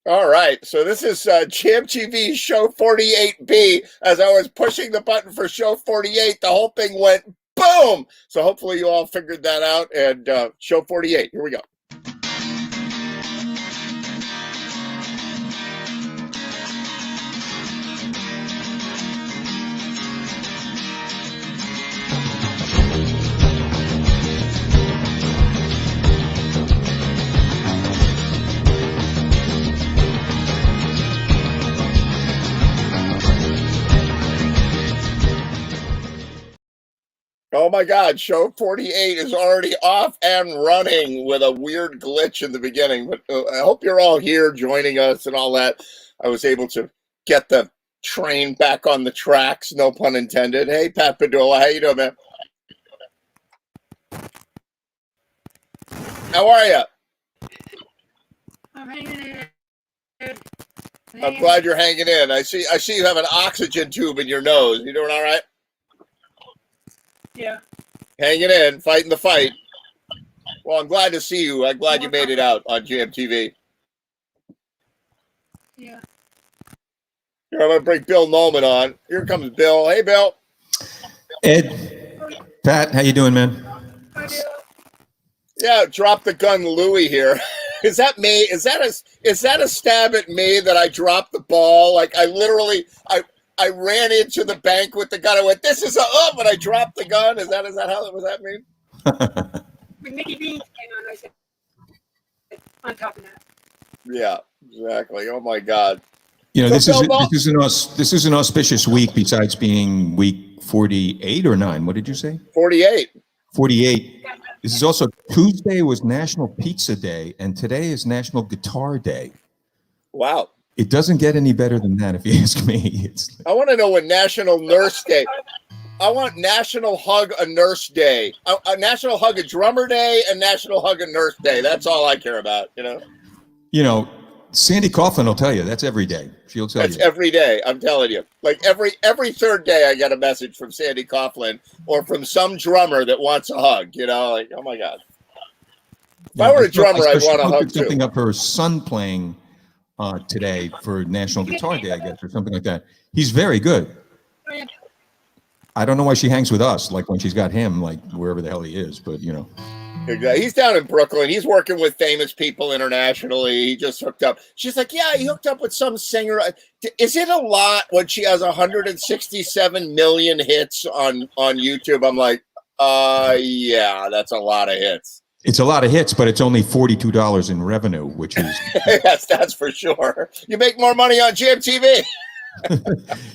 All right, so this is GMTV show 48B. As I was pushing the button for show 48, the whole thing went boom. So hopefully you all figured that out. And show 48, here we go. Oh my God, show 48 is already off and running with a weird glitch in the beginning. But I hope you're all here joining us and all that. I was able to get the train back on the tracks, no pun intended. Hey, Pat Padula, how you doing, man? How are you? I'm hanging in. I'm glad you're hanging in. I see you have an oxygen tube in your nose. You doing all right? Yeah. Hanging in, fighting the fight. Well, I'm glad to see you. I'm glad you made it out on GMTV. Yeah. Here, I'm going to bring Bill Nolan on. Here comes Bill. Hey, Bill. Ed, Pat, how you doing, man? Yeah, drop the gun, Louie here. Is that me? Is that a stab at me that I dropped the ball? Like I literally, I ran into the bank with the gun. I went, "This is a up," and I dropped the gun. Is that how was that mean? When Mickey Beans came on, I said, on top of that. Yeah, exactly. Oh my God. You know, so this is an auspicious week. Besides being week 48 or 9, what did you say? 48. 48. This is also Tuesday was National Pizza Day, and today is National Guitar Day. Wow. It doesn't get any better than that, if you ask me. I want to know when National Nurse Day. I want National Hug a Nurse Day, a National Hug a Drummer Day, and National Hug a Nurse Day. That's all I care about, you know. You know, Sandy Coughlin will tell you that's every day. She'll tell you. That's every day. I'm telling you. Like every third day, I get a message from Sandy Coughlin or from some drummer that wants a hug. You know, like, oh my God. If I were a drummer, I'd want a hug too. Something of her son playing today for National Guitar Day, I guess, or something like that. He's very good. I don't know why she hangs with us, like when she's got him, like wherever the hell he is, but you know. He's down in Brooklyn. He's working with famous people internationally. He just hooked up. She's like, yeah, he hooked up with some singer. Is it a lot when she has 167 million hits on YouTube? I'm like, yeah, that's a lot of hits. It's a lot of hits, but it's only $42 in revenue, which is... Yes, that's for sure. You make more money on GMTV.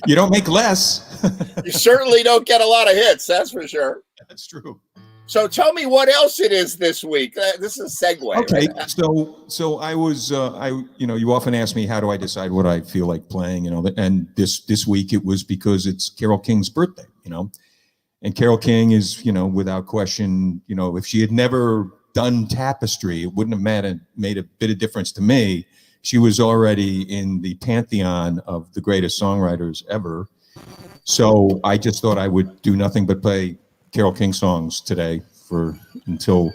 You don't make less. You certainly don't get a lot of hits, that's for sure. That's true. So tell me what else it is this week. This is a segue. Okay, right? so I was, you often ask me how do I decide what I feel like playing, you know, and this week it was because it's Carole King's birthday, you know, and Carole King is, you know, without question, you know, if she had never done Tapestry, it wouldn't have made a bit of difference to me. She was already in the pantheon of the greatest songwriters ever. So I just thought I would do nothing but play Carole King songs today until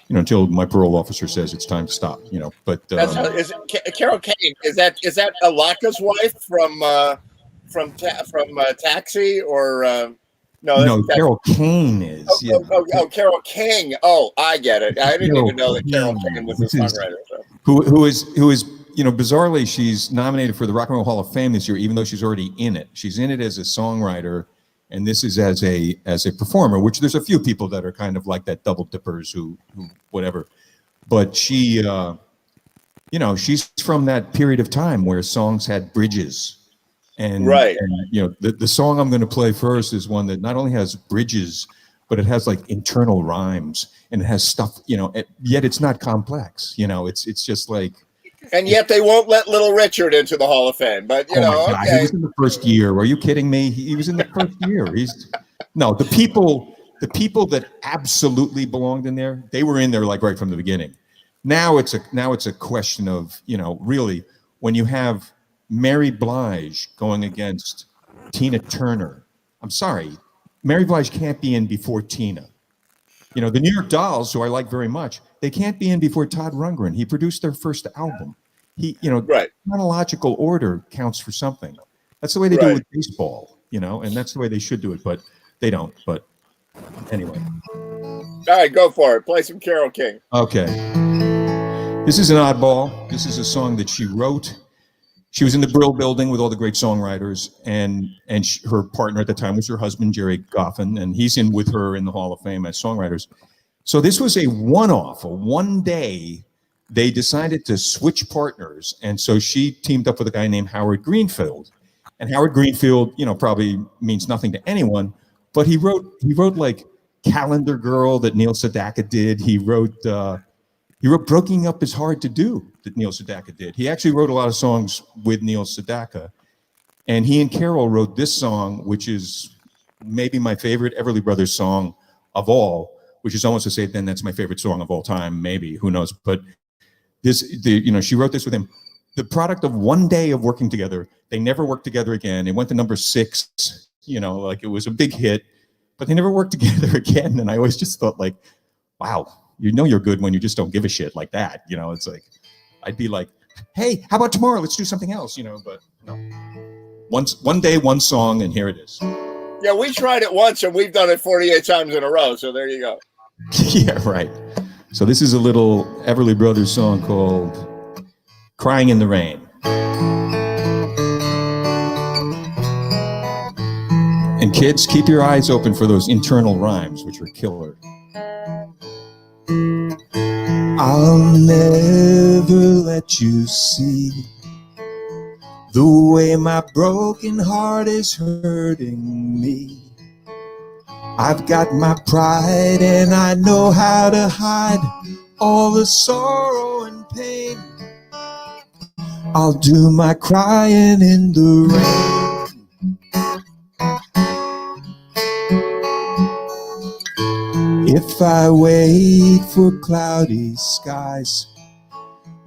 my parole officer says it's time to stop, you know. But is it Carole King? Is that Alaka's wife from Taxi or no? Carole King is. Carole King. Oh, I get it. I didn't even know that Carole King was a songwriter. So. Who is you know, bizarrely, she's nominated for the Rock and Roll Hall of Fame this year, even though she's already in it. She's in it as a songwriter. And this is as a performer, which there's a few people that are kind of like that double dippers who whatever. But she, you know, she's from that period of time where songs had bridges. And, right. And you know, the song I'm going to play first is one that not only has bridges, but it has like internal rhymes and it has stuff, you know, yet it's not complex. You know, it's just like. And yet they won't let Little Richard into the Hall of Fame. But, you know, okay. He was in the first year. Are you kidding me? He was in the first year. The people that absolutely belonged in there, they were in there like right from the beginning. Now it's a question of, you know, really when you have Mary Blige going against Tina Turner. I'm sorry, Mary Blige can't be in before Tina. You know, the New York Dolls, who I like very much, they can't be in before Todd Rundgren. He produced their first album. Right. chronological order counts for something. That's the way they do it with baseball, and that's the way they should do it, but they don't. But anyway. All right, go for it. Play some Carole King. Okay. This is an oddball. This is a song that she wrote. She was in the Brill Building with all the great songwriters, and her partner at the time was her husband, Jerry Goffin, and he's in with her in the Hall of Fame as songwriters. So this was a one-off, a one-day. They decided to switch partners, and so she teamed up with a guy named Howard Greenfield. And Howard Greenfield, probably means nothing to anyone, but he wrote like Calendar Girl that Neil Sedaka did. He wrote Broken Up Is Hard to Do that Neil Sedaka did. He actually wrote a lot of songs with Neil Sedaka. And he and Carole wrote this song, which is maybe my favorite Everly Brothers song of all, which is almost to say then that's my favorite song of all time, maybe, who knows. But she wrote this with him. The product of one day of working together. They never worked together again. It went to number 6, like it was a big hit, but they never worked together again. And I always just thought like, wow, you're good when you just don't give a shit like that. It's like, I'd be like, hey, how about tomorrow? Let's do something else, but no. One day, one song, and here it is. Yeah, we tried it once and we've done it 48 times in a row. So there you go. Yeah, right. So this is a little Everly Brothers song called Crying in the Rain. And kids, keep your eyes open for those internal rhymes, which are killer. I'll never let you see the way my broken heart is hurting me. I've got my pride and I know how to hide all the sorrow and pain. I'll do my crying in the rain. If I wait for cloudy skies,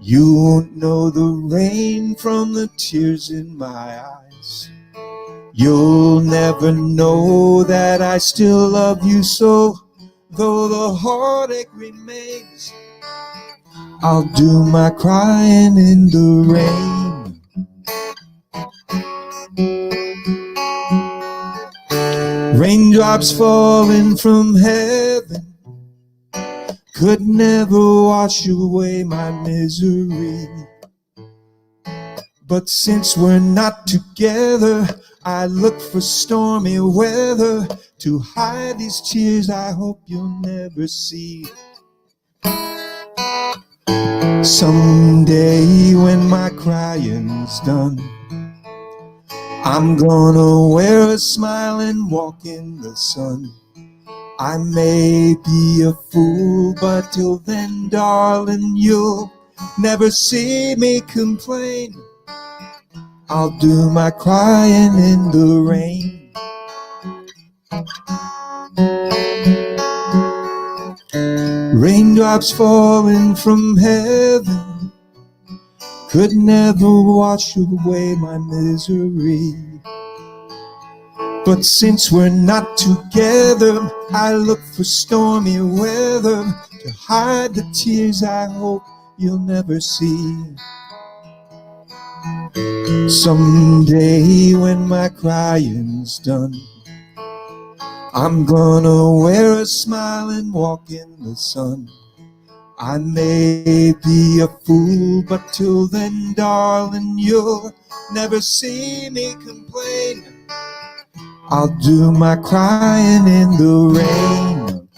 you won't know the rain from the tears in my eyes. You'll never know that I still love you so, though the heartache remains. I'll do my crying in the rain. Raindrops falling from heaven could never wash away my misery. But since we're not together, I look for stormy weather to hide these tears I hope you'll never see. Someday when my crying's done, I'm gonna wear a smile and walk in the sun. I may be a fool, but till then, darling, you'll never see me complain. I'll do my crying in the rain. Raindrops falling from heaven could never wash away my misery. But since we're not together, I look for stormy weather to hide the tears I hope you'll never see. Someday when my crying's done, I'm gonna wear a smile and walk in the sun. I may be a fool, but till then, darling, you'll never see me complain. I'll do my crying in the rain.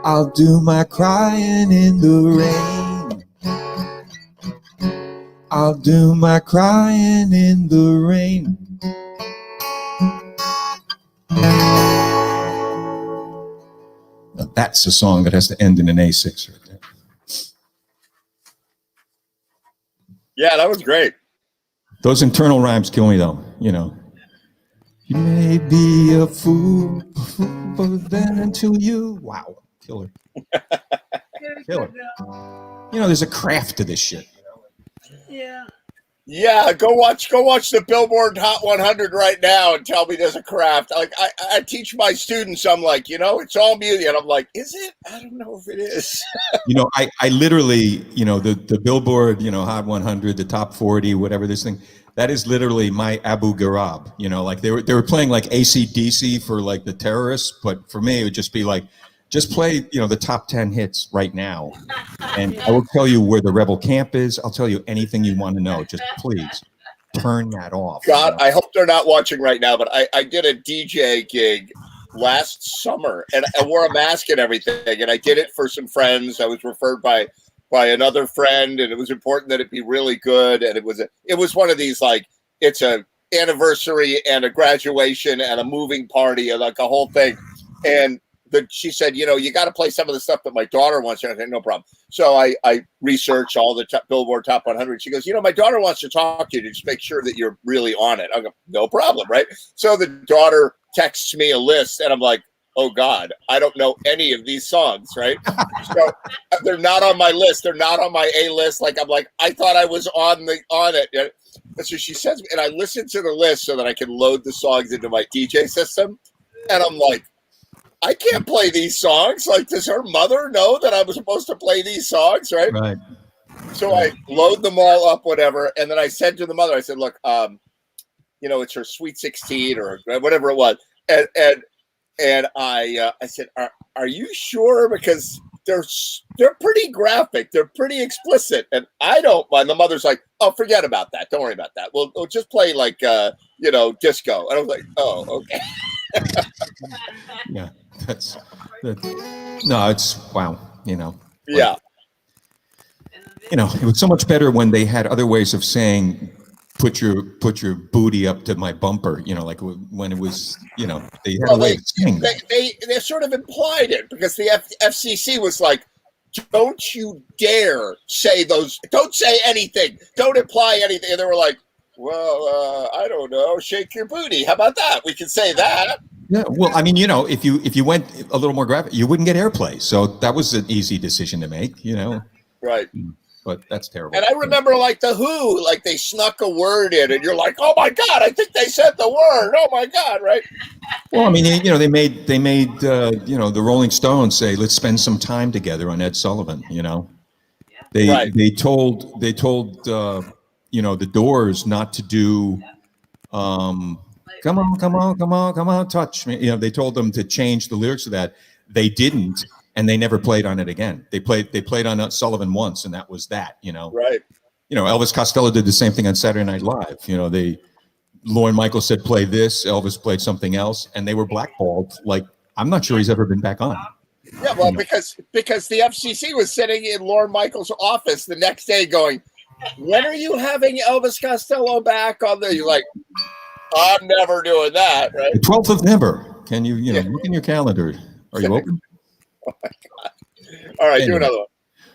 I'll do my crying in the rain. I'll do my crying in the rain. Now that's a song that has to end in an A6 right there. Yeah, that was great. Those internal rhymes kill me though, You may be a fool, but then until you... Wow, killer. Killer. There's a craft to this shit. Yeah. Yeah, go watch the Billboard Hot 100 right now and tell me there's a craft. Like I teach my students, I'm like, it's all music, and I'm like, is it? I don't know if it is. I literally, the Billboard, Hot 100, the top 40, whatever this thing, that is literally my Abu Ghraib. Like they were playing like AC/DC for like the terrorists, but for me it would just be like, just play, the top 10 hits right now. And I will tell you where the rebel camp is. I'll tell you anything you want to know. Just please turn that off. God, I hope they're not watching right now, but I did a DJ gig last summer and I wore a mask and everything. And I did it for some friends. I was referred by another friend, and it was important that it be really good. And it was one of these, like, it's a anniversary and a graduation and a moving party and like a whole thing. And she said, you got to play some of the stuff that my daughter wants. And I said, no problem. So I researched all the Billboard Top 100. She goes, my daughter wants to talk to you to just make sure that you're really on it. I go, no problem, right? So the daughter texts me a list, and I'm like, oh God, I don't know any of these songs, right? So they're not on my list. They're not on my A list. Like, I'm like, I thought I was on it. And so she sends me, and I listen to the list so that I can load the songs into my DJ system. And I'm like, I can't play these songs. Like, does her mother know that I was supposed to play these songs, right? Right. So I load them all up, whatever, and then I said to the mother, I said, look, it's her Sweet 16 or whatever it was, and I said, are you sure? Because they're pretty graphic, they're pretty explicit, and I don't mind. The mother's like, oh, forget about that. Don't worry about that. We'll just play like disco. And I was like, oh, okay. Yeah. No, it's wow, Yeah. It was so much better when they had other ways of saying, put your booty up to my bumper, like when it was, they had a way of saying that. They sort of implied it, because the FCC was like, don't you dare say those, don't say anything, don't imply anything. And they were like, well, I don't know, shake your booty. How about that? We can say that. Yeah, well, I mean, if you went a little more graphic, you wouldn't get airplay. So that was an easy decision to make, Right. But that's terrible. And I remember, like, the Who, like, they snuck a word in, and you're like, oh my God, I think they said the word. Oh my God, right? Well, I mean, they made the Rolling Stones say, let's spend some time together on Ed Sullivan. They told the Doors not to do come on, touch me. They told them to change the lyrics of that. They didn't, and they never played on it again. They played on Sullivan once, and that was that. Right. Elvis Costello did the same thing on Saturday Night Live. Lorne Michaels said play this, Elvis played something else, and they were blackballed. Like, I'm not sure he's ever been back on. Yeah, well, because the FCC was sitting in Lorne Michaels' office the next day going, when are you having Elvis Costello back on there? You're like, I'm never doing that, right? The 12th of November. Can you, look in your calendar? Are you open? Oh my God. All right, anyway. Do another one.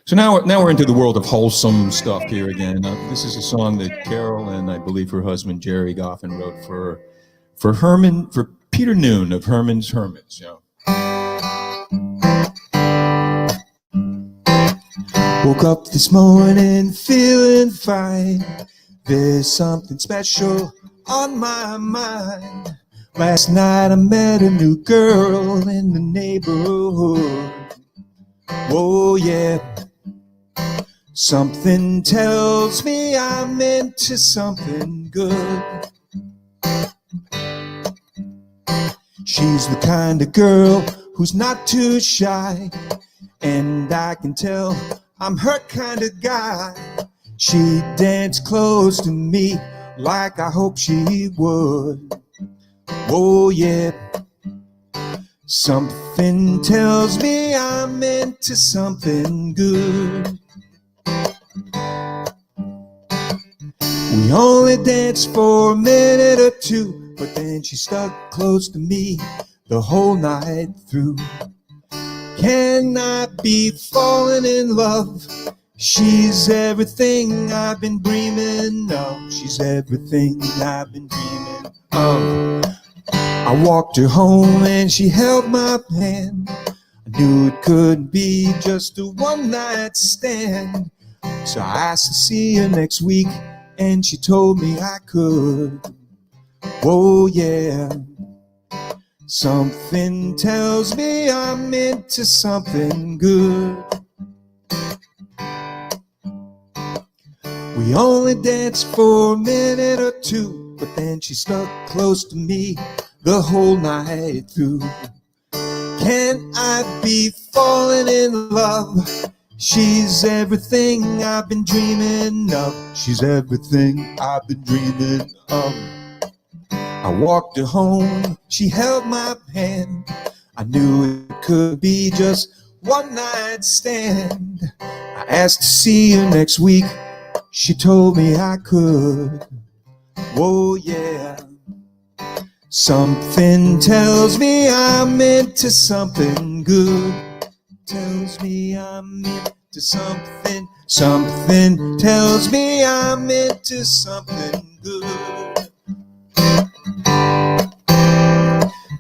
So now we're into the world of wholesome stuff here again. This is a song that Carol and I believe her husband Jerry Goffin wrote for Peter Noon of Herman's Hermits. Woke up this morning feeling fine. There's something special on my mind. Last night I met a new girl in the neighborhood. Oh yeah. Something tells me I'm into something good. She's the kind of girl who's not too shy, and I can tell I'm her kind of guy. She danced close to me like I hoped she would. Oh yeah. Something tells me I'm into something good. We only danced for a minute or two, but then she stuck close to me the whole night through. Can I be falling in love? She's everything I've been dreaming of. She's everything I've been dreaming of. I walked her home and she held my hand. I knew it couldn't be just a one-night stand. So I asked to see her next week, and she told me I could. Oh yeah. Something tells me I'm into something good. We only danced for a minute or two, but then she stuck close to me the whole night through. Can I be falling in love? She's everything I've been dreaming of. She's everything I've been dreaming of. I walked her home, she held my hand. I knew it could be just one night stand. I asked to see her next week, she told me I could. Oh yeah. Something tells me I'm into something good. Tells me I'm into something. Something tells me I'm into something good.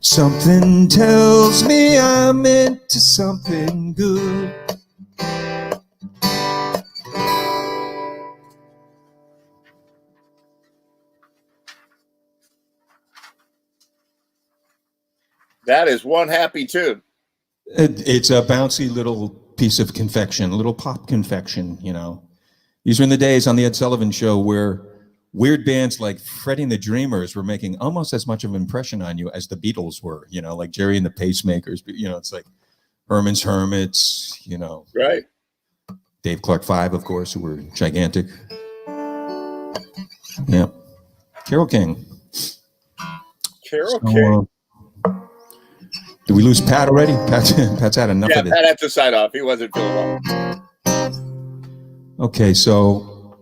Something tells me I'm into something good. That is one happy tune. It's a bouncy little piece of confection, a little pop confection, you know. These were in the days on the Ed Sullivan Show where weird bands like Freddie and the Dreamers were making almost as much of an impression on you as the Beatles were, you know, like Jerry and the Pacemakers. But, you know, it's like Herman's Hermits, you know. Right. Dave Clark 5, of course, who were gigantic. Yeah. Carole King. Carole So, King. Did we lose Pat already? Pat's had enough of it. Pat had to sign off. He wasn't feeling well. Okay, so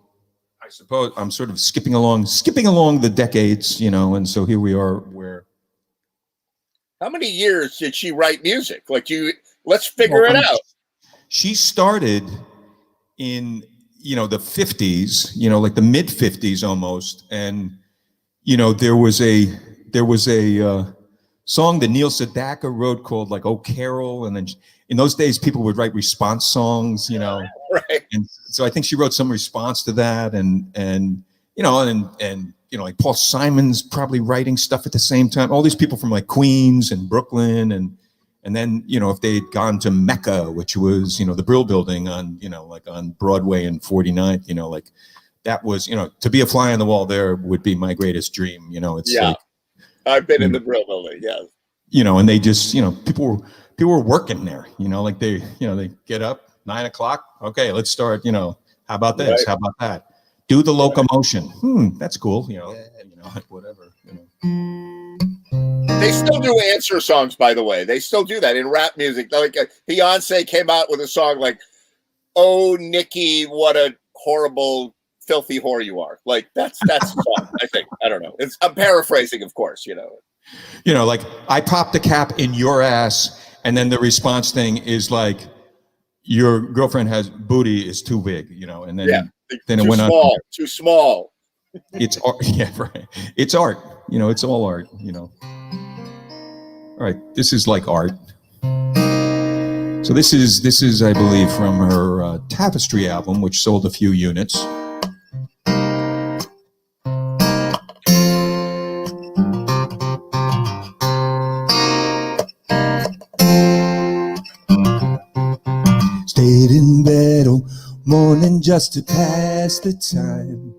I suppose I'm sort of skipping along the decades, you know, and so here we are where. How many years did she write music? Let's figure it out. She started in, you know, the 50s, you know, like the mid 50s almost. And, you know, there was a song that Neil Sedaka wrote called like "Oh Carol," and then in those days people would write response songs, you know. Right. And so I think she wrote some response to that, and you know, and you know, like Paul Simon's probably writing stuff at the same time. All these people from like Queens and Brooklyn, and then, you know, if they'd gone to Mecca, which was, you know, the Brill Building on, you know, like on Broadway and 49th, you know, like that was, you know, to be a fly on the wall there would be my greatest dream. You know, it's like, I've been in the Brill Building, yes. You know, and they just, you know, people were working there, you know, like they get up 9 o'clock. Okay, let's start, you know, how about this? Right. How about that? Do the locomotion. That's cool. You know, like whatever, you know. They still do answer songs, by the way. They still do that in rap music. Like Beyonce came out with a song like, "Oh, Nikki, what a horrible, filthy whore you are." Like that's the song, I think. I don't know. I'm paraphrasing, of course, you know. You know, like I popped a cap in your ass, and then the response thing is like, your girlfriend has booty is too big, you know, and then then it went on. Too small. It's art, yeah, right. It's art, you know. It's all art, you know. All right, this is like art. So this is I believe from her Tapestry album, which sold a few units. Stayed in bed all morning just to pass the time.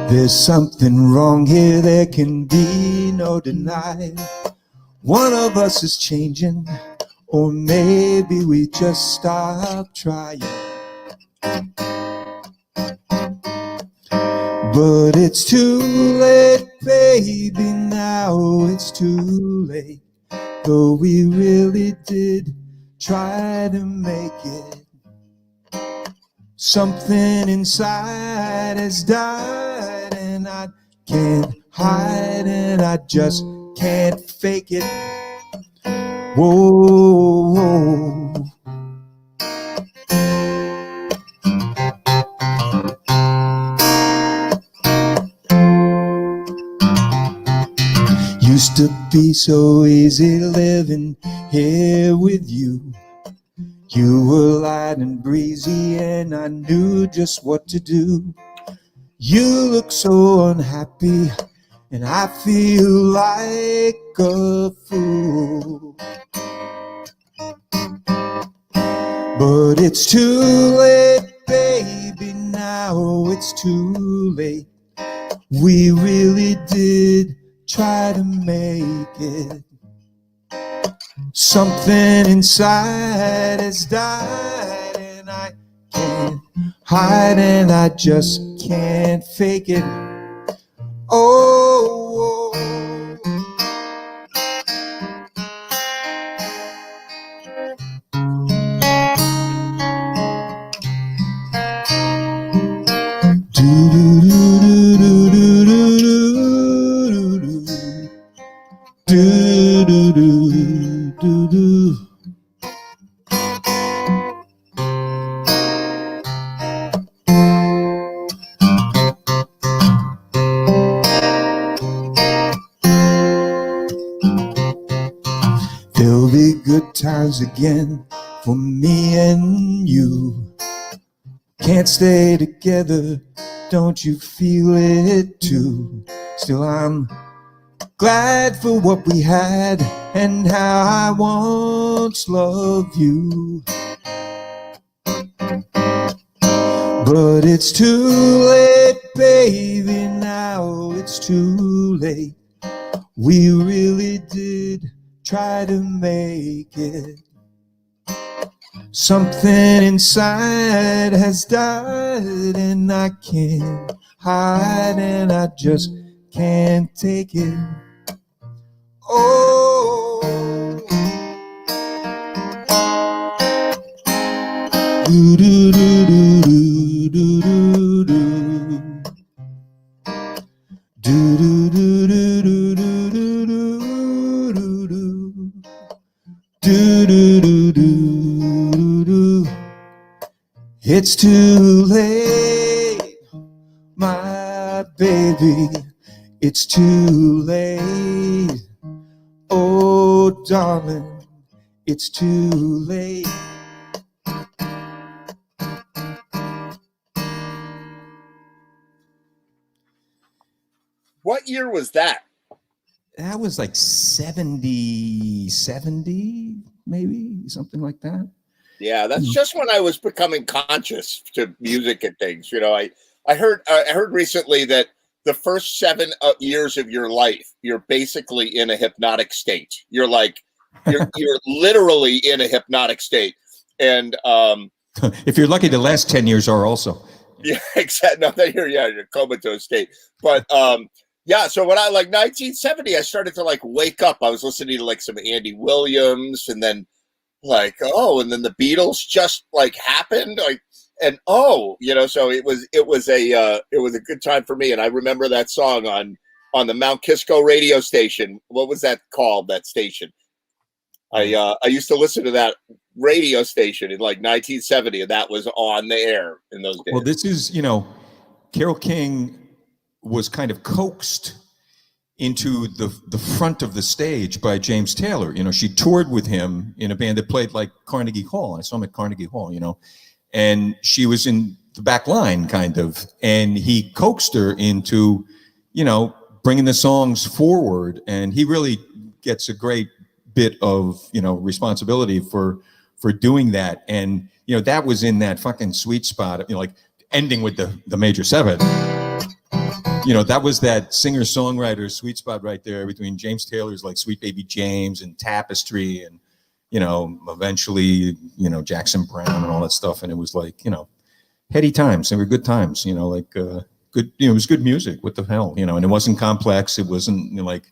There's something wrong here, there can be no denying. One of us is changing, or maybe we just stopped trying. But it's too late, baby, now it's too late. Though we really did try to make it. Something inside has died, and I can't hide, and I just can't fake it. Whoa, whoa. Used to be so easy living here with you. You were light and breezy, and I knew just what to do. You look so unhappy, and I feel like a fool. But it's too late, baby, now it's too late. We really did try to make it. Something inside has died, and I can't hide, and I just can't fake it. Oh, do do do do do do do do do do. There'll be good times again for me and you. Can't stay together, don't you feel it too? Still, I'm glad for what we had and how I once loved you. But it's too late, baby, now it's too late. We really did try to make it. Something inside has died, and I can't hide, and I just can't take it. Oh, do do do do do do do do do do do do do do do do do do. It's too late, my baby. It's too late. Oh, darling, it's too late. What year was that? That was like 70, maybe, something like that. Yeah, that's just when I was becoming conscious to music and things. You know, I heard recently that the first 7 years of your life, you're basically in a hypnotic state. You're like, you're literally in a hypnotic state. And if you're lucky, the last 10 years are also. Yeah, exactly. No, you're comatose state. But yeah, so when I like 1970, I started to like wake up. I was listening to like some Andy Williams, and then like, oh, and then the Beatles just like happened, like, and oh, you know, so it was a good time for me. And I remember that song on the Mount Kisco radio station. What was that called? That station? I used to listen to that radio station in like 1970, and that was on the air in those days. Well, this is, you know, Carole King was kind of coaxed into the front of the stage by James Taylor. You know, she toured with him in a band that played like Carnegie Hall. I saw him at Carnegie Hall, you know, and she was in the back line kind of, and he coaxed her into, you know, bringing the songs forward. And he really gets a great bit of, you know, responsibility for doing that. And, you know, that was in that fucking sweet spot, you know, like ending with the major 7. You know, that was that singer-songwriter sweet spot right there between James Taylor's like Sweet Baby James and Tapestry and, you know, eventually, you know, Jackson Browne and all that stuff. And it was like, you know, heady times. They were good times, you know, like good, you know, it was good music. What the hell, you know, and it wasn't complex. It wasn't, you know, like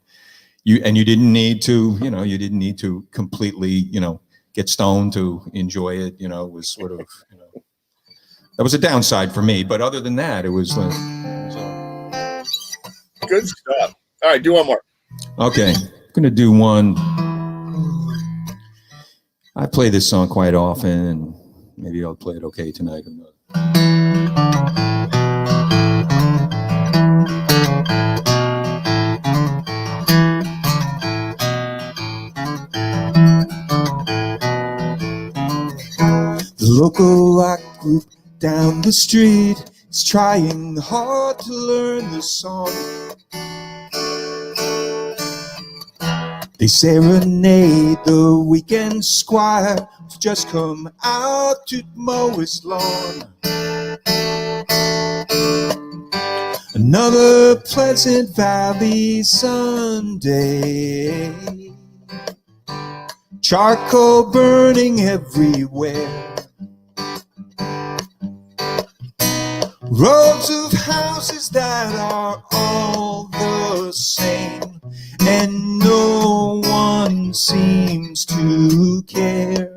you didn't need to, you know, you didn't need to completely, you know, get stoned to enjoy it. You know, it was sort of, you know, that was a downside for me. But other than that, it was like, good stuff. All right, do one more. Okay, I'm gonna do one. I play this song quite often, and maybe I'll play it okay tonight. The local rock group down the street is trying hard to learn the song. They serenade the weekend squire who's just come out to mow his lawn. Another Pleasant Valley Sunday, charcoal burning everywhere. Rows of houses that are all the same, and no one seems to care.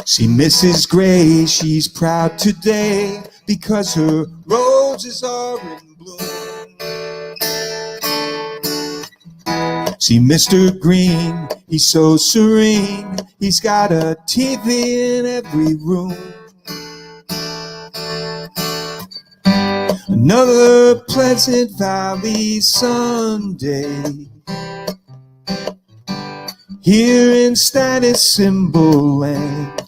See Mrs. Gray, she's proud today because her roses are in bloom. See Mr. Green, he's so serene, he's got a TV in every room. Another Pleasant Valley Sunday, here in Status Symbol Land.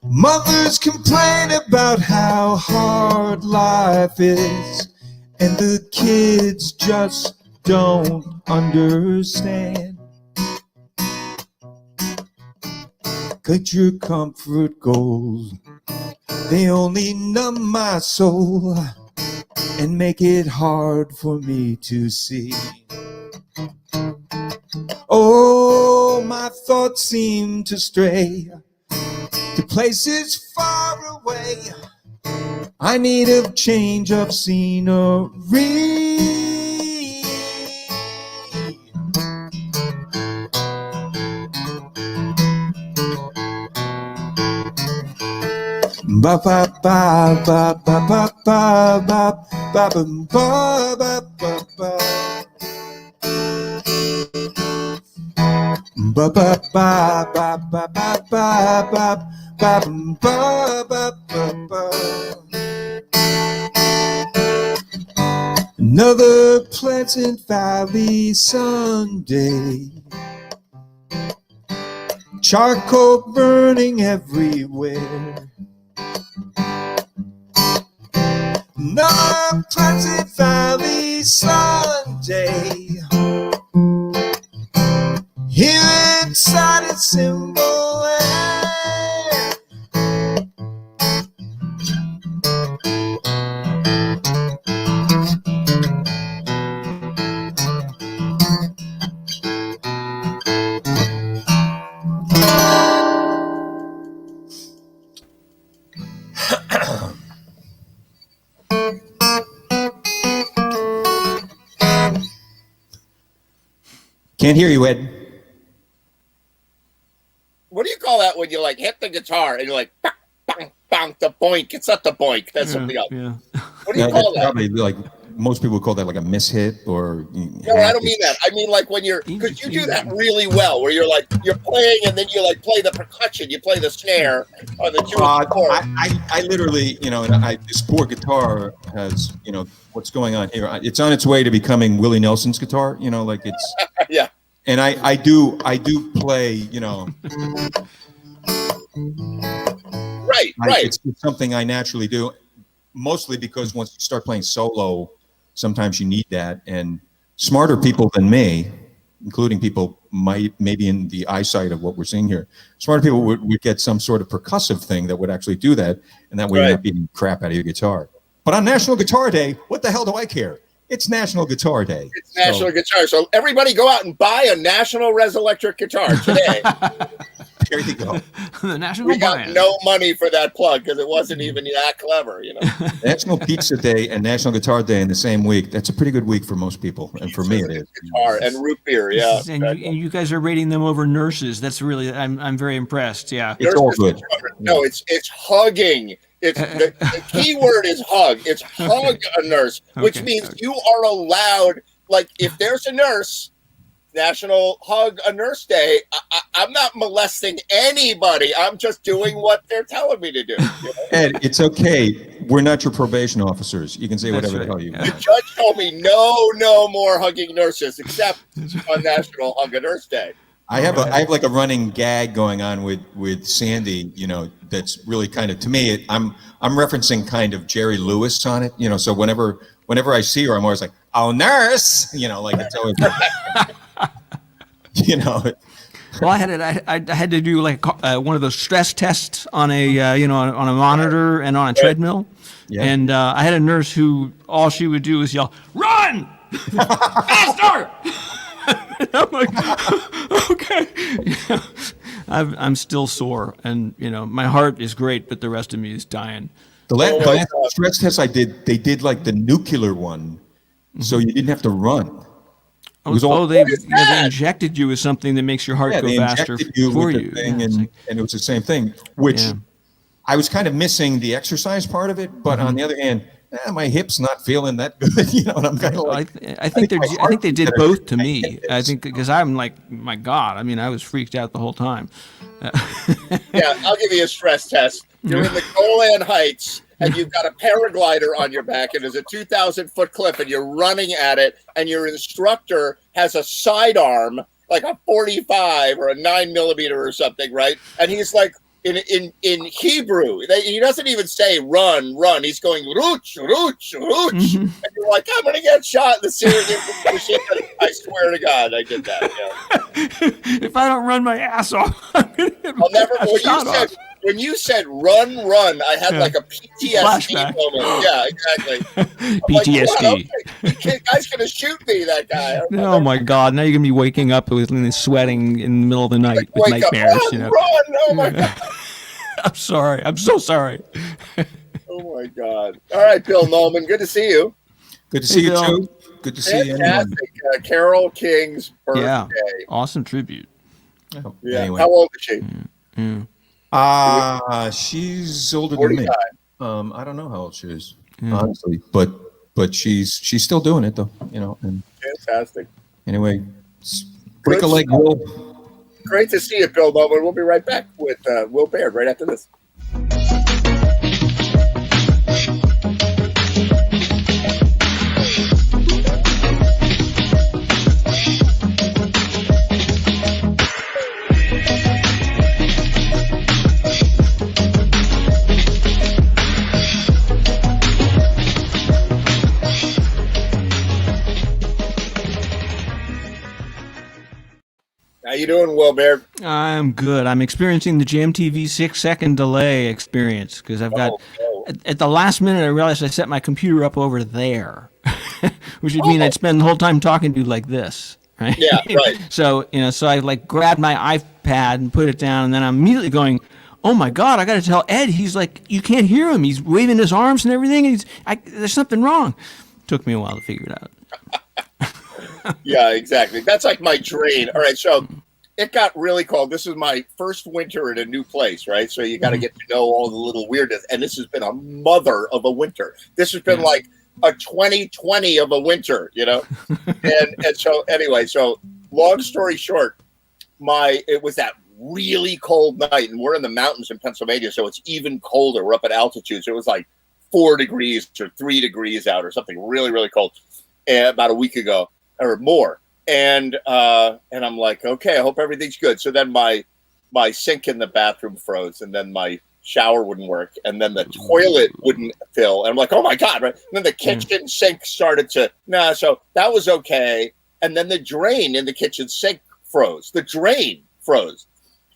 Mothers complain about how hard life is, and the kids just don't understand. Cut your comfort goals, they only numb my soul and make it hard for me to see. Oh, my thoughts seem to stray to places far away. I need a change of scenery. Ba ba ba ba ba ba ba ba ba ba ba ba ba. Ba ba ba ba ba ba ba ba ba ba ba ba. Another Pleasant Valley Sunday, charcoal burning everywhere. Another Pleasant Valley Sunday, here inside its symbol land. Can't hear you, Ed. What do you call that when you like hit the guitar and you're like bang, bang, bang, the boink? It's not the boink. That's something else. Yeah. What do you call that? Probably like most people would call that like a mishit or. No, I don't mean that. I mean like when you're, because you do that really well, where you're like you're playing and then you like play the percussion, you play the snare on the two. I literally, this poor guitar has, what's going on here. It's on its way to becoming Willie Nelson's guitar. Like it's. Yeah. And I do play, Right. It's something I naturally do, mostly because once you start playing solo, sometimes you need that. And smarter people than me, including people maybe in the eyesight of what we're seeing here, smarter people would get some sort of percussive thing that would actually do that. And that way you're not beating crap out of your guitar. But on National Guitar Day, what the hell do I care? It's National Guitar Day. It's National Guitar. So everybody go out and buy a National Res Electric guitar today. There you go. The National We got Brand. no money for that plug because it wasn't even that clever, National Pizza Day and National Guitar Day in the same week. That's a pretty good week for most people. And for me, it is. Guitar and root beer, yeah. And you guys are rating them over nurses. That's really, I'm very impressed. Yeah. It's all good. No, it's hugging. It's the key word is hug. It's hug a nurse, which means you are allowed, like if there's a nurse, National Hug a Nurse Day, I'm not molesting anybody. I'm just doing what they're telling me to do. Ed, it's okay. We're not your probation officers. You can say That's whatever the right. hell you The want. judge told me no more hugging nurses except on National Hug a Nurse Day. I have like a running gag going on with Sandy, that's really kind of, to me, I'm referencing kind of Jerry Lewis on it, so whenever I see her, I'm always like, oh, nurse, like it's always, Well, I had to do like one of those stress tests on a on a monitor and on a treadmill, and I had a nurse who all she would do is yell, "Run, faster!" And I'm like, okay, I'm still sore, and my heart is great, but the rest of me is dying. The last stress test I did, they did like the nuclear one, so you didn't have to run. They injected you with something that makes your heart go faster for you. And it was the same thing, which I was kind of missing the exercise part of it. But on the other hand, my hip's not feeling that good. And I'm kind of like, I think they did both to me. I think because I'm like, my God, I mean, I was freaked out the whole time. Yeah, I'll give you a stress test. You're in the Golan Heights, and you've got a paraglider on your back, and there's a 2,000-foot cliff, and you're running at it, and your instructor has a sidearm, like a 45 or a 9mm or something, right? And he's like, in Hebrew, he doesn't even say run. He's going ruch, and you're like, I'm gonna get shot in the Syrian machine. I swear to God, I did that. Yeah. If I don't run my ass off, I'm gonna get shot off. When you said run, I had like a PTSD Flashback. moment. Yeah, exactly. PTSD. The guy's going to shoot me, that guy. Oh my God. Now you're going to be waking up with sweating in the middle of the night with nightmares. Run, oh my God. I'm sorry. I'm so sorry. Oh my God. All right, Bill Nolan. Good to see you. Good to see you too. Good to see you. Fantastic. Carole King's birthday. Yeah. Awesome tribute. Oh, Yeah. anyway. How old is she? She's older than me. I don't know how old she is, honestly, but she's still doing it though, and Fantastic. anyway, break a leg, Will. Great to see you, Bill Nolan. We'll be right back with Will Baird right after this. How you doing, Will Baird? I'm good. I'm experiencing the GMTV 6-second delay experience because I've got at the last minute I realized I set my computer up over there, which would mean I'd spend the whole time talking to you like this, right? Yeah, right. So so I like grabbed my iPad and put it down, and then I'm immediately going, oh my God, I got to tell Ed. He's like, you can't hear him. He's waving his arms and everything, and there's something wrong. Took me a while to figure it out. Yeah, exactly. That's like my drain. All right, so it got really cold. This is my first winter in a new place, right? So you got to get to know all the little weirdness. And this has been a mother of a winter. This has been like a 2020 of a winter, and so anyway, so long story short, it was that really cold night, and we're in the mountains in Pennsylvania, so it's even colder. We're up at altitudes. It was like 4 degrees or 3 degrees out or something really, really cold about a week ago or more. And I'm like, okay, I hope everything's good. So then my sink in the bathroom froze, and then my shower wouldn't work, and then the toilet wouldn't fill. And I'm like, oh my God, right? And then the kitchen sink started to, so that was okay. And then the drain in the kitchen sink froze. The drain froze.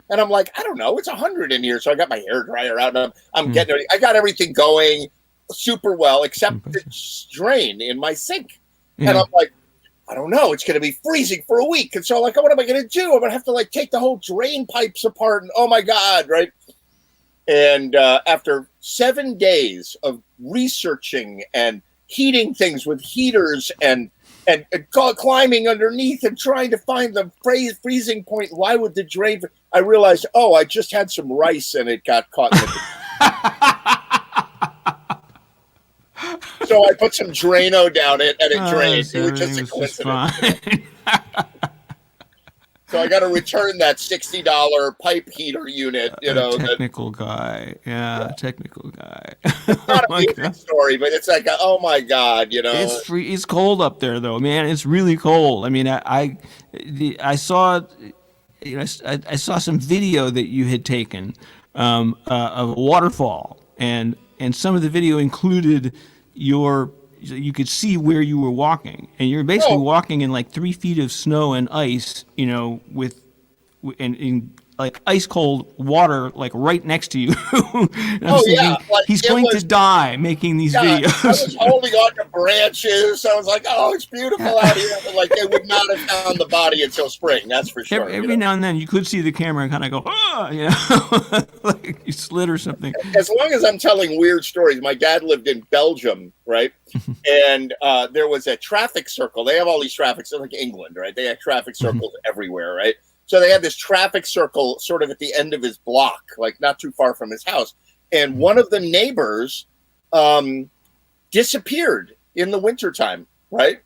And I'm like, I don't know, it's 100 in here. So I got my hair dryer out, and I'm getting ready. I got everything going super well, except the drain in my sink. And I'm like, I don't know, it's going to be freezing for a week. And so like, what am I going to do? I'm going to have to like take the whole drain pipes apart, and oh my God, right? And after 7 days of researching and heating things with heaters and climbing underneath and trying to find the freezing point, why would the drain? I realized, I just had some rice and it got caught in the So I put some Drano down it, and it drained. It was just a coincidence. So I got to return that $60 pipe heater unit. Technical guy, technical guy. It's not a music story, but it's like, oh my God, It's cold up there, though, man. It's really cold. I mean, I saw I saw some video that you had taken of a waterfall, and some of the video included you could see where you were walking, and you're basically walking in like 3 feet of snow and ice, with and in like ice cold water, like right next to you. And I'm thinking, like he's going to die making these videos. I was holding on to branches. I was like, "Oh, it's beautiful out here." But like they would not have found the body until spring. That's for sure. Every now and then, you could see the camera and kind of go, like you slid or something. As long as I'm telling weird stories, my dad lived in Belgium, right? And there was a traffic circle. They have all these traffic circles, like England, right? They have traffic circles everywhere, right? So they had this traffic circle sort of at the end of his block, like not too far from his house. And one of the neighbors disappeared in the wintertime, right?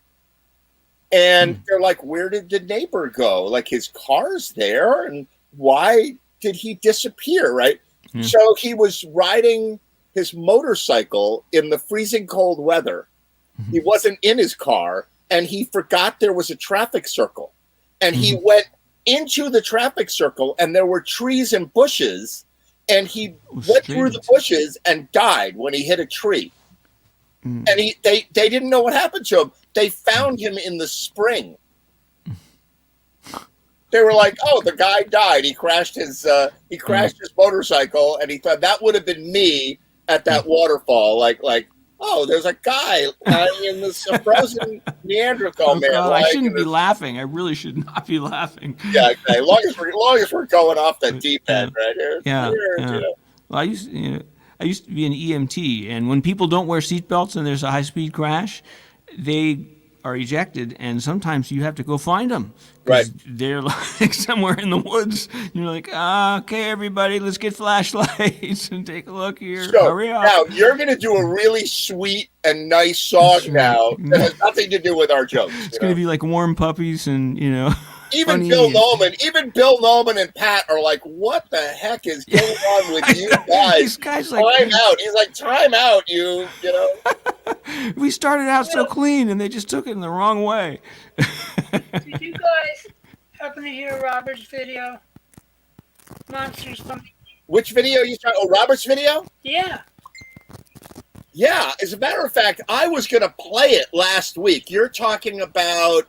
And they're like, where did the neighbor go? Like his car's there. And why did he disappear, right? So he was riding his motorcycle in the freezing cold weather. He wasn't in his car, and he forgot there was a traffic circle. And he went into the traffic circle, and there were trees and bushes, and he went through the bushes and died when he hit a tree. And they didn't know what happened to him. They found him in the spring. They were like, "Oh, the guy died. He crashed his motorcycle, and he thought that would have been me at that waterfall." Like, oh, there's a guy lying in this frozen Neanderthal man. God, I shouldn't be laughing. I really should not be laughing. Yeah, okay. As long as we're going off the deep end right here. Yeah. Well, I used to be an EMT, and when people don't wear seatbelts and there's a high-speed crash, they are ejected, and sometimes you have to go find them. Right. They're like somewhere in the woods. You're like, okay, everybody, let's get flashlights and take a look here. So hurry up. now you're going to do a really sweet and nice song now that has nothing to do with our jokes. It's going to be like Warm Puppies and, Even funny. Bill Nolan and Pat are like, what the heck is going on with you guys? These guys like, time out. He's like, time out, you know. We started out so clean, and they just took it in the wrong way. Did you guys happen to hear Robert's video? Monsters Something. Which video you talking? Oh, Robert's video? Yeah. Yeah. As a matter of fact, I was going to play it last week. You're talking about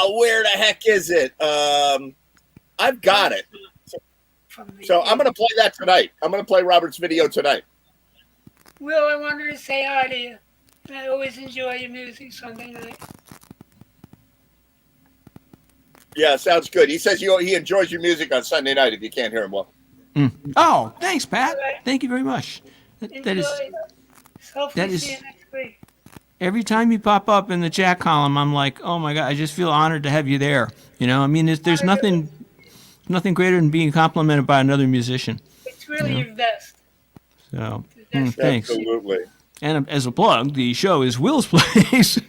where the heck is it? I've got it. So I'm going to play that tonight. I'm going to play Robert's video tonight. Will, I wanted to say hi to you. I always enjoy your music Sunday night. Yeah, sounds good. He says he enjoys your music on Sunday night if you can't hear him well. Oh, thanks, Pat. Thank you very much. That is Hopefully see you next week. every time you pop up in the chat column, I'm like, oh my God, I just feel honored to have you there. I mean, there's nothing greater than being complimented by another musician. It's really your best. So, thanks. Absolutely. And as a plug, the show is Will's Place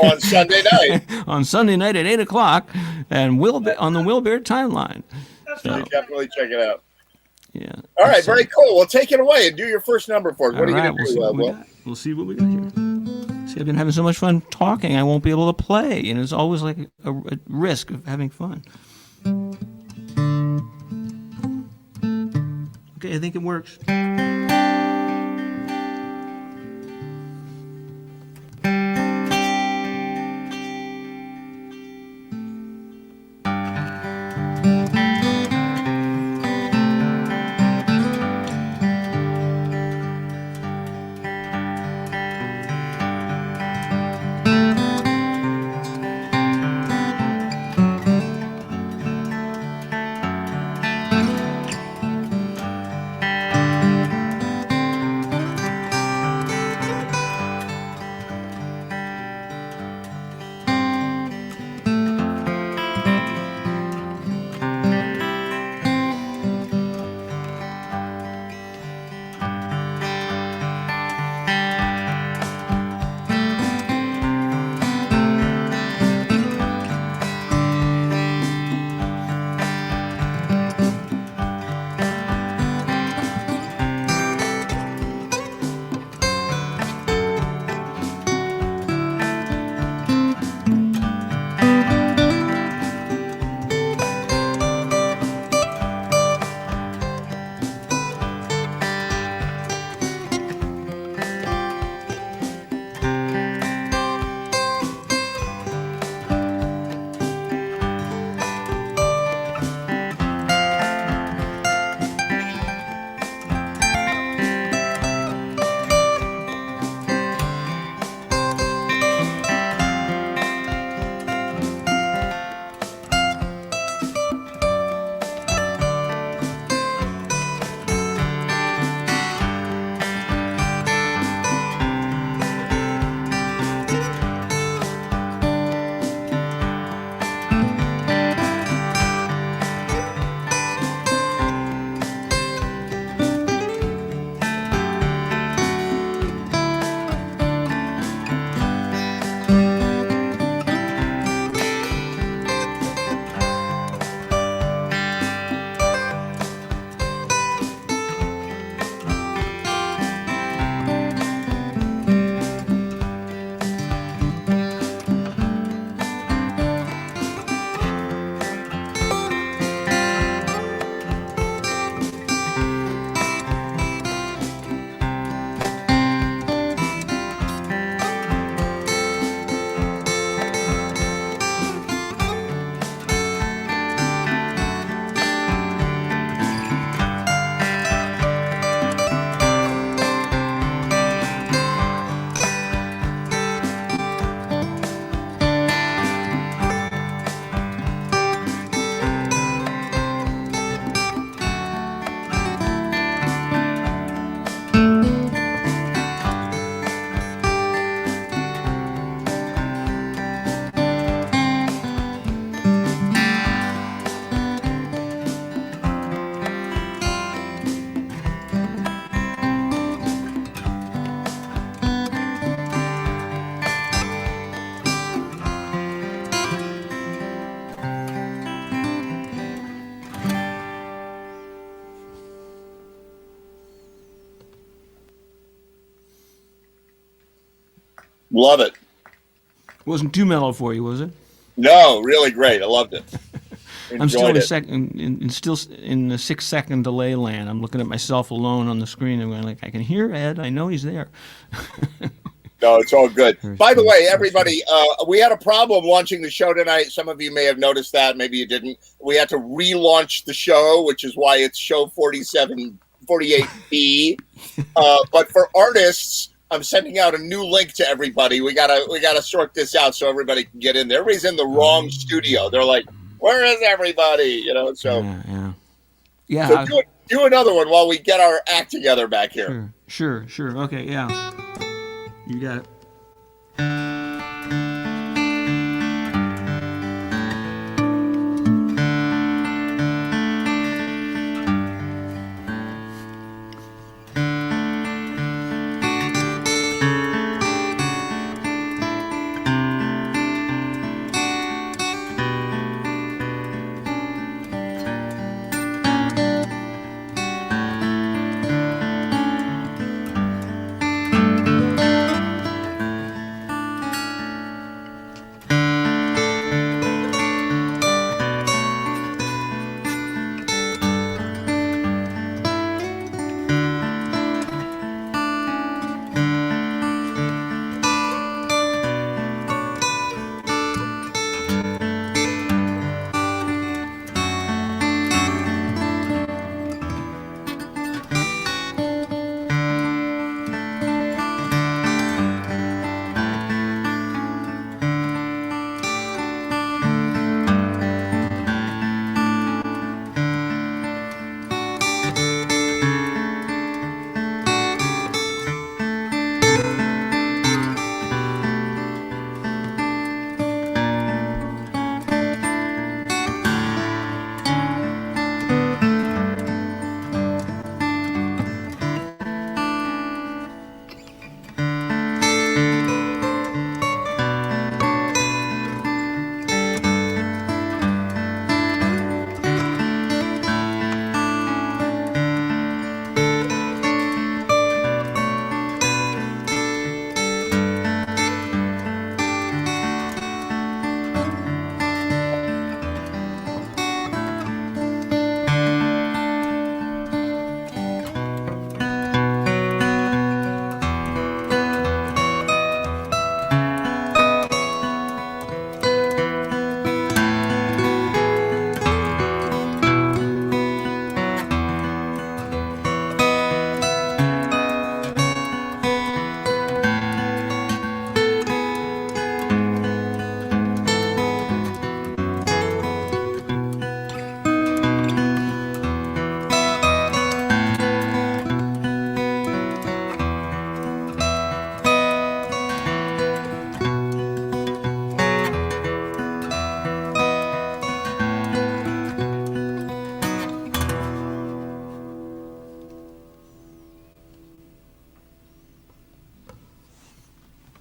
On Sunday night. on Sunday night at 8 o'clock, and on the Will Bear timeline. So, Definitely check it out. yeah. All right, very cool. Well, take it away and do your first number for us. What are you All right, going to do, Will? We'll see what we got here. See, I've been having so much fun talking, I won't be able to play, and it's always like a risk of having fun. Okay, I think it works. Love it. Wasn't too mellow for you, was it? No, really great. I loved it. I'm still Enjoyed in the 6-second delay land. I'm looking at myself alone on the screen and going like, I can hear Ed. I know he's there. No, it's all good. By the good. way, everybody, we had a problem launching the show tonight. Some of you may have noticed that. Maybe you didn't. We had to relaunch the show, which is why it's show 48B. But for artists, I'm sending out a new link to everybody. We gotta sort this out so everybody can get in there. Everybody's in the wrong studio. They're like, where is everybody? So Yeah. so do another one while we get our act together back here. Sure. Okay, yeah. You got it.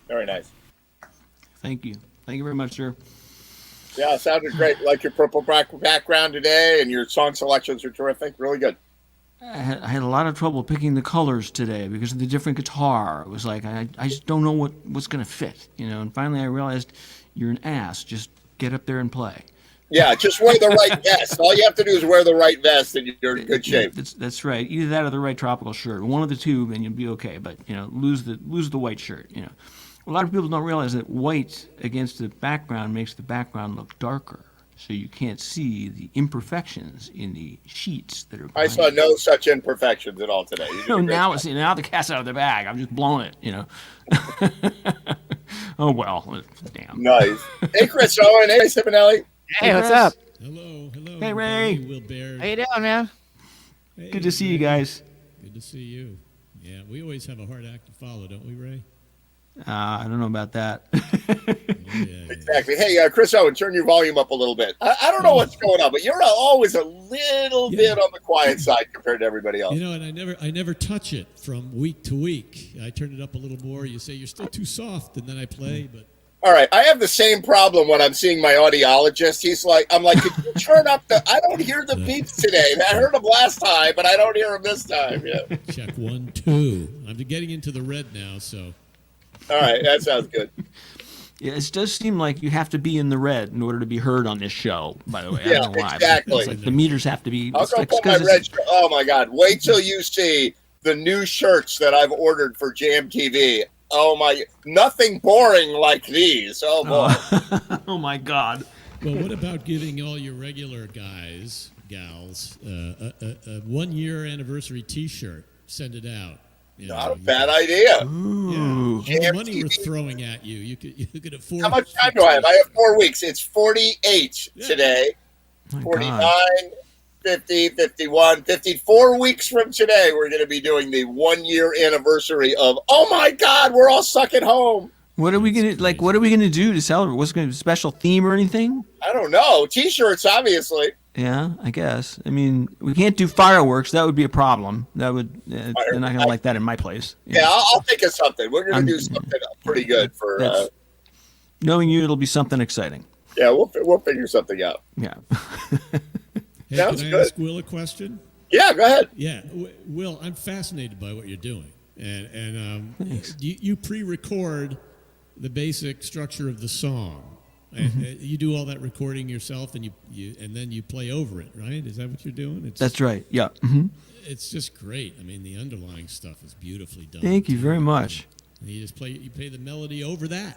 Very nice. Thank you very much, sir. Yeah, it sounded great. Like your purple background today, and your song selections are terrific. Really good. I had a lot of trouble picking the colors today because of the different guitar. It was like I just don't know what's going to fit, And finally I realized you're an ass. Just get up there and play. Yeah, just wear the right vest. All you have to do is wear the right vest, and you're in good shape. That's right. Either that or the right tropical shirt. One of the two, and you'll be okay. But lose the white shirt. A lot of people don't realize that white against the background makes the background look darker, so you can't see the imperfections in the sheets that are. I saw no such imperfections at all today. No, now the cat's out of the bag. I'm just blowing it, Oh well, damn. Nice. Hey, Chris Owen. Hey, Simonelli. Hey, what's up? Hello. Hey, Ray. Will Bear. How you doing, man? Hey, Good to see you guys. Good to see you. Yeah, we always have a hard act to follow, don't we, Ray? I don't know about that. Yeah. Exactly. Hey, Chris Owen, turn your volume up a little bit. I don't know what's going on, but you're always a little bit on the quiet side compared to everybody else. And I never touch it from week to week. I turn it up a little more. You say you're still too soft, and then I play, but. All right, I have the same problem when I'm seeing my audiologist. I'm like, could you turn up I don't hear the beeps today. I heard them last time, but I don't hear them this time. Yeah. Check 1, 2. I'm getting into the red now, so. All right, that sounds good. Yeah, it does seem like you have to be in the red in order to be heard on this show. By the way, I Yeah, don't know why. but exactly. It's like the meters have to be. I'll It's go like, put my 'cause it's- red shirt. Oh my God! Wait till you see the new shirts that I've ordered for Jam TV. Oh my! Nothing boring like these. Oh boy! oh my God. Well, what about giving all your regular guys, gals, a 1-year anniversary T-shirt? Send it out. You Not know, a bad idea. All the Jam money we're TV. throwing at you, you could afford. How much time do I have? I have 4 weeks. It's 48 today. My 49, God. 50, 51, 54 weeks from today, we're going to be doing the 1-year anniversary of, oh my God, we're all stuck at home. What are we gonna like? What are we gonna do to celebrate? What's gonna be a special theme or anything? I don't know. T-shirts, obviously. Yeah, I guess. I mean, we can't do fireworks. That would be a problem. That would. They're not gonna like that in my place. Yeah, I'll think of something. We're going I'm- to do something pretty good for, That's- Knowing you, it'll be something exciting. yeah, we'll figure something out. Yeah. Hey, Sounds can I good. ask Will a question? Yeah, go ahead. Yeah, Will, I'm fascinated by what you're doing, and you pre-record the basic structure of the song. And you do all that recording yourself, and and then you play over it, right? Is that what you're doing? That's right. Yeah. hmm It's just great. I mean, the underlying stuff is beautifully done. Thank you very much. And you just play the melody over that.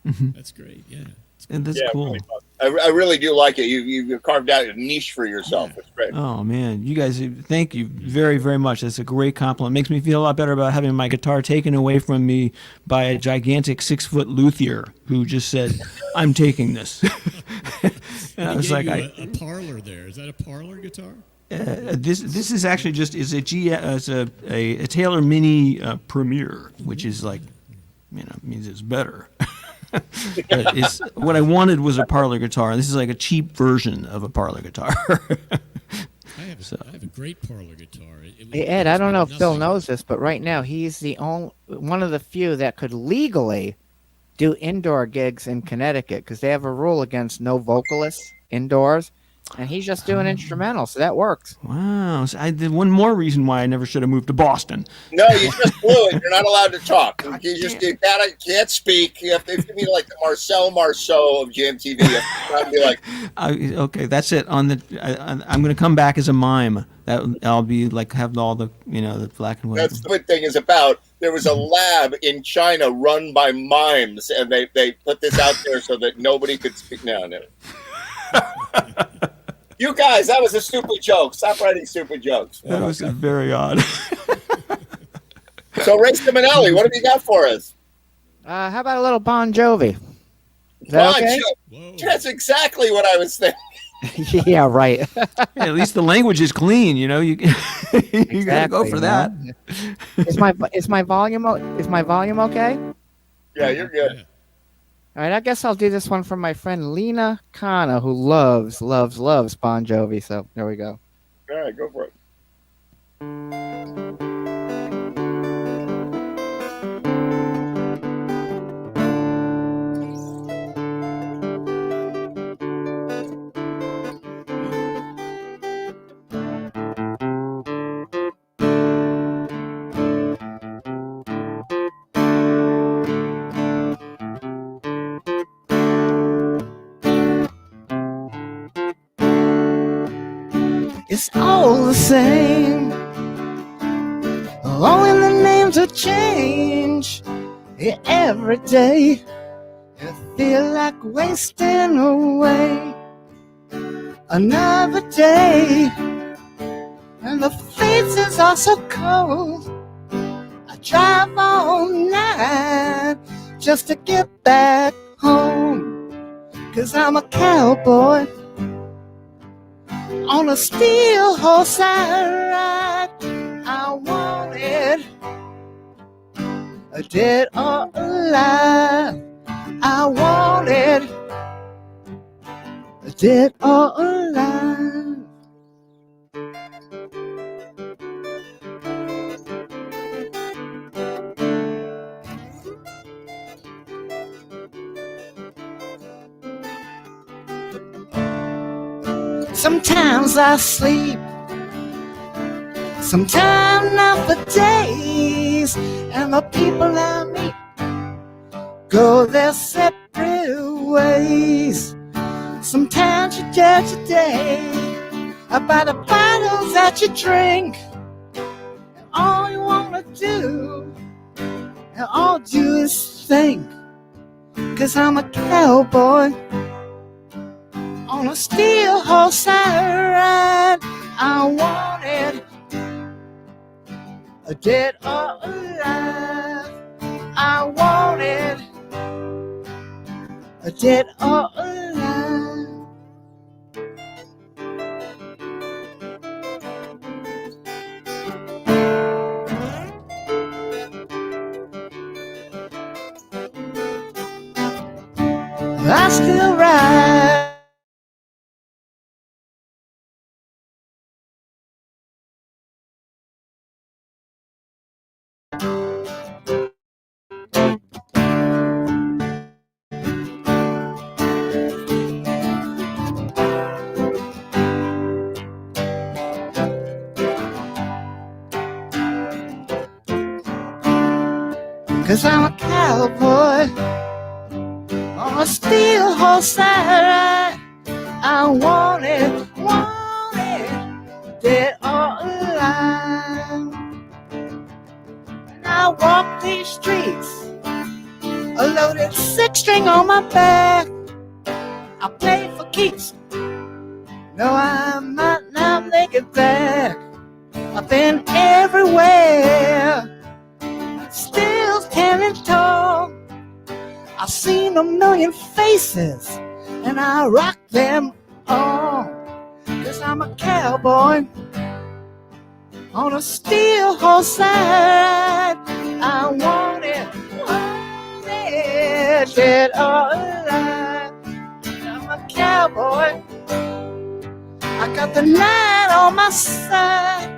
That's great. Yeah. And that's Yeah, cool. really fun. I really do like it. You've carved out a niche for yourself. It's great. Oh man, you guys, thank you very, very much. That's a great compliment. Makes me feel a lot better about having my guitar taken away from me by a gigantic 6-foot luthier who just said, "I'm taking this." And I He was gave like, you a parlor there. Is that a parlor guitar? "This is actually just is a Taylor Mini Premier, which is like, means it's better." But it's what I wanted was a parlor guitar. This is like a cheap version of a parlor guitar. I have a great parlor guitar. Hey, Ed, I don't know if Phil nothing. knows this, but right now he's the only one of the few that could legally do indoor gigs in Connecticut because they have a rule against no vocalists indoors, and he's just doing instrumental, so that works. Wow, so I did one more reason why I never should have moved to Boston. No, you just blew it. You're not allowed to talk. You can't speak. You have to be like the Marcel Marceau of Jam TV. You have to be like, Okay, that's it. I'm going to come back as a mime. That I'll be like have all the the black and white. that's the thing is about. There was a lab in China run by mimes, and they put this out there so that nobody could speak. No. You guys, that was a stupid joke. Stop writing stupid jokes. That was very odd. So, Ray Simonelli, what have you got for us? How about a little Bon Jovi? Is that Bon okay? Whoa. That's exactly what I was thinking. Yeah, right. At least the language is clean. You you gotta go Exactly, for that. man. Is my volume okay? Yeah, you're good. Yeah. All right, I guess I'll do this one from my friend Lena Kana, who loves Bon Jovi. So there we go. All right, go for it. It's all the same. Only the names will change. Yeah, every day I feel like wasting away. Another day, and the faces are so cold. I drive all night just to get back home. 'Cause I'm a cowboy on a steel horse I ride. I want it, dead or alive. I want it, dead or alive. Sometimes I sleep, sometimes not for days, and the people I meet go their separate ways. Sometimes you judge a day by the bottles that you drink, and all you wanna do, and all you do is think. 'Cause I'm a cowboy on a steel horse I ride. I want it, dead or alive. I want it, dead or alive. I still ride. Cause I'm a cowboy on a steel horse I ride. I want it, dead or alive. When I walk these streets, a loaded six-string on my back, I play for keeps. No, I might not make it back. I've been everywhere, still standing tall. I've seen a million faces, and I rock them all. 'Cause I'm a cowboy on a steel horse I ride. I want it, dead or alive. I'm a cowboy, I got the night on my side.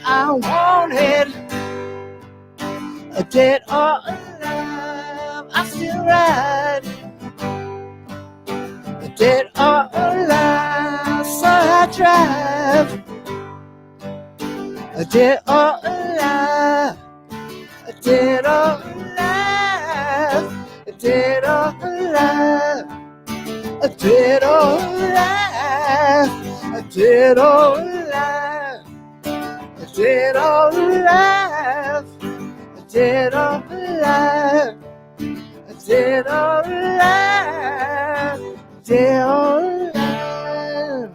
I want it, dead or alive. I still ride, dead or alive. So I drive, dead or alive, dead or alive, dead or alive, dead or alive, dead or alive, dead or alive, dead or alive, dead or alive, dead or alive.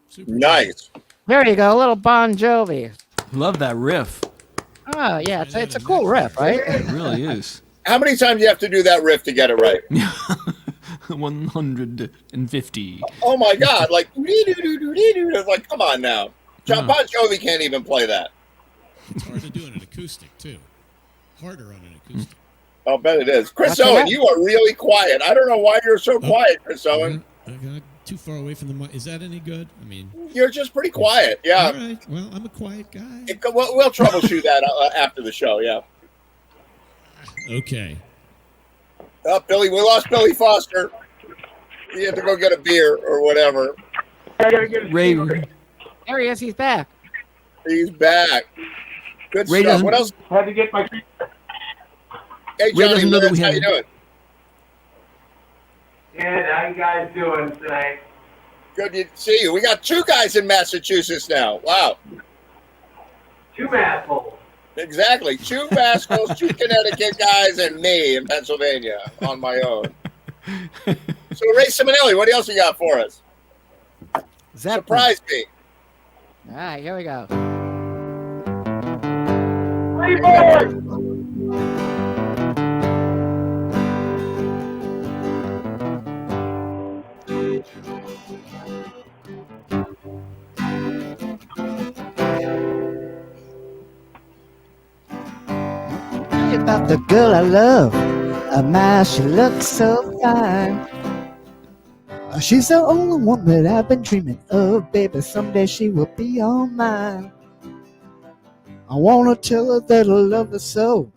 Super. Nice. There you go, a little Bon Jovi. Love that riff. Oh yeah, it's a cool riff, right? It really is. How many times do you have to do that riff to get it right? 150. Oh my God! Like, it's like, come on now. Bon Jovi can't even play that. It's hard to do on an acoustic too. Harder on an acoustic. I'll bet it is. Chris That's Owen, right. you are really quiet. I don't know why you're so quiet, Chris Owen. I got too far away from the mic. Is that any good? I mean, You're just pretty quiet. Yeah. all right. Well, I'm a quiet guy. We'll troubleshoot that after the show. Yeah. Okay. Oh, Billy, we lost Billy Foster. He had to go get a beer or whatever. Ray, There he is, he's back. He's back. Good Ray stuff. doesn't- What else? Had to get my. Hey, Ray Johnny doesn't know that Lance, we how have- you doing? Good. How you guys doing tonight? Good to see you. We got two guys in Massachusetts now. Wow. Two assholes. Exactly. Two Bascos, two Connecticut guys, and me in Pennsylvania on my own. So, Ray Simonelli, what else you got for us? Zeppelin. Surprise me. All right, here we go. Tell you about the girl I love. My, she looks so fine. She's the only one that I've been dreaming of, baby. Someday she will be all mine. I wanna tell her that I love her so.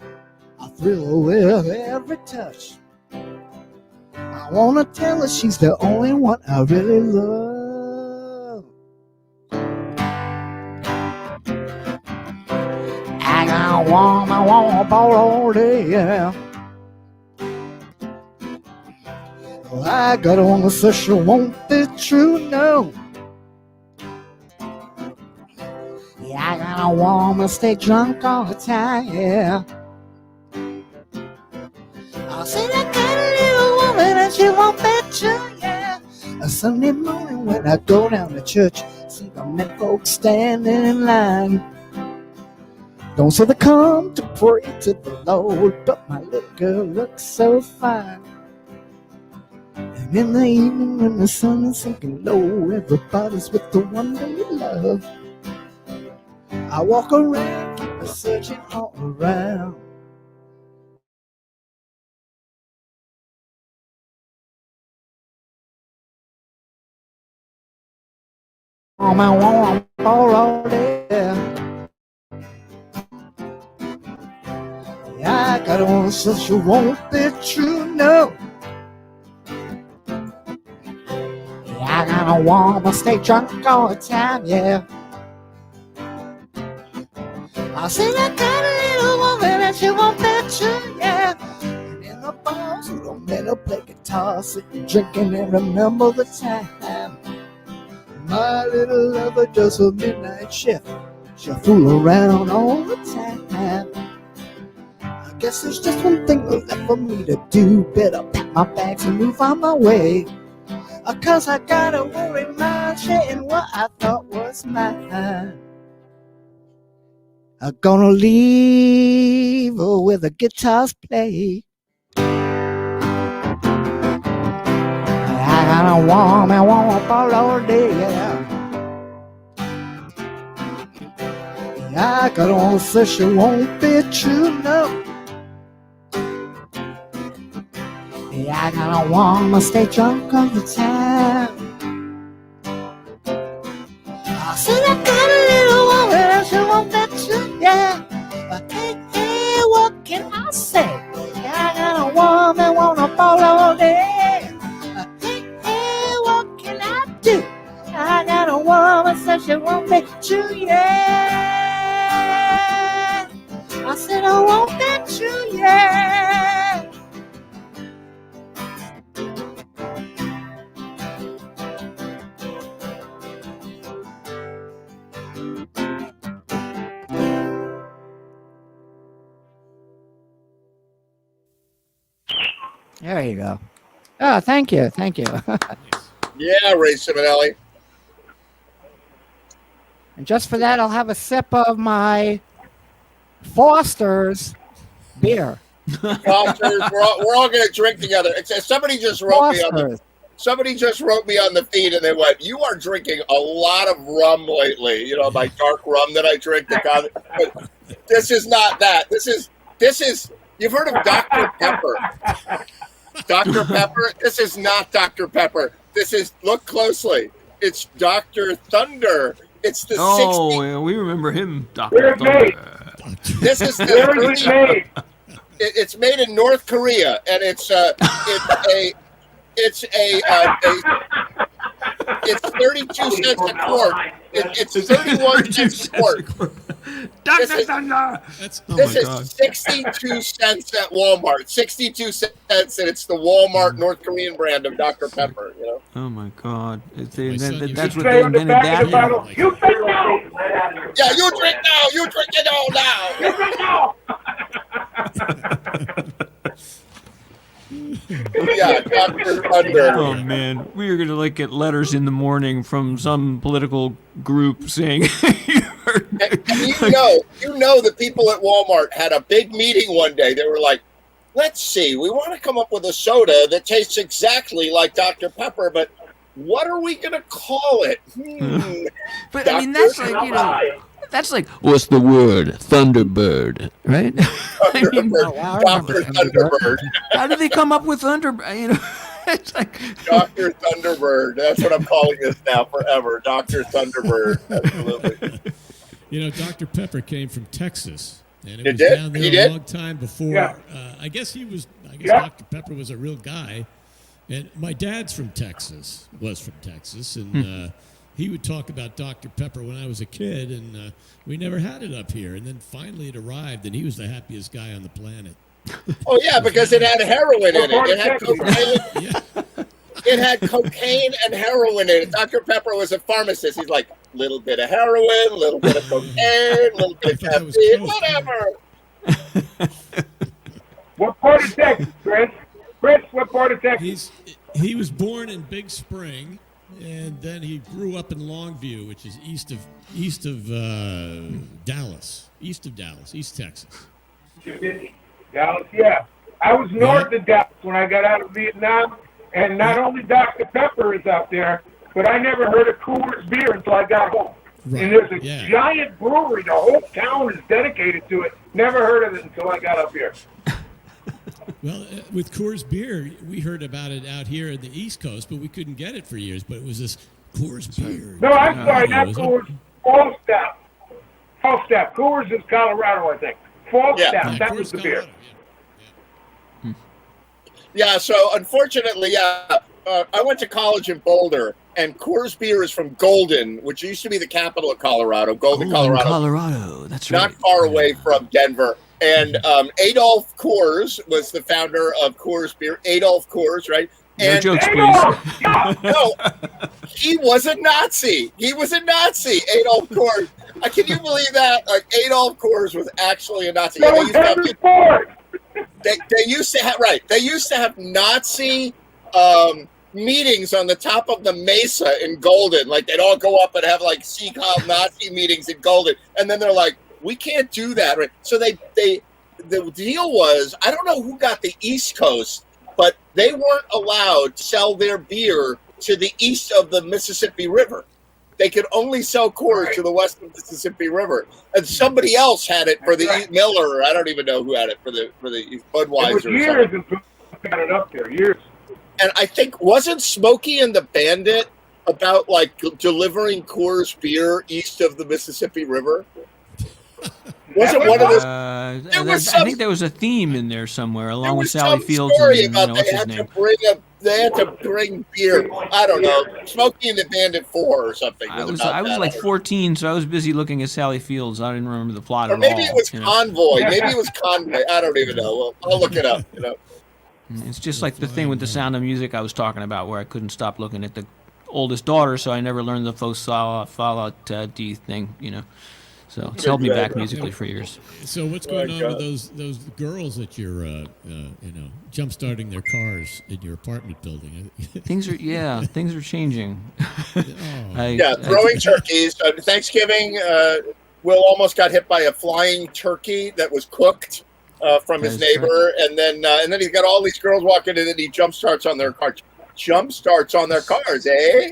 I thrill her with every touch. I wanna tell her she's the only one I really love. I got a woman I want all day, yeah. I got a woman so she won't be true, no. Yeah, I got a woman stay drunk all the time, yeah. I said I got a little woman and she won't bet you, yeah. A Sunday morning when I go down to church, see the men folks standing in line. Don't say they come to pray to the Lord, but my little girl looks so fine. And in the evening when the sun is sinking low, everybody's with the one they love. I walk around, keep searching all around. On my wall, all day. Yeah, I got on such a won't be true, no. Yeah, I got a woman stay drunk all the time, yeah. I said I got a little woman and she won't be true, yeah. And in the bars, who don't let her play guitar, sitting drinking and remember the time. My little lover does a midnight shift. She'll fool around all the time. I guess there's just one thing left for me to do. Better pack my bags and move on my way. 'Cause I got a worried mind, sharing what I thought was mine. I'm gonna leave her where the guitars play. I got a woman, woman for all day, yeah. I got on so she won't be true, no. Yeah, I got a woman stay drunk all the time. I said I got a little woman and she won't be true, yeah. But hey, hey, what can I say? Yeah, I got a woman, wanna fall all day. I got a woman said she won't be true, yeah. I said I won't be true, yeah. There you go. Oh, thank you. Thank you. Yeah, Ray Simonelli. And just for that, I'll have a sip of my Foster's beer. Foster's, we're all going to drink together. Somebody just wrote me on the feed, and they went, "You are drinking a lot of rum lately. You know, my dark rum that I drink." But this is not that. This is. You've heard of Dr. Pepper? Dr. Pepper. This is not Dr. Pepper. This is. Look closely. It's Dr. Thunder. It's the 60. Yeah, we remember him, Where's Dr. Nate? Thunder. This is the Where is it made? It's made in North Korea, and it's 32 cents a quart. It's 31 cents a quart. Dr. Thunder! That's This is 62 cents at Walmart. 62 cents, and it's the Walmart North Korean brand of Dr. Pepper. You know. Oh my God! My son used That's to what Stay they on the invented back of that the bottle. in. You drink now. Yeah, you drink now. You drink it all now. You drink now. Yeah, Dr. Thunder. Oh man, we are gonna get letters in the morning from some political group saying, And you know, the people at Walmart had a big meeting one day. They were like, "Let's see, we want to come up with a soda that tastes exactly like Dr. Pepper, but what are we going to call it?" But I mean, that's like, Bye. that's like, what's the word? Thunderbird, right? I mean, Dr. Thunderbird. how do they come up with Thunder? It's like Dr. Thunderbird. That's what I'm calling this now forever. Dr. Thunderbird. Absolutely. You know, Dr. Pepper came from Texas. And It it was did? down He there did? a long time before. Yeah. I guess Yeah. Dr. Pepper was a real guy. And my dad's from Texas, and he would talk about Dr. Pepper when I was a kid, and we never had it up here. And then finally it arrived, and he was the happiest guy on the planet. Oh yeah, because it had heroin in it. It had What part of cocaine. Yeah. It had cocaine and heroin in it. Dr. Pepper was a pharmacist. He's like, little bit of heroin, little bit of cocaine, little bit of I thought that was caffeine, close. whatever. What part of Texas, Chris? Chris, what part of Texas? He was born in Big Spring, and then he grew up in Longview, which is east of Dallas, East Texas. Dallas, yeah. I was north of Dallas when I got out of Vietnam, and not only Dr. Pepper is out there, but I never heard of Coors beer until I got home. Right, And there's a yeah. giant brewery, the whole town is dedicated to it. Never heard of it until I got up here. Well, with Coors beer, we heard about it out here in the East Coast, but we couldn't get it for years. But it was this Coors beer. No, I'm sorry, it not was Coors, Falstaff. Falstaff. Coors is Colorado, I think. Falstaff, Yeah. that Coors, was the beer. Colorado, yeah. Yeah, so unfortunately, I went to college in Boulder, and Coors Beer is from Golden, which used to be the capital of Colorado. Golden, Colorado. Colorado. That's right. Not far away from Denver. And Adolf Coors was the founder of Coors Beer. Adolf Coors, right? No And jokes, please. no, he was a Nazi. He was a Nazi, Adolf Coors. Can you believe that? Like, Adolf Coors was actually a Nazi. So And they was used to have- Henry Ford. they used to have They used to have Nazi meetings on the top of the mesa in Golden. Like, they'd all go up and have like Seacal Nazi meetings in Golden, and then they're like, we can't do that, right? So the deal was, I don't know who got the East Coast, but they weren't allowed to sell their beer to the east of the Mississippi River. They could only sell Coors to the west of the Mississippi River, and somebody else had it for the Miller. I don't even know who had it for the Budweiser. It was or years something. until I got it up there. Years. And I think, wasn't Smokey and the Bandit about like delivering Coors beer east of the Mississippi River? Wasn't one of those? I think there was a theme in there somewhere, There along with was Sally some Fields story and about what's they his had name. to bring beer. I don't know, Smokey and the Bandit 4 or something. I was about that. like 14, so I was busy looking at Sally Fields. I didn't remember the plot Or at maybe all. it was you know. Convoy. Maybe it was Convoy. I don't even know. Well, I'll look it up. It's just like the thing with the Sound of Music I was talking about, where I couldn't stop looking at the oldest daughter, so I never learned the Fallout D thing. So it's held me back musically for years. So what's going on with those girls that you're jump starting their cars in your apartment building? Things are changing. Throwing turkeys. Thanksgiving, Will almost got hit by a flying turkey that was cooked from his That is neighbor, and then he's got all these girls walking in, and he jump starts on their cars. Jump starts on their cars, eh?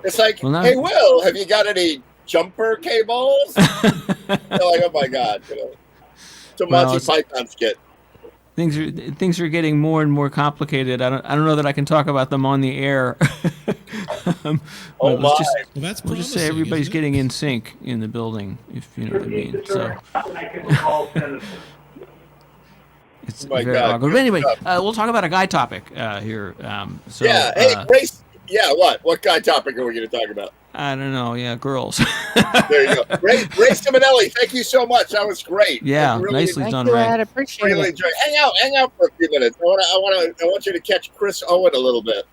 It's like, Well, now- hey, Will, have you got any jumper cables? They're like, oh my god, It's a Well, Monty Python skit. Things are getting more and more complicated. I don't know that I can talk about them on the air. Oh my! Well, that's We'll just say promising, everybody's isn't it? getting in sync in the building, if you know what I mean. So it's My very God, awkward. But good anyway, stuff. we'll talk about a guy topic here. So, Yeah, hey, Grace. Yeah, what guy topic are we going to talk about? I don't know. Yeah, girls. There you go. Ray Simonelli, thank you so much. That was great. Yeah, I really, nicely done, Thank you, Ray. Ed. Appreciate really it. enjoyed. Hang out for a few minutes. I want you to catch Chris Owen a little bit.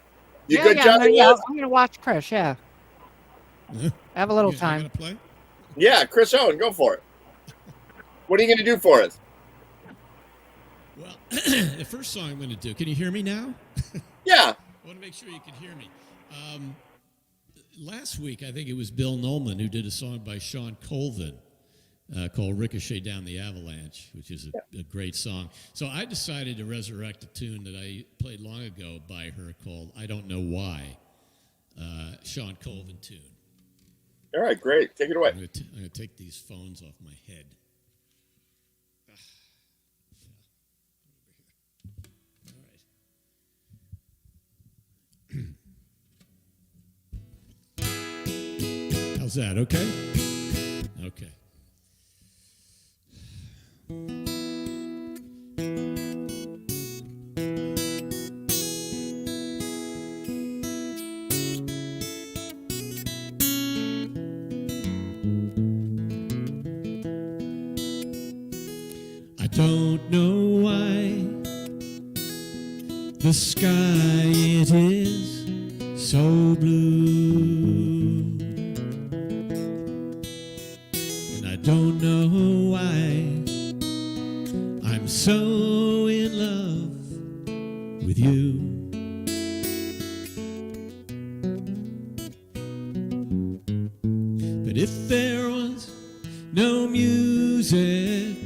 You good, Johnny? I'm gonna watch Chris. Yeah, Huh? have a little You time. gonna play? Yeah, Chris Owen, go for it. What are you going to do for us? Well, the first song I'm going to do. Can you hear me now? Yeah. I want to make sure you can hear me. Last week, I think it was Bill Nolman who did a song by Sean Colvin called Ricochet Down the Avalanche, which is a great song. So I decided to resurrect a tune that I played long ago by her called I Don't Know Why, Sean Colvin tune. All right, great. Take it away. I'm going to take these phones off my head. How's that? Okay? Okay. don't know why the sky it is so blue, and I don't know why I'm so in love with you. But if there was no music,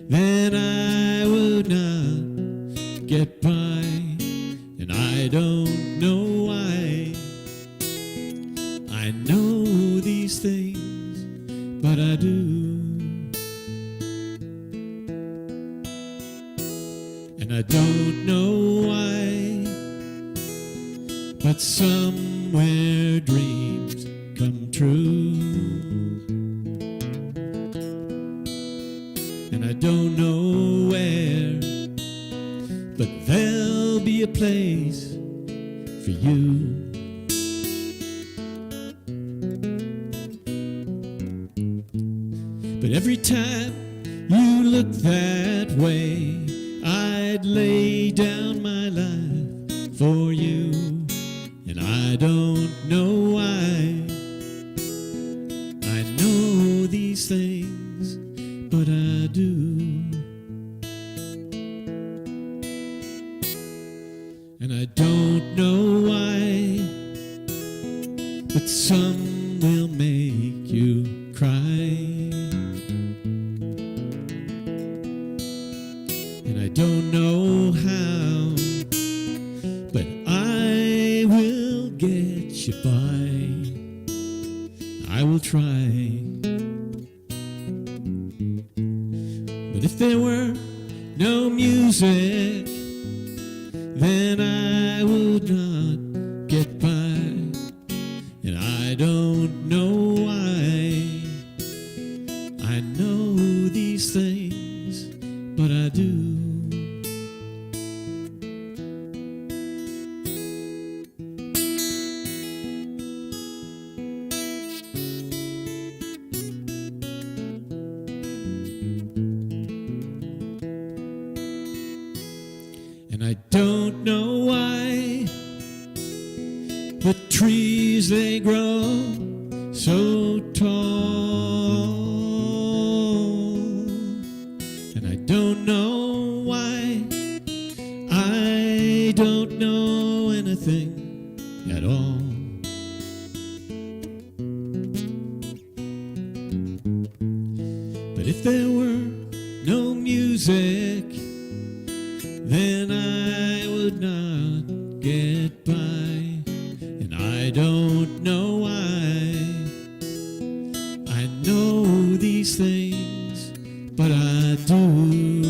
then I would not get by, and I don't know why I know these things, but I do. And I don't know why, but somewhere dreams come true. And I don't know where, but there'll be a place for you. But every time you look that way, I'd lay down my life for you. And I don't know why I know these things, but I do. And I don't know why, but some will make you cry. And I don't know how, but I will get you by. I will try. But if there were no music, then I would not get by. And I don't know why I know these things, but I do. And I don't know why the trees they grow so tall, and I don't know why I don't know anything at all. But if there were no music, then I would not get by. And I don't know why I know these things, but I do.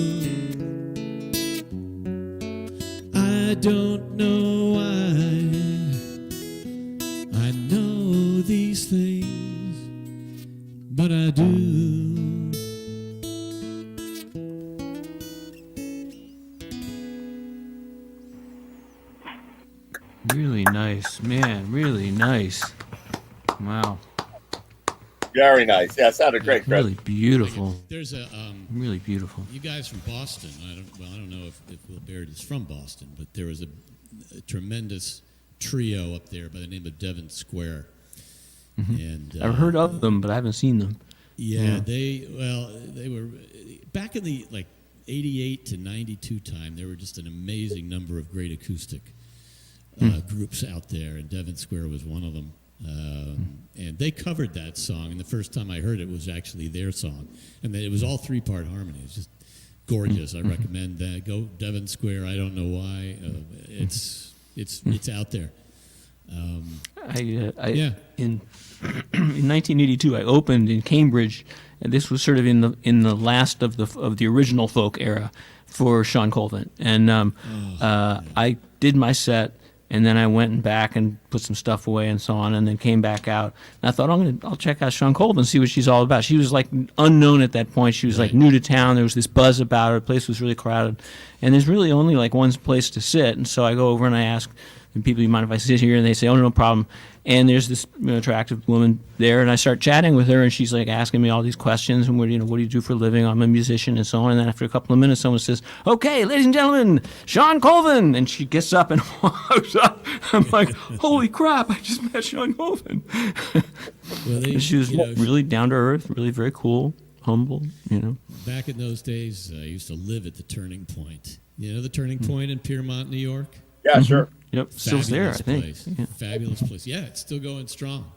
I don't know why I know these things, but I do. Really nice, man. Really nice. Wow. Very nice. Yeah, sounded great, Chris. Really beautiful. There's a Really beautiful. you guys from Boston. I don't know if Will Baird is from Boston, but there was a tremendous trio up there by the name of Devon Square. And I've heard of them, but I haven't seen them. Yeah, they were back in the like 88 to 92 time. There were just an amazing number of great acoustic groups out there, and Devon Square was one of them. And they covered that song, and the first time I heard it was actually their song, and it was all 3-part harmony. It's just gorgeous. I recommend that. Go Devon Square. I don't know why. It's out there. In 1982, I opened in Cambridge, and this was sort of in the last of the original folk era for Sean Colvin. And I did my set, and then I went back and put some stuff away and so on, and then came back out. And I thought, I'll check out Sean Colvin, see what she's all about. She was like unknown at that point. She was like new to town. There was this buzz about her. The place was really crowded, and there's really only like one place to sit. And so I go over and I ask the people, "You mind if I sit here?" And they say, "Oh, no problem." And there's this attractive woman there, and I start chatting with her, and she's like asking me all these questions, and what do you do for a living? I'm a musician, and so on. And then after a couple of minutes, someone says, "Okay, ladies and gentlemen, Sean Colvin," and she gets up and walks up. I'm like, "Holy crap! I just met Sean Colvin." Well, She was really down to earth, really very cool, humble. Back in those days, I used to live at the Turning Point. You know the Turning Point in Piermont, New York? Yeah, sure. Yep, still there, I think. Place. Yeah. Fabulous place. Yeah, it's still going strong.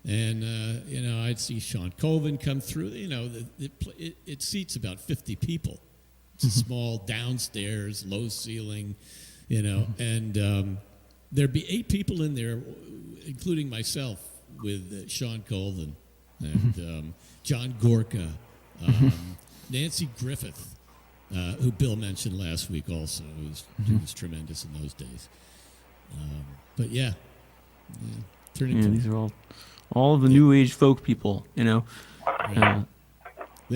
And I'd see Sean Colvin come through. It seats about 50 people. It's a small downstairs, low ceiling. And there'd be 8 people in there, including myself, with Sean Colvin and John Gorka, Nancy Griffith, who Bill mentioned last week also, who was tremendous in those days. But Turning Point. These are all of the new age folk people, They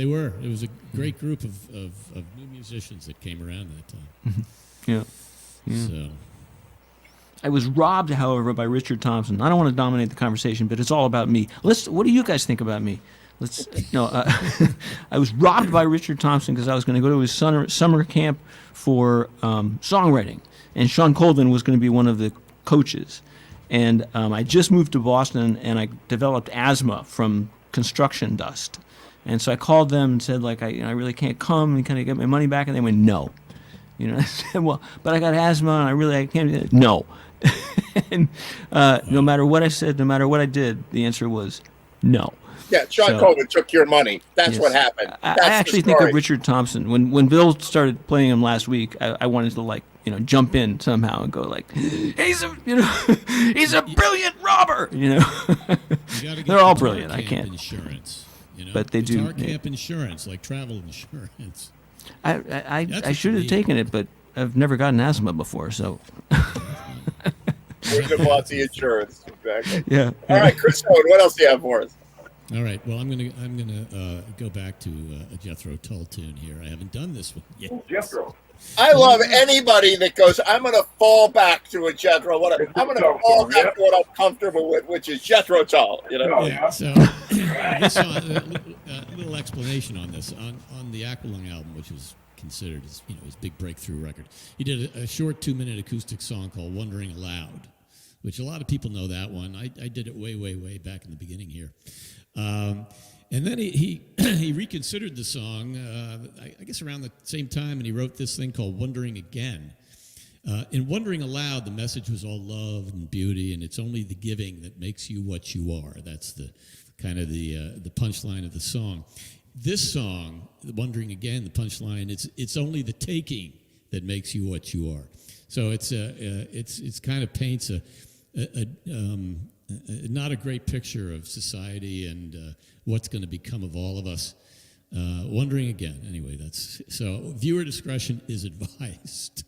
were. It was a great group of new musicians that came around that time. Yeah. So I was robbed, however, by Richard Thompson. I don't want to dominate the conversation, but it's all about me. What do you guys think about me? I was robbed by Richard Thompson because I was going to go to his summer camp for songwriting, and Sean Colvin was going to be one of the coaches. And I just moved to Boston, and I developed asthma from construction dust. And so I called them and said, like, I really can't come, and can I get my money back? And they went, no. I said, well, but I got asthma, and I can't. No. And no matter what I said, no matter what I did, the answer was no. Yeah, Sean Colvin took your money. That's what happened. I actually think of Richard Thompson. When Bill started playing him last week, I wanted to jump in somehow and go like, he's a brilliant robber. They're all brilliant. I can't. Insurance, but they do. Guitar camp insurance, like travel insurance. I should have taken it, but I've never gotten asthma before, so. Where's the lots of insurance? Exactly. Yeah. All right, Chris, what else do you have for us? All right. Well, I'm gonna go back to a Jethro Tull tune here. I haven't done this one yet. Jethro. I love anybody that goes, I'm going to fall back to a Jethro. I'm going to fall back to what I'm comfortable with, which is Jethro Tull. Yeah, so this song, a little explanation on this. On the Aqualung album, which was considered his big breakthrough record, he did a short 2-minute acoustic song called Wondering Aloud, which a lot of people know that one. I did it way back in the beginning here. And then he reconsidered the song, I guess around the same time, and he wrote this thing called Wondering Again. In Wondering Aloud, the message was all love and beauty, and it's only the giving that makes you what you are. That's the kind of the punchline of the song. This song, Wondering Again, the punchline, it's only the taking that makes you what you are. So it's kind of paints a not a great picture of society and what's going to become of all of us. Wondering Again. Anyway, so viewer discretion is advised.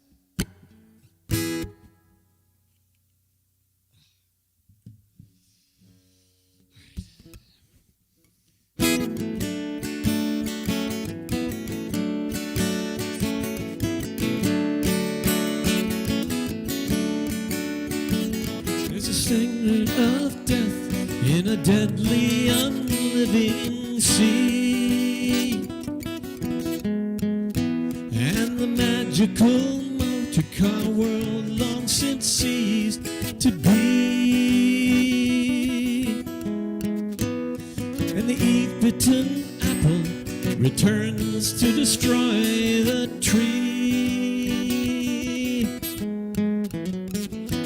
Segment of death in a deadly unliving sea, and the magical motor car world long since ceased to be, and the Eve-bitten apple returns to destroy the tree.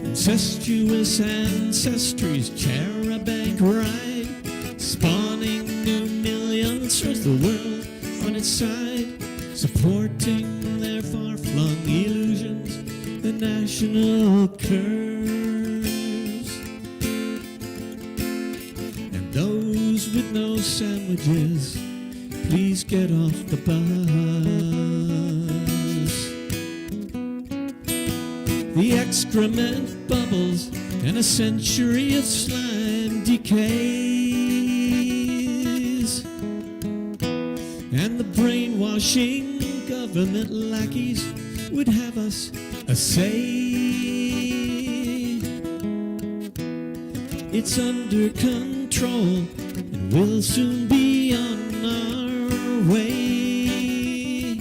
Incestuous ancestries, charabanc ride, spawning new millions, throws the world on its side, supporting their far-flung illusions, the national curse. And those with no sandwiches, please get off the bus. The excrement bubbles and a century of slime decays, and the brainwashing government lackeys would have us a say. It's under control, and we'll soon be on our way.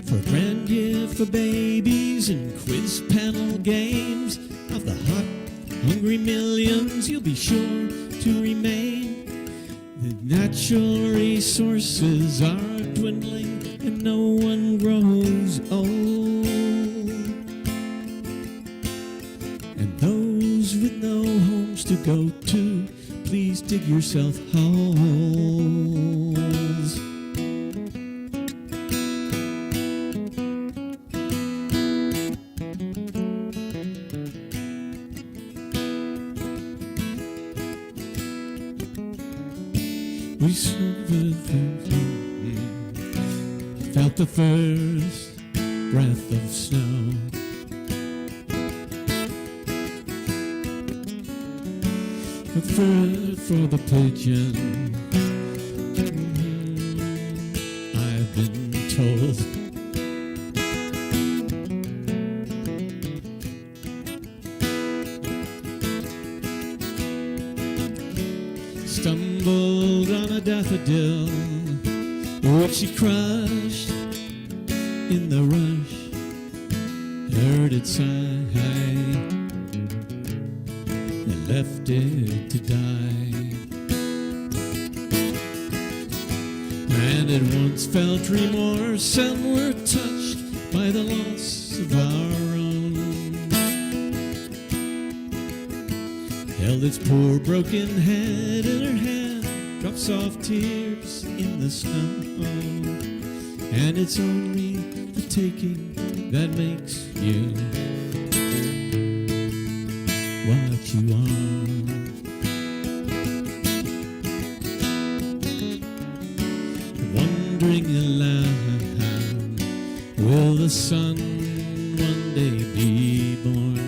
For a grand gift for babies and quiz panel games of the hot, hungry millions, you'll be sure to remain. The natural resources are dwindling, and no one grows old. And those with no homes to go to, please dig yourself holes. We felt the first breath of snow. A thread for the pigeon, I've been told. Stumbled on a daffodil, which she crushed in the rush. Heard it sigh and left it to die. And at once felt remorse and were touched by the loss of our own. Held its poor broken head in her hand, drops of tears in the snow. And it's only the taking that makes you what you are. Wondering aloud, will the sun one day be born?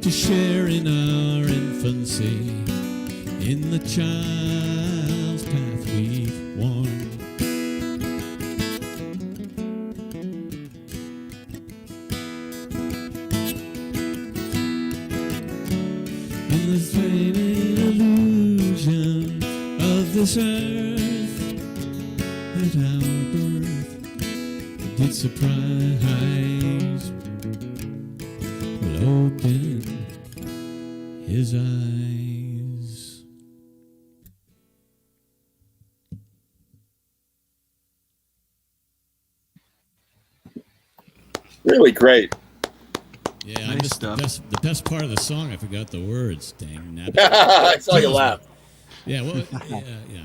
To share in our infancy, in the child's path we've worn. In the fading illusion of this earth, at our birth, did surprise will open his eyes. Really great. Yeah, I Nice missed stuff. the best part of the song. I forgot the words. Dang nabbit. I saw you laugh. Yeah, well, yeah.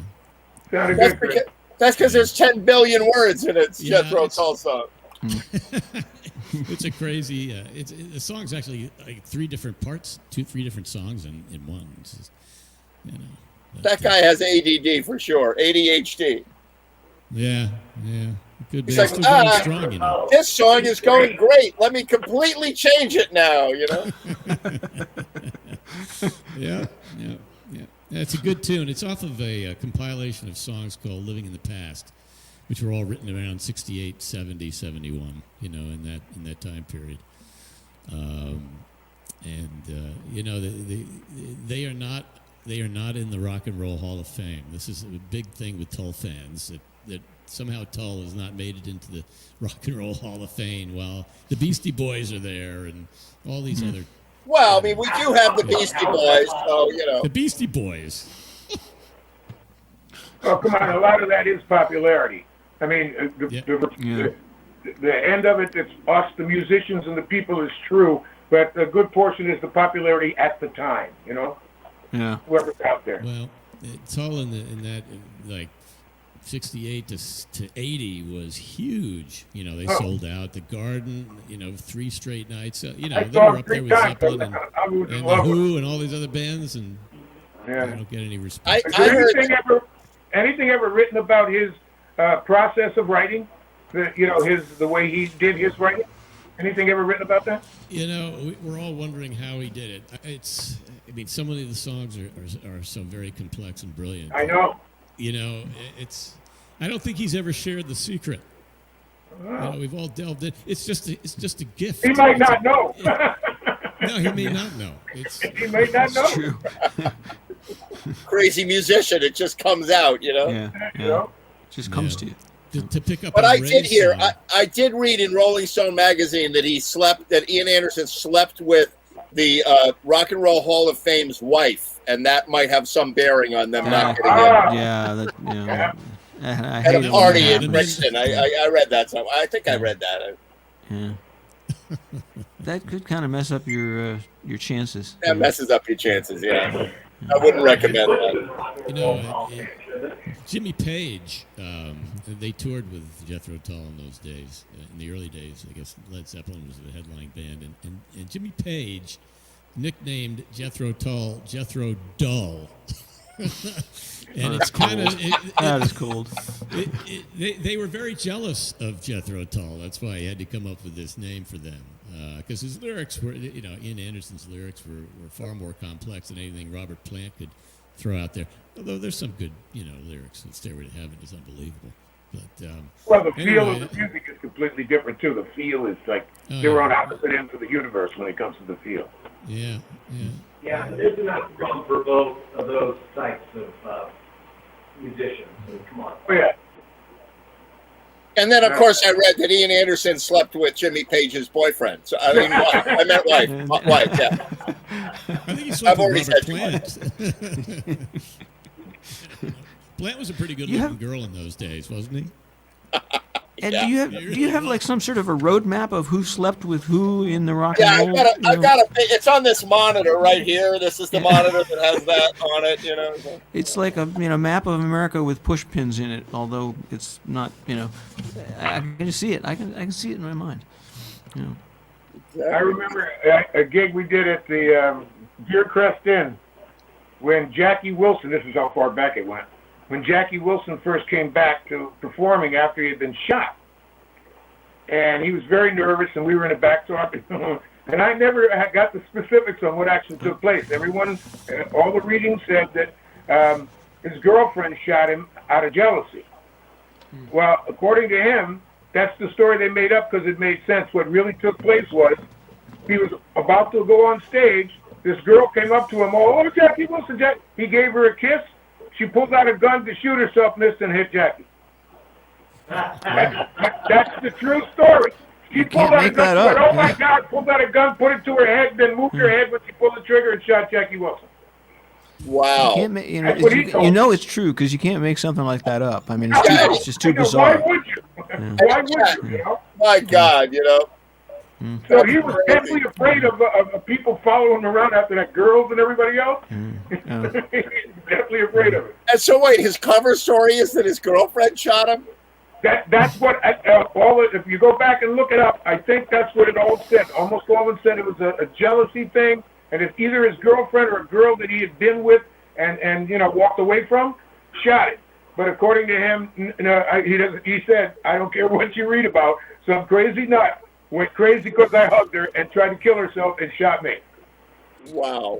Sounded That's good. because, that's because there's 10 billion words in it. Yeah, Jethro it's- Tull song. It's a crazy. The song's actually like three different parts, three different songs in one. It's just, you know. That guy has ADD for sure. ADHD. Yeah, yeah. Could be. He's It's like, still going "Ah." strong, you know. This song is going great. Let me completely change it now, you know? Yeah. It's a good tune. It's off of a compilation of songs called "Living in the Past," which were all written around 68, 70, 71. You know, in that time period. You know, they are not in the Rock and Roll Hall of Fame. This is a big thing with Tull fans that somehow Tull has not made it into the Rock and Roll Hall of Fame. While the Beastie Boys are there and all these other. Well, I mean, we do have the Beastie Boys, so, you know. The Beastie Boys. Oh, come on. A lot of that is popularity. I mean, Yeah. the end of it, that's us, the musicians and the people, is true, but a good portion is the popularity at the time, you know? Yeah. Whoever's out there. Well, Tull in that like 68 to 80 was huge. You know, they sold out the Garden. You know, 3 straight nights. You know, I they saw were him up there 3 with times. Zeppelin I was in and the love with Who and all these other bands, and they Yeah. don't get any respect. Is I there heard- anything ever written about his process of writing? The way he did his writing? Anything ever written about that? You know, we're all wondering how he did it. I mean, so many of the songs are so very complex and brilliant. I know. You know, I don't think he's ever shared the secret. we've all delved in. It's just a gift. He might not know. No, he may not know. He may not know. True. Crazy musician. It just comes out, Yeah. You know? Just comes to you. To pick up. But on I did Ray's hear, song. I did read in Rolling Stone magazine that that Ian Anderson slept with the Rock and Roll Hall of Fame's wife, and that might have some bearing on them not getting in. Yeah. I At hate a it when party that in happens. Princeton. I read that somewhere. I think I read that. Yeah. That could kind of mess up your chances. That messes up your chances, yeah. I wouldn't recommend that. You know, Jimmy Page, they toured with Jethro Tull in those days. In the early days, I guess Led Zeppelin was the headline band. And Jimmy Page nicknamed Jethro Tull Jethro Dull. And it's kind of... That is cold. They were very jealous of Jethro Tull. That's why he had to come up with this name for them. Because his lyrics were, Ian Anderson's lyrics were far more complex than anything Robert Plant could throw out there. Although there's some good, lyrics. Stairway to Heaven is unbelievable. But Well, the feel anyway, of the music is completely different too. The feel is like they're on opposite ends of the universe when it comes to the feel. yeah. Yeah, there's enough room for both of those types of musicians. So come on. Oh yeah. And then, of course, I read that Ian Anderson slept with Jimmy Page's boyfriend. So, I mean, wife. I meant wife. Wife, yeah. I think he slept I've with already Robert said Plant. Plant was a pretty good-looking girl in those days, wasn't he? And Yeah. do you have like some sort of a roadmap of who slept with who in the rock Yeah, and roll? I've got it's on this monitor right here. This is the monitor that has that on it, So. It's like a map of America with push pins in it, although it's not. I can just see it. I can see it in my mind. I remember a gig we did at the Deercrest Inn when Jackie Wilson, this is how far back it went, when Jackie Wilson first came back to performing after he had been shot. And he was very nervous, and we were in the back talking. And I never got the specifics on what actually took place. Everyone, all the readings said that his girlfriend shot him out of jealousy. Well, according to him, that's the story they made up because it made sense. What really took place was he was about to go on stage. This girl came up to him, oh, Jackie Wilson, He gave her a kiss. She pulled out a gun to shoot herself, missed, and hit Jackie. That's the true story. She pulled out a make gun, that went, up, oh my God, pulled out a gun, put it to her head, then moved her head when she pulled the trigger and shot Jackie Wilson. Wow. Can't That's what he told it's true because you can't make something like that up. I mean, Yeah, it's just too Why bizarre. would you? Why would you, My God, So he was definitely afraid of people following him around after that, girls and everybody else. He's definitely afraid of it. And so, wait, his cover story is that his girlfriend shot him? That's what if you go back and look it up, I think that's what it all said. Almost all of it said it was a jealousy thing, and it's either his girlfriend or a girl that he had been with and walked away from, shot it. But according to him, he said, I don't care what you read about, some crazy nut went crazy because I hugged her and tried to kill herself and shot me. Wow.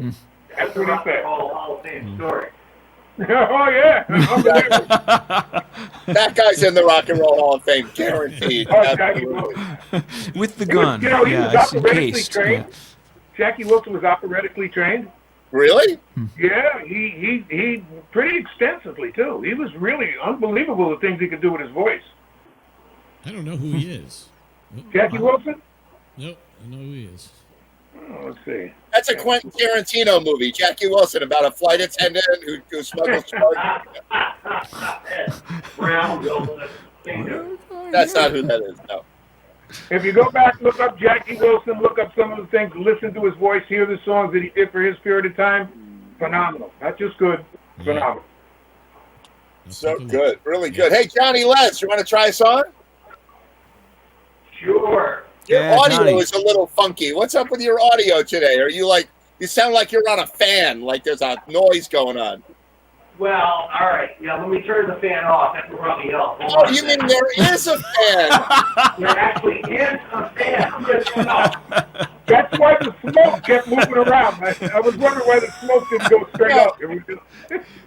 That's what he said. Hall of Fame story. Oh yeah, unbelievable. That guy's in the Rock and Roll Hall of Fame, guaranteed. Oh, Jackie Absolutely. Wilson. With the He was, gun. he Yeah, was it's operatically encased. trained. Jackie Wilson was operatically trained. Really? Yeah, he pretty extensively too. He was really unbelievable the things he could do with his voice. I don't know who he is. Jackie Wilson? Nope, I know who he is. Oh, let's see. That's a Quentin Tarantino movie, Jackie Wilson, about a flight attendant who smuggles drugs. Brown, Wilson, Singer. That's not who that is, no. If you go back, look up Jackie Wilson, look up some of the things, listen to his voice, hear the songs that he did for his period of time, phenomenal. Not just good, phenomenal. So good, really good. Hey, Johnny Les, you want to try a song? Sure. Your Yeah, audio Johnny. is a little funky. What's up with your audio today? Are you you sound like you're on a fan, like there's a noise going on. Well, all right. Yeah, let me turn the fan off. That will probably help. Hold Oh, on a you mean second. there is a fan? There actually is a fan. That's why the smoke kept moving around. I was wondering why the smoke didn't go straight up. It was just.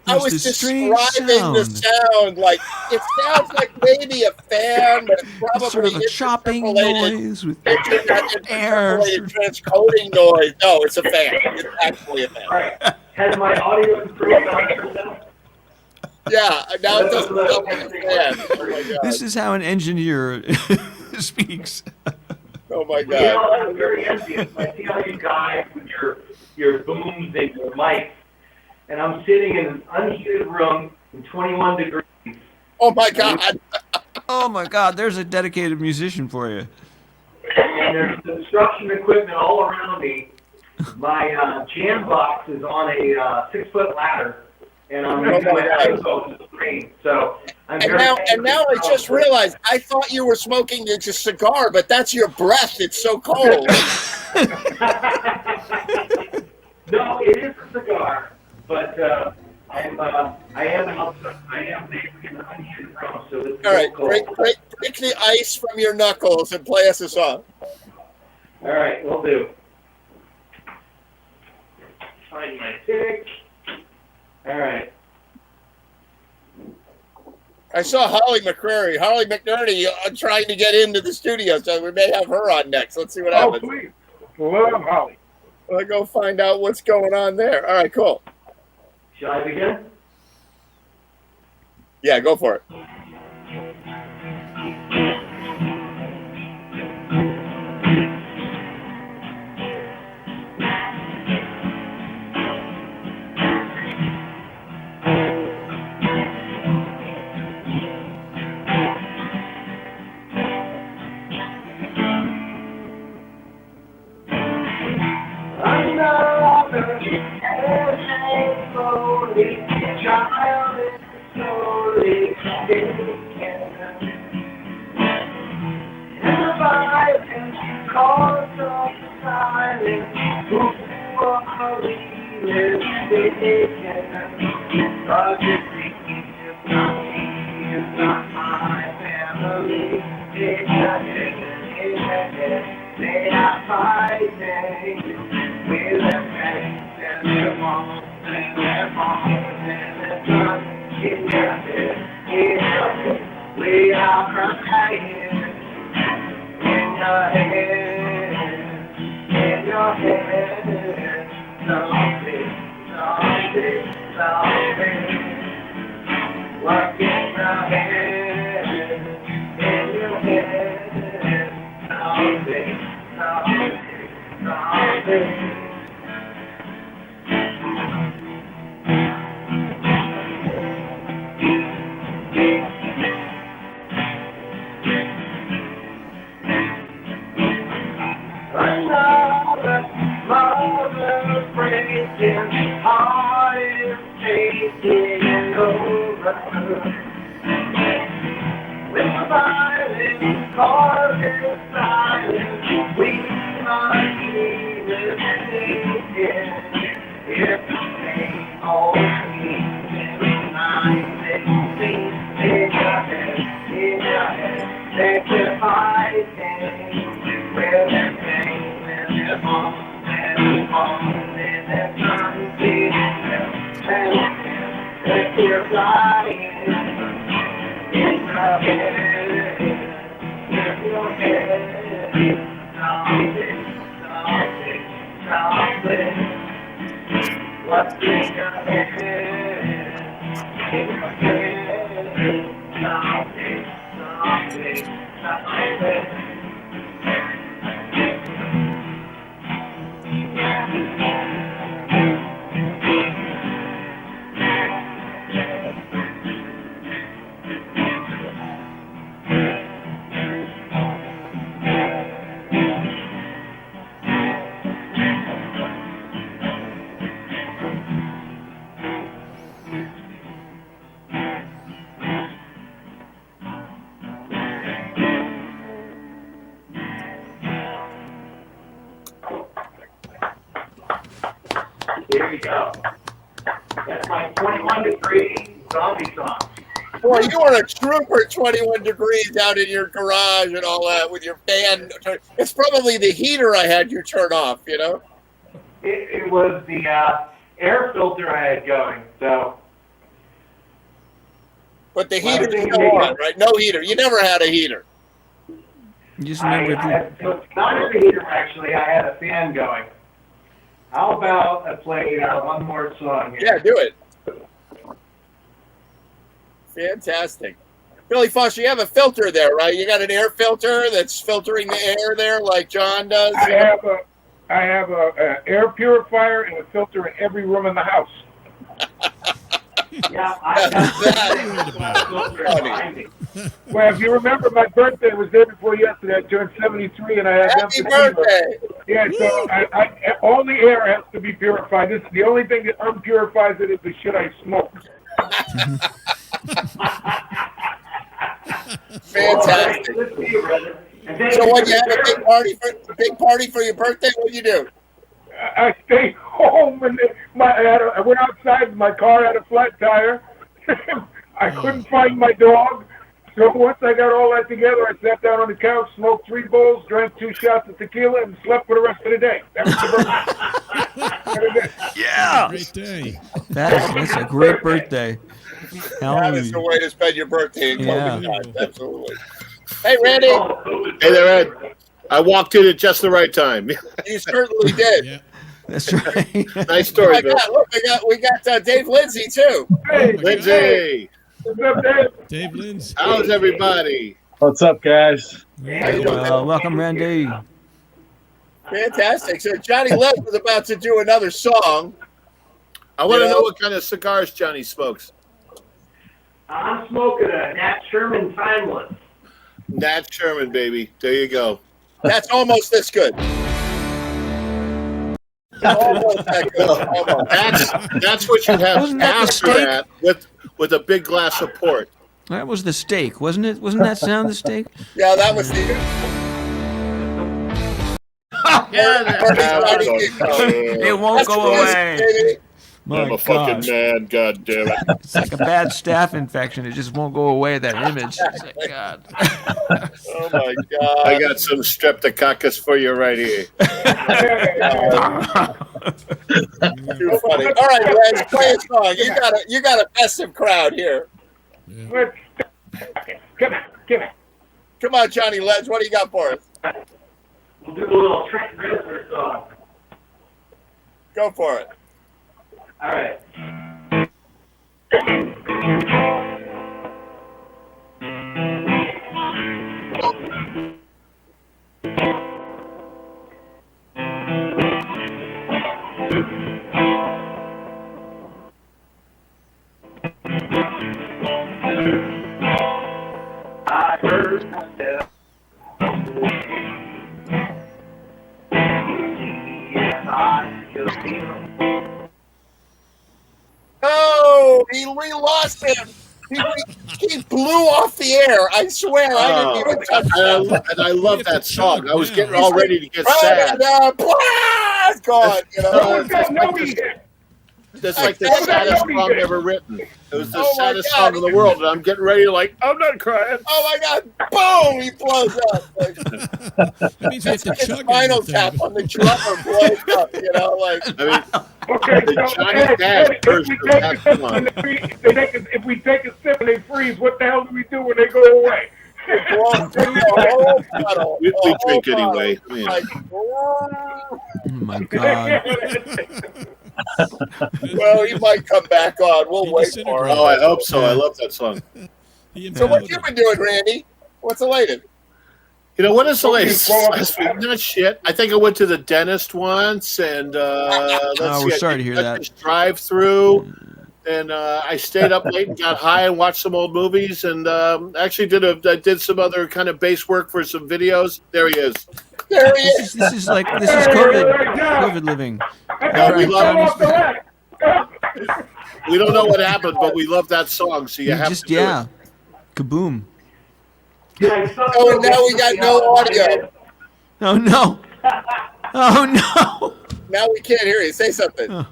I There's was this describing strange the sound. Like, it sounds like maybe a fan, but it's probably Sort of a chopping interpolated- noise with Air. air. Transcoding noise. No, it's a fan. It's actually a fan. All right. Has my audio improved on this now? Yeah, now it doesn't sound like a fan. Oh my god. This is how an engineer speaks. Oh my You god. know, I'm very envious. I see all you guys with your booms and your mics, and I'm sitting in an unheated room in 21 degrees. Oh my god. Oh my God, there's a dedicated musician for you. And there's construction equipment all around me. My jam box is on a 6-foot ladder, and I'm Oh my God. to the screen. So I'm And now I just realized I thought you were smoking a cigar, but that's your breath. It's so cold. No, it is a cigar, but I am outside. I am in the unheated room, so it's All right, cold. break the ice from your knuckles and play us a song. All right, we'll do. Find my pick. All right. I saw Holly McNerney trying to get into the studio, so we may have her on next. Let's see what Oh, happens. please. Love Holly. I'll go find out what's going on there. All right, cool. Shall I begin? Yeah, go for it. Another slowly, child is slowly taken. And the violence calls of silence, who are we mistaken? But this is not me, it's not my family. It's not it. They are fighting with their friends and their moms and their moms and their sons. Injustice, we are crying in your head, in your head. Something, what's in your head, in your head. Something. Another mother breaking, heart is taking over. With violence, causes silence, we must keep it taken. If the same old dreams every night they see in your head, they keep fighting with their pain and their moms and their moms and their sons, and they keep flying. In your head, in your head, something. What's in your head? In your head, something. Here we go. That's my 21-degree zombie song. Boy, you were a trooper, 21 degrees out in your garage and all that with your fan. It's probably the heater I had you turn off, you know? It was the air filter I had going, so. But the heater's still on, right? No heater. You never had a heater. You just remember. Not a heater, actually. I had a fan going. How about I play one more song here? Yeah, do it. Fantastic. Billy Foster, you have a filter there, right? You got an air filter that's filtering the air there like John does? I have a air purifier and a filter in every room in the house. Yeah, I Funny. Well, if you remember, my birthday was day before yesterday. I turned 73, and I had Happy birthday. Yeah, so all the air has to be purified. This the only thing that unpurifies it is the shit I smoke. Fantastic. Good to see you, brother. And thank So you what, for you have the a big party for your birthday? What'd you do? I stayed home and I went outside. My car had a flat tire. I couldn't find my dog. So once I got all that together, I sat down on the couch, smoked 3 bowls, drank 2 shots of tequila, and slept for the rest of the day. That was the birthday. Yeah. Great day. That's a great birthday. That is the way to spend your birthday in COVID Yeah. times. Absolutely. Hey, Randy, Hey there, Ed. I walked in at just the right time. you certainly did. Yeah. That's right. Nice Oh story, my Bill. God, look, we got Dave Lindsay too. Hey, Lindsay, what's up, Dave? Dave Lindsay. how's everybody? What's up, guys? Welcome, Randy. Fantastic. So Johnny Les was about to do another song. I want to Yeah. know what kind of cigars Johnny smokes. I'm smoking a Nat Sherman Timeless. Nat Sherman, baby. There you go. That's almost this good. Almost that good. Almost. That's what you have Wasn't that the after steak? that with a big glass of port. That was the steak, wasn't it? Wasn't that sound the steak? Yeah, that was the. It won't go away. My I'm a gosh. fucking man, god damn it. It's like a bad staph infection. It just won't go away, that image. It's like, God. Oh my God. I got some streptococcus for you right here. Too funny. All right, Les, play a song. You got a festive crowd here. Let's come on. Come on, Johnny Les, what do you got for us? We'll do a little Trent Reznor song. Go for it. All right. I heard myself. Yes, I still feel. Oh, we lost him. He blew off the air. I swear, I didn't even touch him. And I love that song. I was getting all ready to get Right, sad. it's gone. You know? That's like the saddest song ever written. It was the Oh my saddest God. song in the world, and I'm getting ready to I'm not crying. Oh my God! Boom! He blows up. Like, That means you have it's to like a chug spinal everything. tap on the drummer blows up. You know, like I mean, Okay, The so Johnny Ed, Cash Ed, version of that song. if we take a sip and they freeze, what the hell do we do when they go away? blow through the whole bottle. we the whole drink bottle. anyway. I mean, Like, Oh, my God. well, he might come back on. We'll He wait for disintegrated. him. oh, I hope so. I love that song. He So what imploded. you been doing, Randy? What's the latest? You know, what is the latest? Well, Last week? Not shit. I think I went to the dentist once, and let's Oh, we're see, I sorry to did hear that. this drive-through, and I stayed up late and got high and watched some old movies, and actually I did some other kind of base work for some videos. There he is. There he is. This is COVID living. No, we Right, love Come off the rack. We don't know what happened, but we love that song, so you You have just, to do yeah. it. Kaboom. Oh, and now we got no audio. Oh, no. Oh, no. Now we can't hear you. Say something.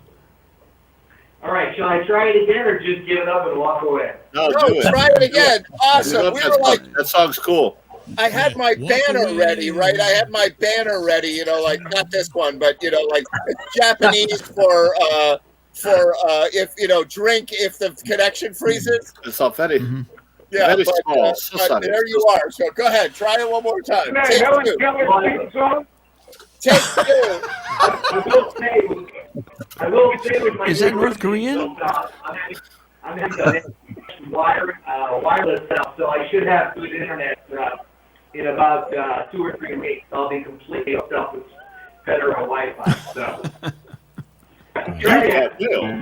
All right, shall I try it again or just give it up and walk away? No, No, do it. try it again. Awesome. We were like, That song's cool. I had my Walk banner away. ready, right? I had my banner ready, you know, like not this one, but you know, like it's Japanese for if you know, drink if the connection freezes. It's all very, Yeah, very but, small. So but sorry. there you are. So go ahead, try it one more time. Hey, Take Helen two. Keller's theme song? Take two. I will say with my Is that North Korean? I'm in wireless stuff, so I should have good internet in about 2 or 3 weeks. I'll be completely hooked up with better Wi-Fi. So. Try it. I'm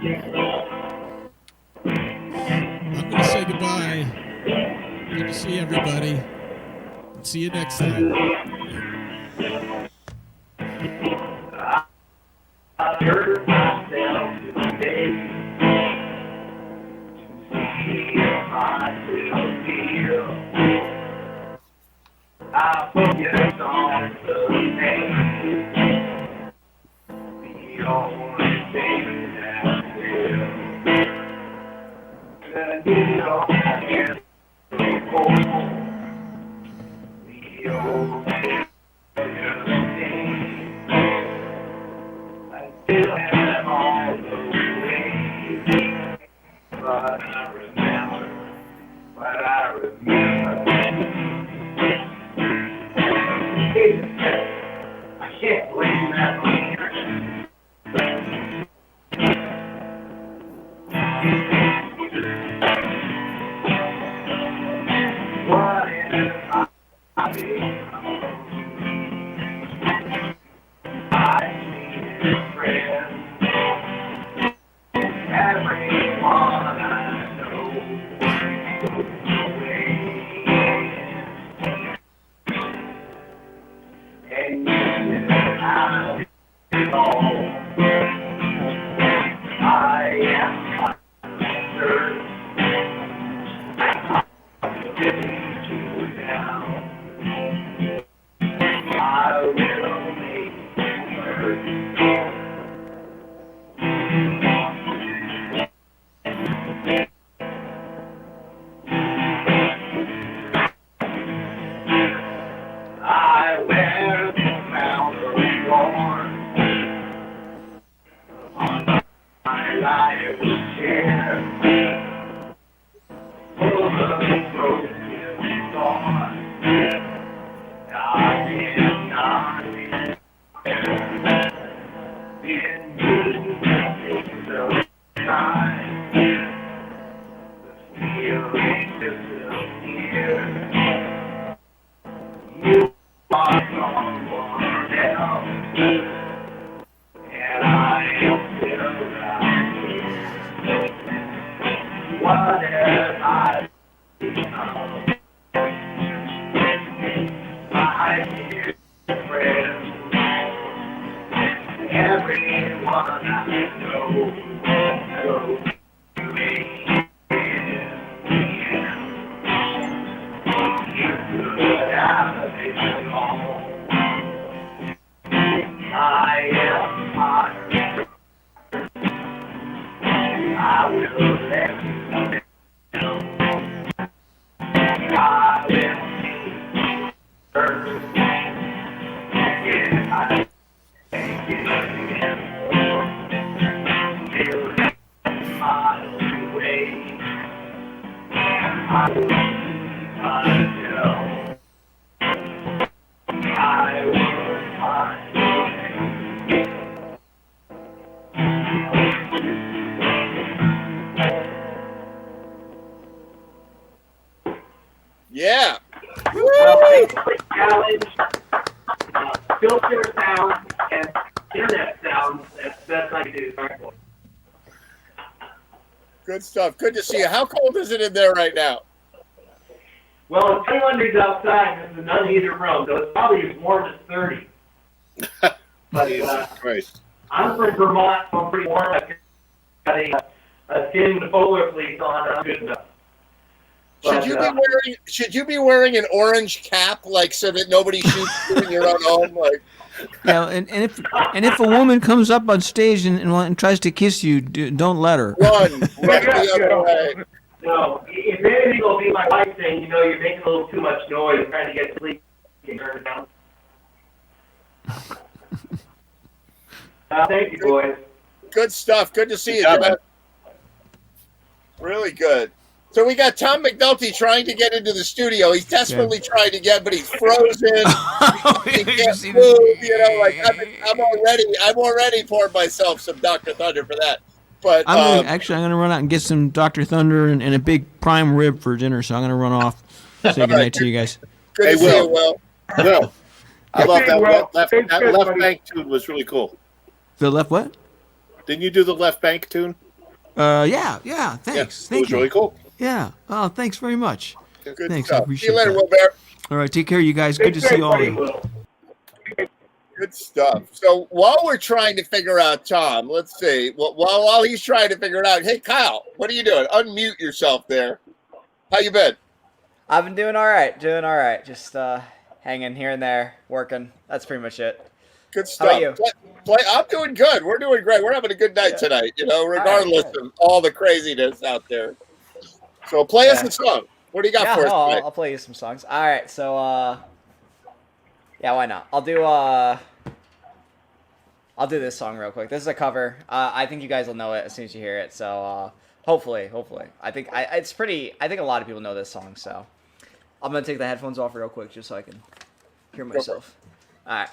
going to say goodbye. Good to see everybody. See you next time. I hurt myself today to see if I still feel. I focus on the name, the only thing that will. And you know I can't before the old thing. Still have all the ways, but I remember, I can't blame that on what if I become? Yeah. Challenge, filter sound, and internet sound. That's best I can do. Good stuff. Good to see you. How cold is it in there right now? Well, it's 21 degrees outside, and it's an unheated room, so it's probably as warm as 30. But Christ. I'm from Vermont, so I'm pretty warm. I've got a thin polar fleece on. I'm good enough. Should you be wearing an orange cap, like so that nobody shoots you in your own home? Like, Yeah, and if a woman comes up on stage and tries to kiss you, don't let her. Run the other way. No, if anything, will be my wife saying, you know, you're making a little too much noise, trying to get sleep. Can you turn it down? Thank you, boys. Good stuff. Good to see you, job, John. man. Really good. So we got Tom McNulty trying to get into the studio. He's desperately trying to get, but he's frozen. He can't move. You know, like I'm already poured myself some Dr. Thunder for that. But I'm gonna run out and get some Dr. Thunder and a big prime rib for dinner. So I'm gonna run off. Say goodnight to you guys. Good to see you, Will. Will, I love Okay, Will. that Thanks, left buddy. bank tune was really cool. The left what? Didn't you do the left bank tune? Yeah. Thanks. It Thank was you. really cool. Yeah. Oh, thanks very much. Good Thanks, I stuff. See appreciate you later, that. Will Bear. All right, take care, you guys. Good to see all of you. Good stuff. So while we're trying to figure out Tom, let's see. While he's trying to figure it out, hey Kyle, what are you doing? Unmute yourself there. How you been? I've been doing all right. Just hanging here and there, working. That's pretty much it. Good stuff. How about you? I'm doing good. We're doing great. We're having a good night tonight, you know, regardless of all the craziness out there. So play us a song. What do you got for us tonight? I'll play you some songs. All right, so yeah, why not? I'll do this song real quick. This is a cover. I think you guys will know it as soon as you hear it. So hopefully, I think I think a lot of people know this song. So I'm gonna take the headphones off real quick just so I can hear myself. All right.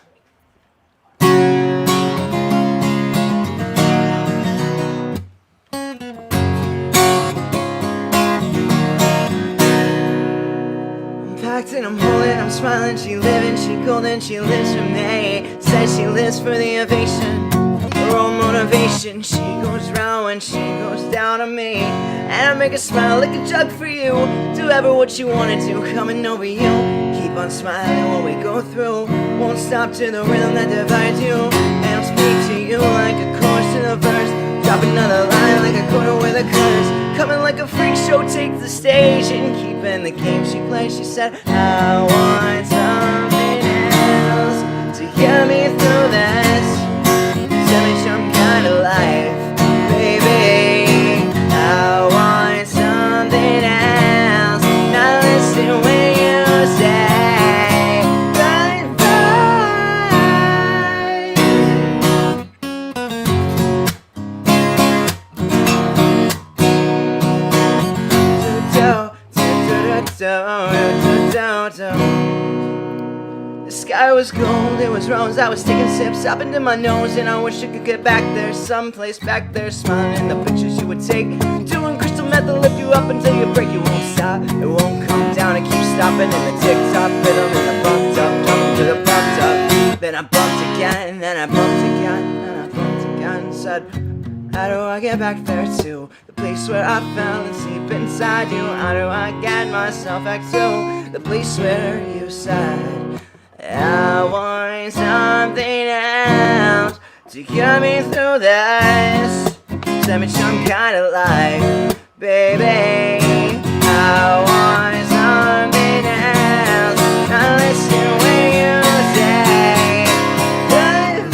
And I'm holding, I'm smiling, she living, she golden, she lives for me. Says she lives for the ovation, her own motivation. She goes round when she goes down on me, and I make her smile like a jug for you. Do ever what you wanna do, coming over you. Keep on smiling while we go through. Won't stop to the rhythm that divides you, and I'll speak to you like a chorus to the verse. Drop another line like a quarter with a curse. Coming like a freak show, take the stage and keeping the game she plays. She said, I want something else to get me through this. Tell me some kind of life, baby. I want something else. Now listen when you say The sky was gold, it was rose. I was taking sips up into my nose, and I wish I could get back there, someplace back there, smiling in the pictures you would take. Doing crystal meth to lift you up until you break. You won't stop, it won't come down. It keeps stopping in the tick-tock rhythm, and I bumped up, jumped to the bumped up. Then I bumped again, then I bumped again, then I bumped again. Said, how do I get back there to the place where I fell asleep inside you? How do I get myself back to the place where you said I want something else to get me through this? Send me some kind of life, baby. I want something else. Now listen when you say goodbye.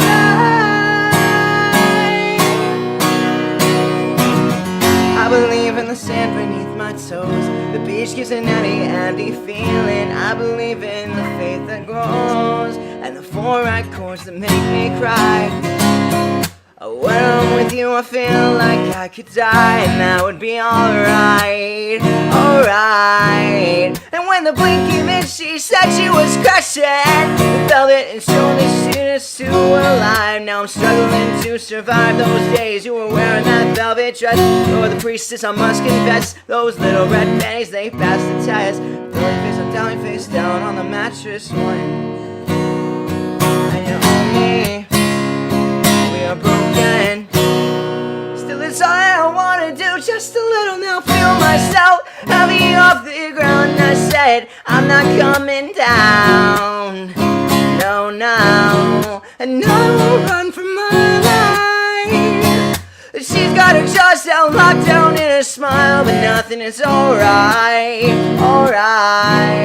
I believe in the sand beneath my toes. The beach gives an empty feeling. I believe in the faith that grows and the four right chords that make me cry. When I'm with you, I feel like I could die, and that would be alright, alright. And when the blink came in, she said she was crushing the velvet and showed that she is too alive. Now I'm struggling to survive those days you were wearing that velvet dress. You're the priestess, I must confess. Those little red panties, they passed the test. Dying face down on the mattress one. And you own me. We are broken. Still it's all I wanna do, just a little now. Feel myself heavy off the ground. I said I'm not coming down. No, no. And I won't run from my life. She's got her jaw down, locked down in her smile, but nothing is alright, alright.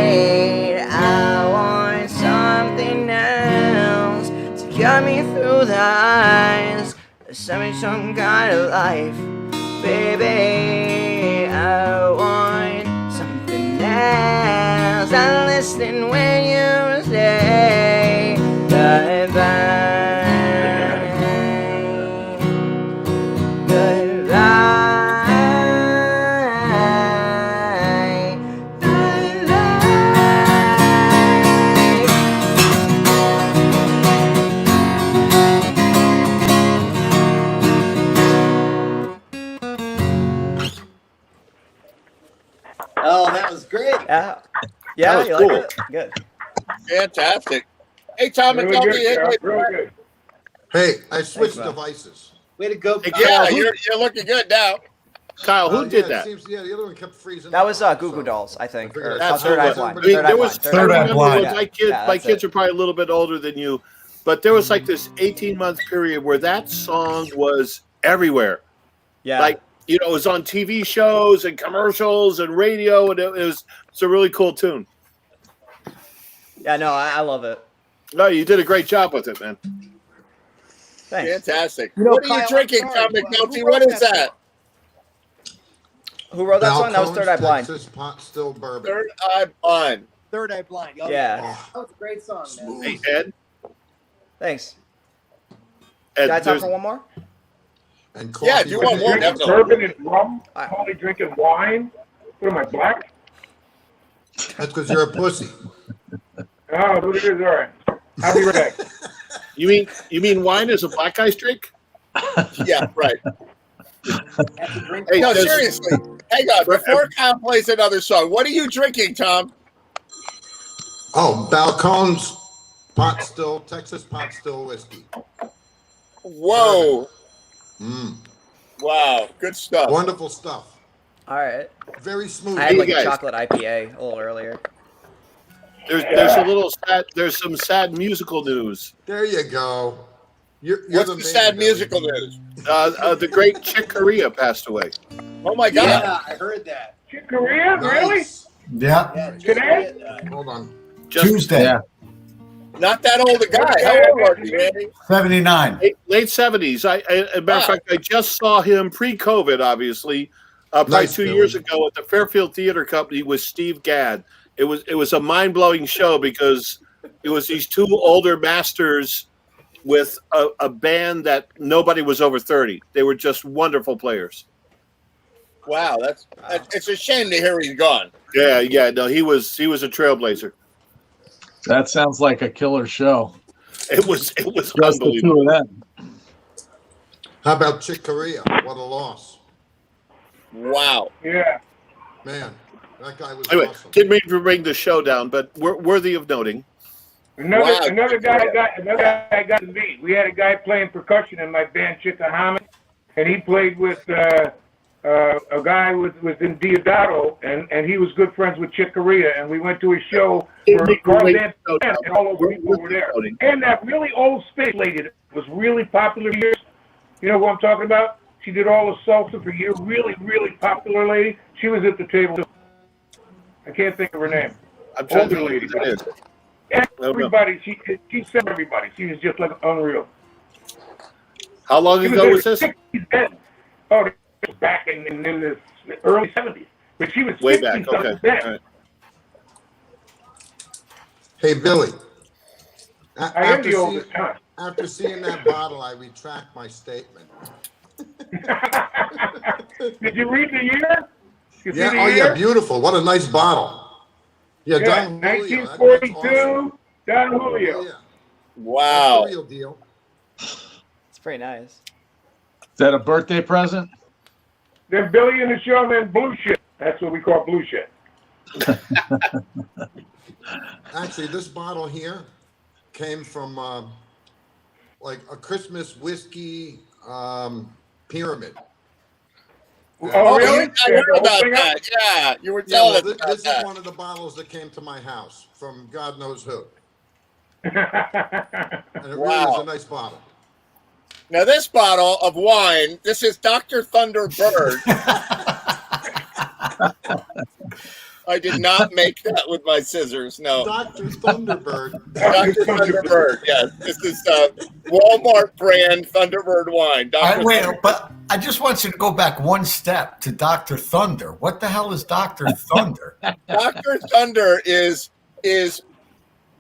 I want something else to got me through the eyes. Send me some kind of life, baby. I want something else. I'm listening when you say bye bye. Oh, that was great. Yeah, That you was like cool. it? Good. Fantastic. Hey, Tom Really McNulty. good, Joe. Hey, Really good. Hey, I switched Bob. devices. Way to go. Hey, yeah, Kyle, you're looking good now. Kyle, who Yeah, did it that? Seems, yeah, the other one kept freezing. That up was on me, Goo Goo so Dolls, I think. I figured Or I'd That's Third Eye who Blind. I mean, Third Eye there Blind. was, Third I Eye Third Eye remember Blind. when Yeah, my that's kids it. are probably a little bit older than you, but there was like this 18-month period where that song was everywhere. Yeah. Like, you know, it was on TV shows and commercials and radio, and it's a really cool tune. Yeah, no, I love it. No, you did a great job with it, man. Thanks. Fantastic. You know, What are Kyle, you I'm drinking, sorry, Tom but McNulty? who What wrote is that that? Who wrote that song? That was Balcones, Third Eye Blind. Texas pot still bourbon. Third Eye Blind. Third Eye Blind. Oh, Yeah. That was a great song, man. Hey, Ed. Thanks. Ed, Got time there's- for one more? And coffee Yeah, do you with want more? bacon. Drinking Definitely. bourbon and rum. Alright. Only drinking wine. What am I, black? That's because you're a pussy. Oh, what it is. All right. I'll be right back. You mean wine is a black guy's drink? Yeah, right. That's a drink. Hey, No, does- seriously. Hang on. Before Tom plays another song, what are you drinking, Tom? Oh, Balcones pot still, Texas pot still whiskey. Whoa. Mm, Wow. Good stuff. wonderful stuff. All right. Very smooth. I had like you a guys. chocolate IPA a little earlier. There's some sad musical news. There you go. You're What's the the man, sad Billy. musical news? The great Chick Corea passed away. Oh, my God. Yeah, I heard that. Chick Corea? Really? Nice. Yeah. Yeah, Today? Hold on. Just Tuesday. Not that old a guy. How old are you, Andy? 79. late 70s. As a matter of fact, I just saw him pre-COVID, obviously, probably Nice, 2 Billy. years ago at the Fairfield Theater Company with Steve Gadd. It was a mind-blowing show because it was these two older masters with a band that nobody was over 30. They were just wonderful players. Wow, that's it's a shame to hear he's gone. Yeah. No, he was a trailblazer. That sounds like a killer show. It was Just the unbelievable. two of them. How about Chick Corea? What a loss. Wow. Yeah. Man, that guy was Anyway, awesome. didn't mean to bring the show down, but worthy of noting. Another guy got to meet. We had a guy playing percussion in my band, Chickahominy, and he played with a guy was in Diodato, and he was good friends with Chick Corea, and we went to a show where Tarzan and all those people were there. And that really old space lady that was really popular for years. You know who I'm talking about? She did all the salsa for years. Really, really popular lady. She was at the table. I can't think of her name. I'm trying to Older think lady. who that is. Everybody, she sent everybody. She was just like unreal. How long She ago was in this? her 60s then. Oh, this was back in the early 70s. But she was Way 60 back. Okay. something then. All right. Hey, Billy. I am the oldest, huh? After seeing that bottle, I retract my statement. Did you read the year? You see Yeah, the oh year? yeah, beautiful. What a nice bottle. Yeah, Yeah, Don Julio. That's 1942, Don Oh, Julio. yeah. Wow. That's the real deal. It's pretty nice. Is that a birthday present? Then Billy and the Showman Blue Shit. That's what we call Blue Shit. Actually, this bottle here came from like a Christmas whiskey pyramid. Oh, really? I heard about that. Yeah, you were Yeah, telling well, us about this is that. one of the bottles that came to my house from God knows who. And it really Wow. is a nice bottle. Now, this bottle of wine, this is Dr. Thunderbird. I did not make that with my scissors. No. Dr. Thunderbird. Dr. Thunderbird. Yes, this is Walmart brand Thunderbird wine. Wait, but I just want you to go back one step to Dr. Thunder. What the hell is Dr. Thunder? Dr. Thunder is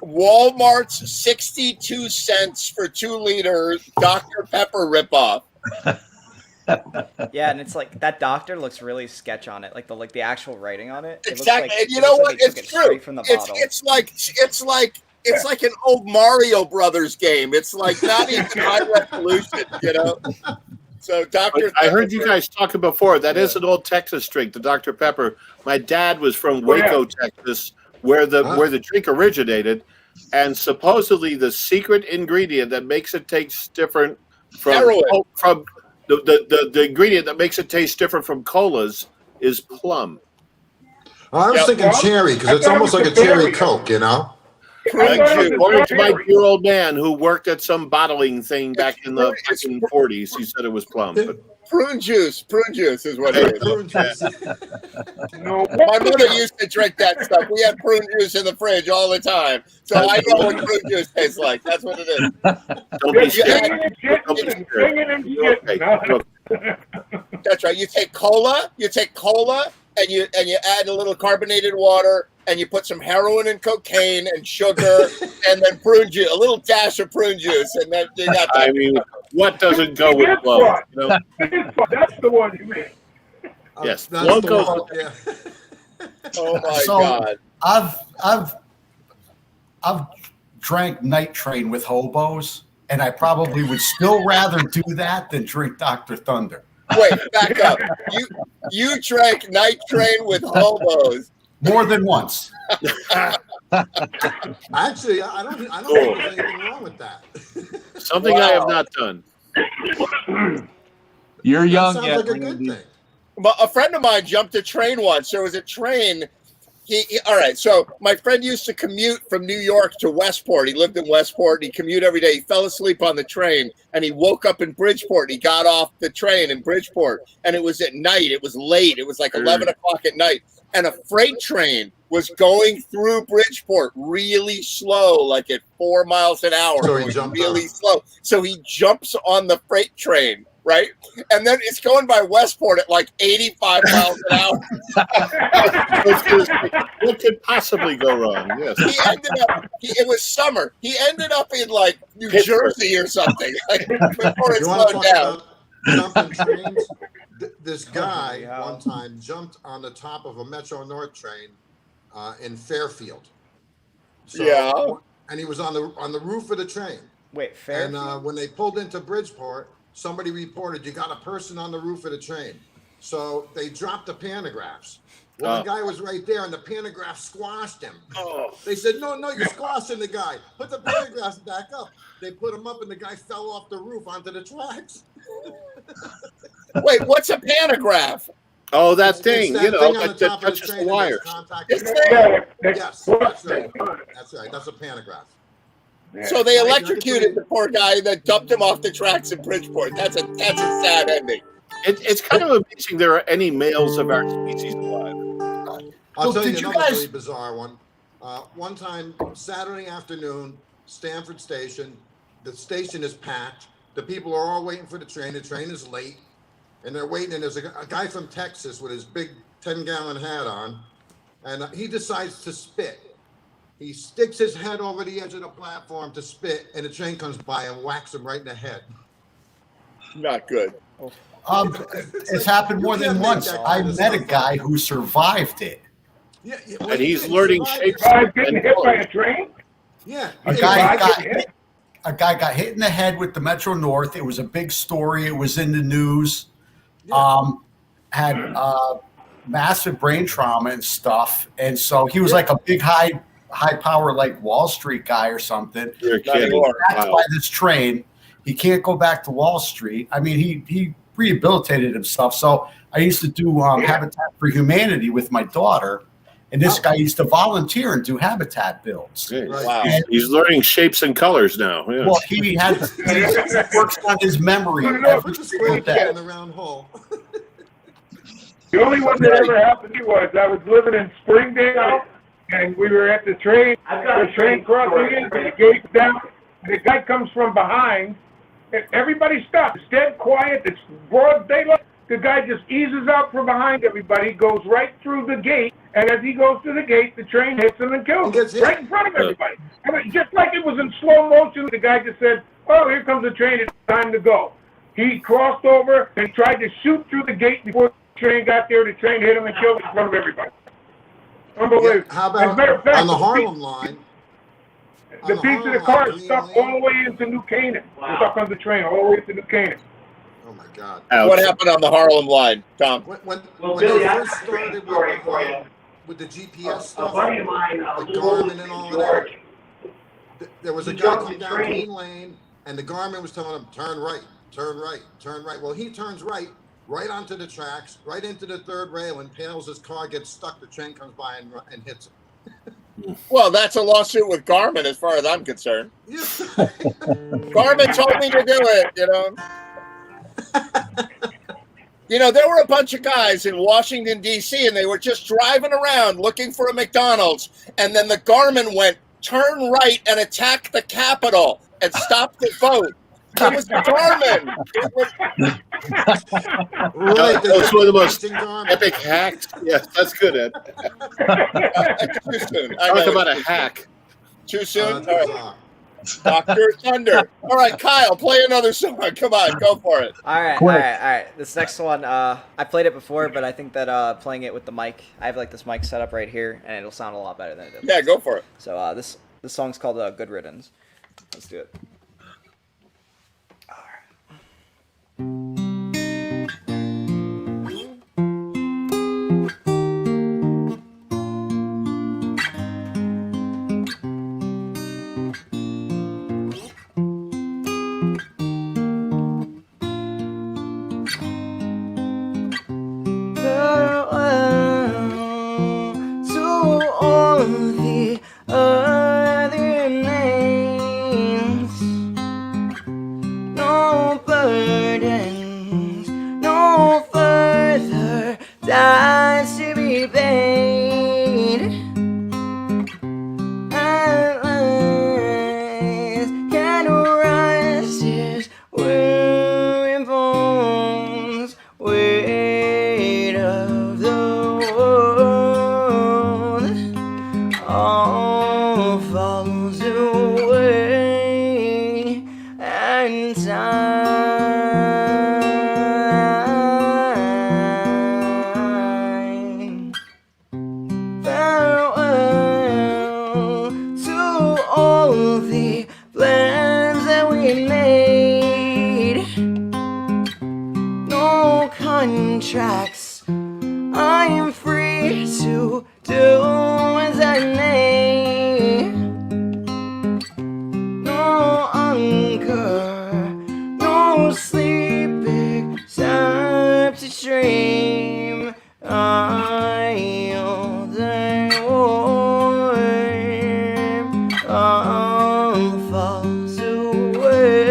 Walmart's 62 cents for 2 liters Dr. Pepper ripoff. Yeah, and it's like that doctor looks really sketch on it, like the actual writing on it. Exactly, and you know what? It's true. From the it's like an old Mario Brothers game. It's like not even high resolution, you know. So, Dr. I heard you guys talking before. That is an old Texas drink, the Dr. Pepper. My dad was from Waco, Texas, where the drink originated, and supposedly the secret ingredient that makes it taste different from the ingredient that makes it taste different from colas is plum. I was thinking cherry because it's almost like a cherry Coke, you know. According to my dear old man who worked at some bottling thing back in the 40s, he said it was plum. But prune juice is what it is. My mother used to drink that stuff. We had prune juice in the fridge all the time, so I know what prune juice tastes like. That's what it is. Don't be scared. That's right. You take cola, and you add a little carbonated water, and you put some heroin and cocaine and sugar, and then prune juice, a little dash of prune juice, and then you got that. I mean, what doesn't go with plum? You know? That's the one you mean. Yes, That's plum the goes. one, yeah. Oh my God! I've drank Night Train with hobos, and I probably would still rather do that than drink Dr. Thunder. Wait, back up. You drank Night Train with hobos more than once. Actually, I don't think there's anything wrong with that. Something I have not done. You're young Sounds yet. like a good thing. But a friend of mine jumped a train once. There was a train. All right. So my friend used to commute from New York to Westport. He lived in Westport. And he commuted every day. He fell asleep on the train, and he woke up in Bridgeport. He got off the train in Bridgeport, and it was at night. It was late. It was like 11 o'clock at night, and a freight train was going through Bridgeport really slow, like at 4 miles an hour. So It he was jumped really on. slow. So he jumps on the freight train. Right, and then it's going by Westport at like 85 miles an hour. What could possibly go wrong? Yes. He ended up. It was summer. He ended up in like New Jersey or something before it You want to slowed talk down. about jumping trains? This guy one time jumped on the top of a Metro North train in Fairfield. Yeah. And he was on the roof of the train. Wait, Fairfield? And when they pulled into Bridgeport, somebody reported you got a person on the roof of the train. So they dropped the pantographs. Well, the guy was right there, and the pantograph squashed him. They said, no, you're squashing the guy. Put the pantographs back up. They put him up, and the guy fell off the roof onto the tracks. Wait, what's a pantograph? Oh, that It's thing, that you know, thing on the that top of the touches train the that wires. makes contact Yes, with- Yes, that's right. That's right. That's a pantograph. So they electrocuted the poor guy and then dumped him off the tracks in Bridgeport. That's a sad ending. It's kind of amazing there are any males of our species alive. I'll tell did you you another guys- really bizarre one. One time, Saturday afternoon, Stanford Station. The station is packed. The people are all waiting for the train. The train is late, and they're waiting. And there's a guy from Texas with his big 10-gallon hat on, and he decides to spit. He sticks his head over the edge of the platform to spit, and the train comes by and whacks him right in the head. Not good. It's happened more You than can't make once. that I kind of met a stuff guy who survived it. Yeah, And he's learning shapes. Getting hit by a train? Yeah. A guy got hit in the head with the Metro North. It was a big story. It was in the news. Had massive brain trauma and stuff, and so he was like a big high power like Wall Street guy or something. You're He kidding. was attacked Wow. by this train. He can't go back to Wall Street. I mean, he rehabilitated himself. So I used to do Habitat for Humanity with my daughter, and this guy used to volunteer and do habitat builds. Wow. He's learning shapes and colors now. Yeah. Well, he works on his memory every Put the single square peg day. in the round hole. The only one that ever happened to me was I was living in Springdale, and we were at the train crossing in, and the gate's down, and the guy comes from behind, and everybody stops. It's dead quiet. It's broad daylight. The guy just eases out from behind everybody, goes right through the gate, and as he goes through the gate, the train hits him and kills him right in front of everybody. I mean, just like it was in slow motion, the guy just said, "Oh, here comes the train. It's time to go." He crossed over and tried to shoot through the gate before the train got there. The train hit him and killed him in front of everybody. Unbelievable. Yeah, how As a matter of about fact, on the Harlem line? the piece of the car is stuck all the way into New Canaan. It's stuck on the train all the way to New Canaan. Oh my God! What happened on the Harlem line, Tom? When Billy, they I first have a great started story for you. with the GPS A stuff, buddy of mine, the Lou Garmin and all of George, that, there was a he guy jumped coming the down train. Green Lane, and the Garmin was telling him, turn right, turn right, turn right. Well, he turns right onto the tracks, right into the third rail, and impales his car, gets stuck. The train comes by and hits him. Well, that's a lawsuit with Garmin, as far as I'm concerned. Garmin told me to do it, you know. You know, there were a bunch of guys in Washington, D.C., and they were just driving around looking for a McDonald's, and then the Garmin went, turn right and attack the Capitol and stop the vote. It was the Garmin. It was... Right, That was one of the most Garmin. epic hacks. Yes, that's good, Ed. Too soon. I Talk know. about a hack. Too soon? That's All right. bizarre. Dr. Thunder. All right, Kyle, play another song. Come on, go for it. All right. This next one, I played it before, but I think that playing it with the mic, I have like this mic set up right here, and it'll sound a lot better than it does. Yeah, go for it. So this song's called "Good Riddance." Let's do it. Tracks. I am free to do as I may. No hunger, no sleeping, time to dream. I'll die warm. All falls away.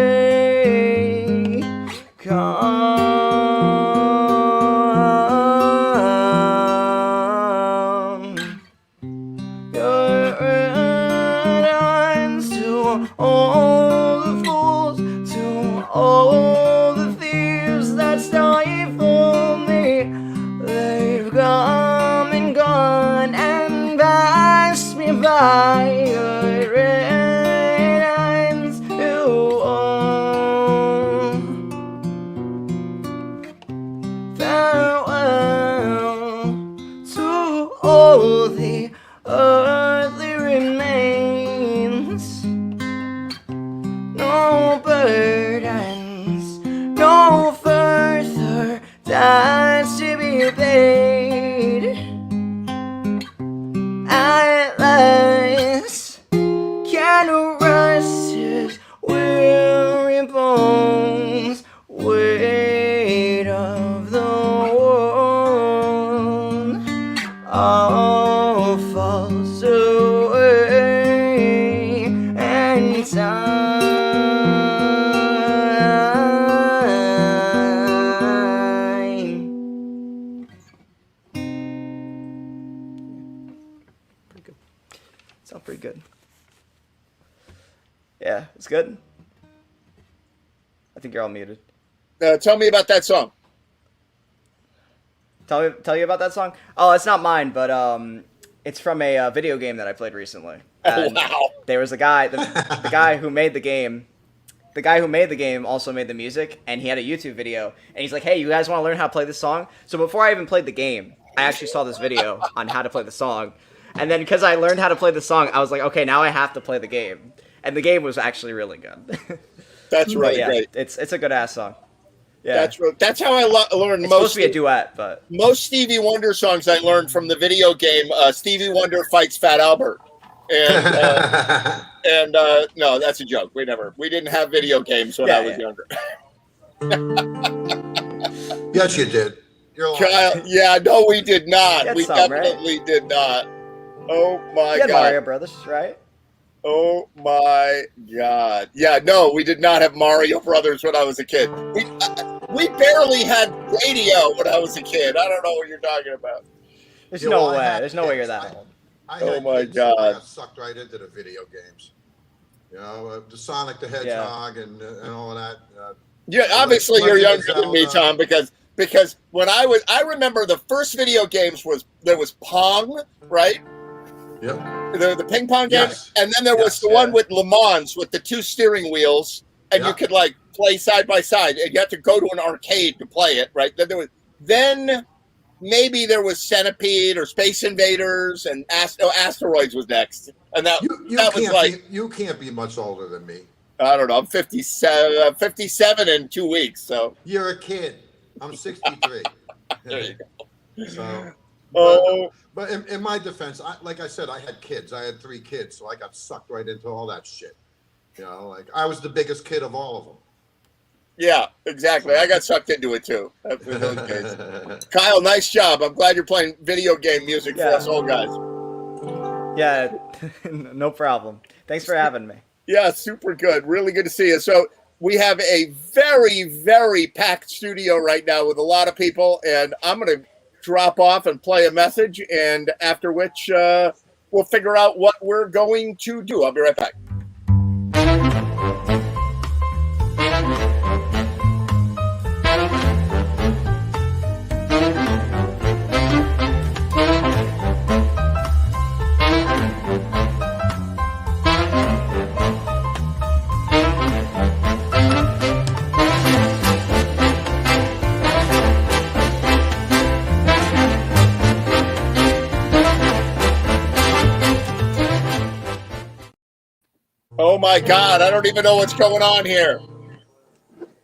All the fools, to all the thieves that stifle me, they've come and gone and passed me by. Good riddance to all. Farewell to all the earthly remains. No burdens, no further debts to be paid. At last good. Yeah, it's good. I think you're all muted. Tell me about that song. Tell you about that song? Oh, it's not mine, but it's from a video game that I played recently. Oh, wow. There was a guy, the guy who made the game. The guy who made the game also made the music, and he had a YouTube video. And he's like, "Hey, you guys want to learn how to play this song?" So before I even played the game, I actually saw this video on how to play the song. And then because I learned how to play the song, I was like, "Okay, now I have to play the game." And the game was actually really good. That's really great. It's a good ass song. Yeah, that's how I learned it's most. supposed to be a duet, but most Stevie Wonder songs I learned from the video game. Stevie Wonder fights Fat Albert, and no, that's a joke. We didn't have video games when I was younger. Yes, you did. You're lying. Kyle, yeah, no, we did not. We some, definitely did not. Oh my you had God. Mario Brothers, right? Oh my God. Yeah, no, we did not have Mario Brothers when I was a kid. We barely had radio when I was a kid. I don't know what you're talking about. There's no way. There's no way you're that old. Oh my God. I got sucked right into the video games. You know, the Sonic the Hedgehog and all of that. Yeah, obviously you're younger than me, Tom, because when I remember the first video games there was Pong, right? Yep. The ping pong game, Yes. and then there was the one with Le Mans with the 2 steering wheels, and you could like play side by side, and you had to go to an arcade to play it, right? Then maybe there was Centipede or Space Invaders, and Asteroids was next, and that was like you can't be much older than me. I don't know. I'm 57. 57 in 2 weeks, so You're a kid. I'm 63. there you go. So, but in my defense, like I said, I had kids. I had 3 kids, so I got sucked right into all that shit. You know, like I was the biggest kid of all of them. Yeah, exactly. I got sucked into it too. In those days. Kyle, nice job. I'm glad you're playing video game music for us old guys. Yeah, no problem. Thanks for having me. Yeah, super good. Really good to see you. So we have a very, very packed studio right now with a lot of people, and I'm going to drop off and play a message, and after which we'll figure out what we're going to do. I'll be right back. Oh my God, I don't even know what's going on here.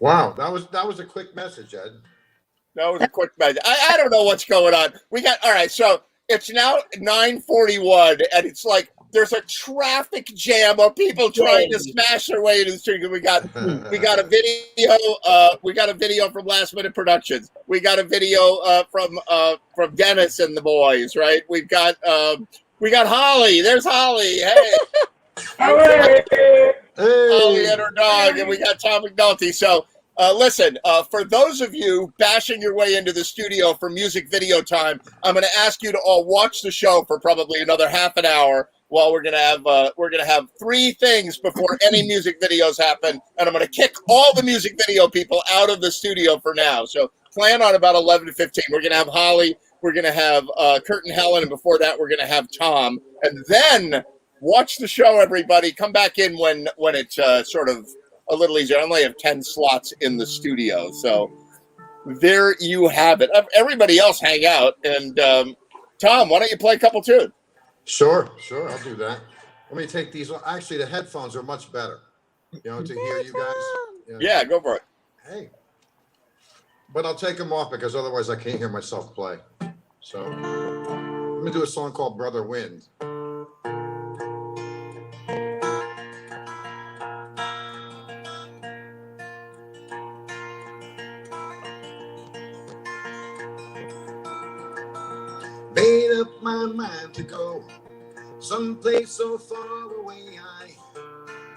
Wow, that was a quick message, Ed. That was a quick message. I don't know what's going on. All right, so it's now 9:41, and it's like there's a traffic jam of people trying to smash their way into the studio. We got a video from Last Minute Productions. We got a video from Dennis and the boys, right? We got Holly. There's Holly. Hey. Holly and her dog, and we got Tom McNulty. So listen, for those of you bashing your way into the studio for music video time, I'm going to ask you to all watch the show for probably another half an hour while we're going to have 3 things before any music videos happen, and I'm going to kick all the music video people out of the studio for now. So plan on about 11 to 15. We're going to have Holly, we're going to have Kurt and Helen, and before that we're going to have Tom, and then watch the show, everybody. Come back in when it's sort of a little easier. I only have 10 slots in the studio. So there you have it. Everybody else hang out. And Tom, why don't you play a couple tunes? Sure, I'll do that. Let me take these. Actually, the headphones are much better, to hear you guys. Yeah, go for it. Hey. But I'll take them off because otherwise I can't hear myself play. So I'm going to do a song called Brother Wind. Made up my mind to go someplace so far away. I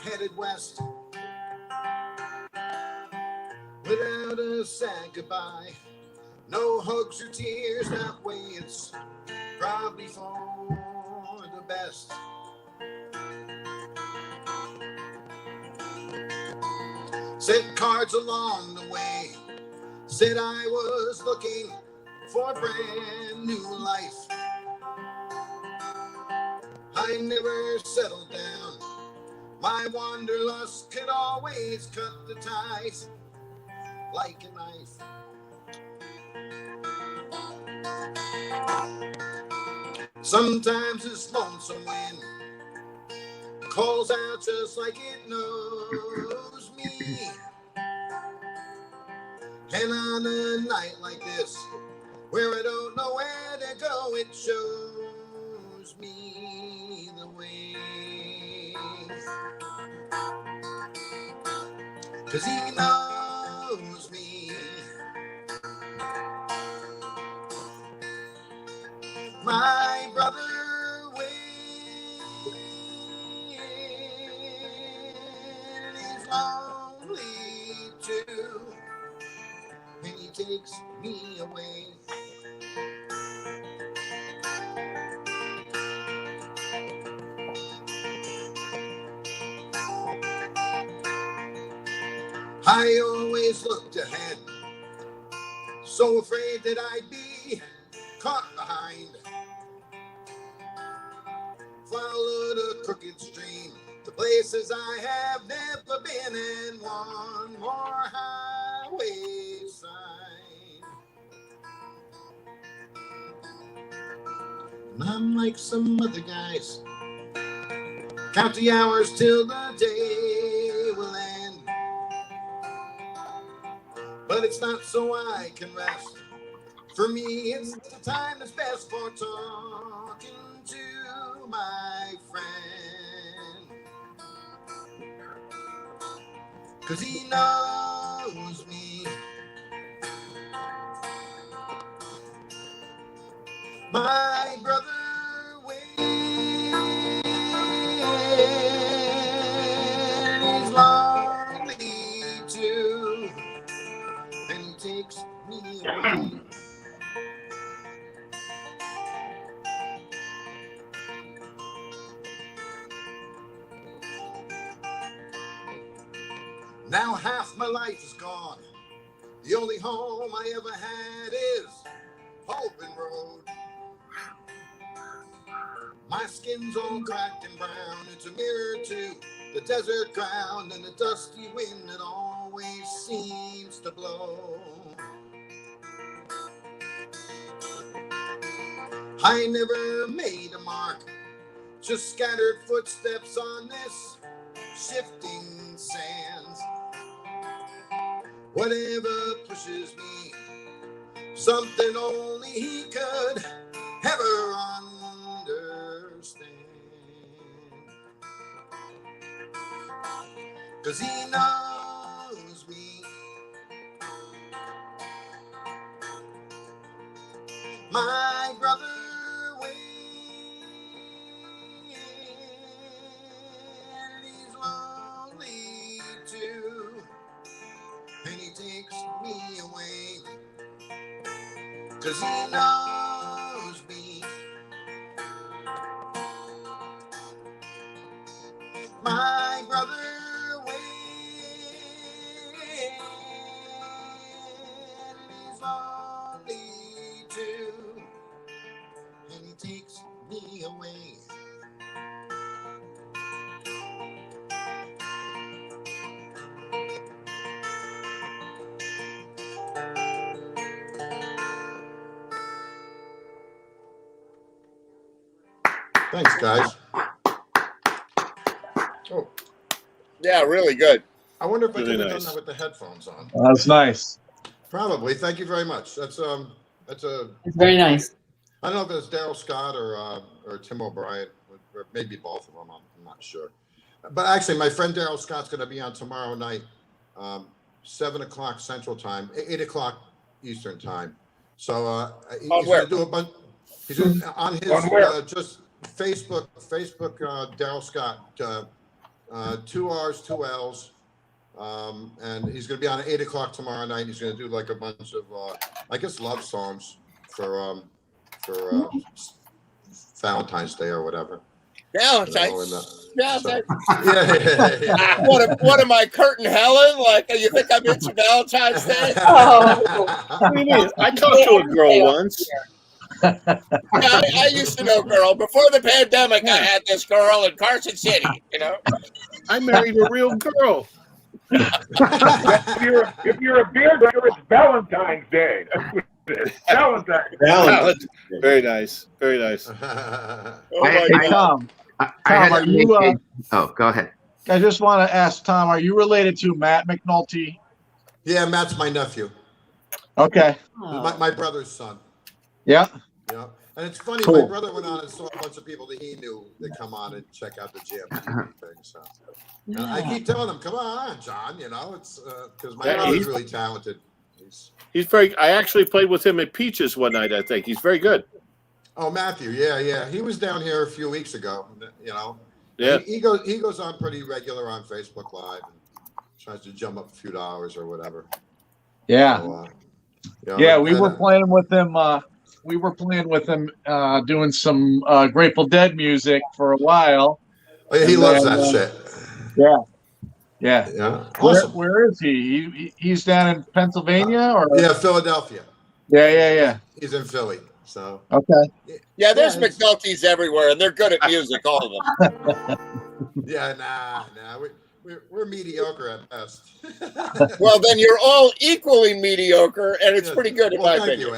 headed west without a sad goodbye. No hugs or tears, that way it's probably for the best. sent cards along the way, said I was looking for a brand new life. I never settled down. My wanderlust could always cut the ties like a knife. Sometimes this lonesome wind calls out just like it knows me. And on a night like this, where I don't know where to go, it shows me the way. 'Cause he knows me. My brother Wayne is lonely too, and he takes me away. I always looked ahead, so afraid that I'd be caught behind. Followed a crooked stream to places I have never been, and one more highway sign. And I'm like some other guys, count the hours till the day will end. But it's not so I can rest. For me, it's the time that's best for talking to my friend. 'Cause he knows me. My brother Wayne is lonely too, and he takes me away. Now half my life is gone. The only home I ever had is Holborn Road. My skin's all cracked and brown. It's a mirror to the desert ground and the dusty wind that always seems to blow. I never made a mark, just scattered footsteps on this shifting sands. Whatever pushes me, something only he could ever understand. 'Cause he knows me. My brother Wayne, he's lonely too, and he takes me away. 'Cause he knows me. My brother Wayne, he's lonely too, and he takes me away. Thanks, guys. Oh, Yeah, really good. I wonder if I Really could have done nice. that with the headphones on. That's nice. Probably. Thank you very much. That's a. It's very nice. I don't know if it's Daryl Scott or Tim O'Brien, or maybe both of them. I'm not sure. But actually, my friend Daryl Scott's going to be on tomorrow night, 7 o'clock Central Time, 8 o'clock Eastern Time. So he's going to do a bunch. He's on his just Facebook Daryl Scott, 2 R's, 2 L's. And he's going to be on at 8 o'clock tomorrow night. He's going to do like a bunch of, I guess, love songs for Valentine's Day or whatever. Valentine's. Valentine's. Yeah. What am I, Kurt and Helen? Like, you think I'm into Valentine's Day? What do you mean? I talked to a girl once. Yeah, I used to know a girl. Before the pandemic, I had this girl in Carson City, you know? I married a real girl. If you're a beer drinker, it's Valentine's Day. Valentine's. Very nice. Very nice. Tom, are you? Oh, go ahead. I just want to ask Tom, are you related to Matt McNulty? Yeah, Matt's my nephew. Okay. My brother's son. Yeah. Yeah. And it's funny, Cool. my brother went on and saw a bunch of people that he knew that come on and check out the gym thing. So I keep telling him, come on, John, you know, it's because my brother's really talented. He's very. I actually played with him at Peaches one night. I think he's very good. Oh, Matthew, yeah. He was down here a few weeks ago. You know, Yeah. He goes on pretty regular on Facebook Live and tries to jump up a few dollars or whatever. Yeah. So, you know, Yeah, we were playing with him. Doing some Grateful Dead music for a while. Oh, yeah, he loves that shit. Yeah. Yeah. Awesome. Where is he? He's down in Pennsylvania, or Yeah, Philadelphia. Yeah. He's in Philly. So okay. Yeah, there's McNulty's everywhere, and they're good at music, all of them. Yeah, nah. We're mediocre at best. Well, then you're all equally mediocre, and it's pretty good in my thank opinion. you,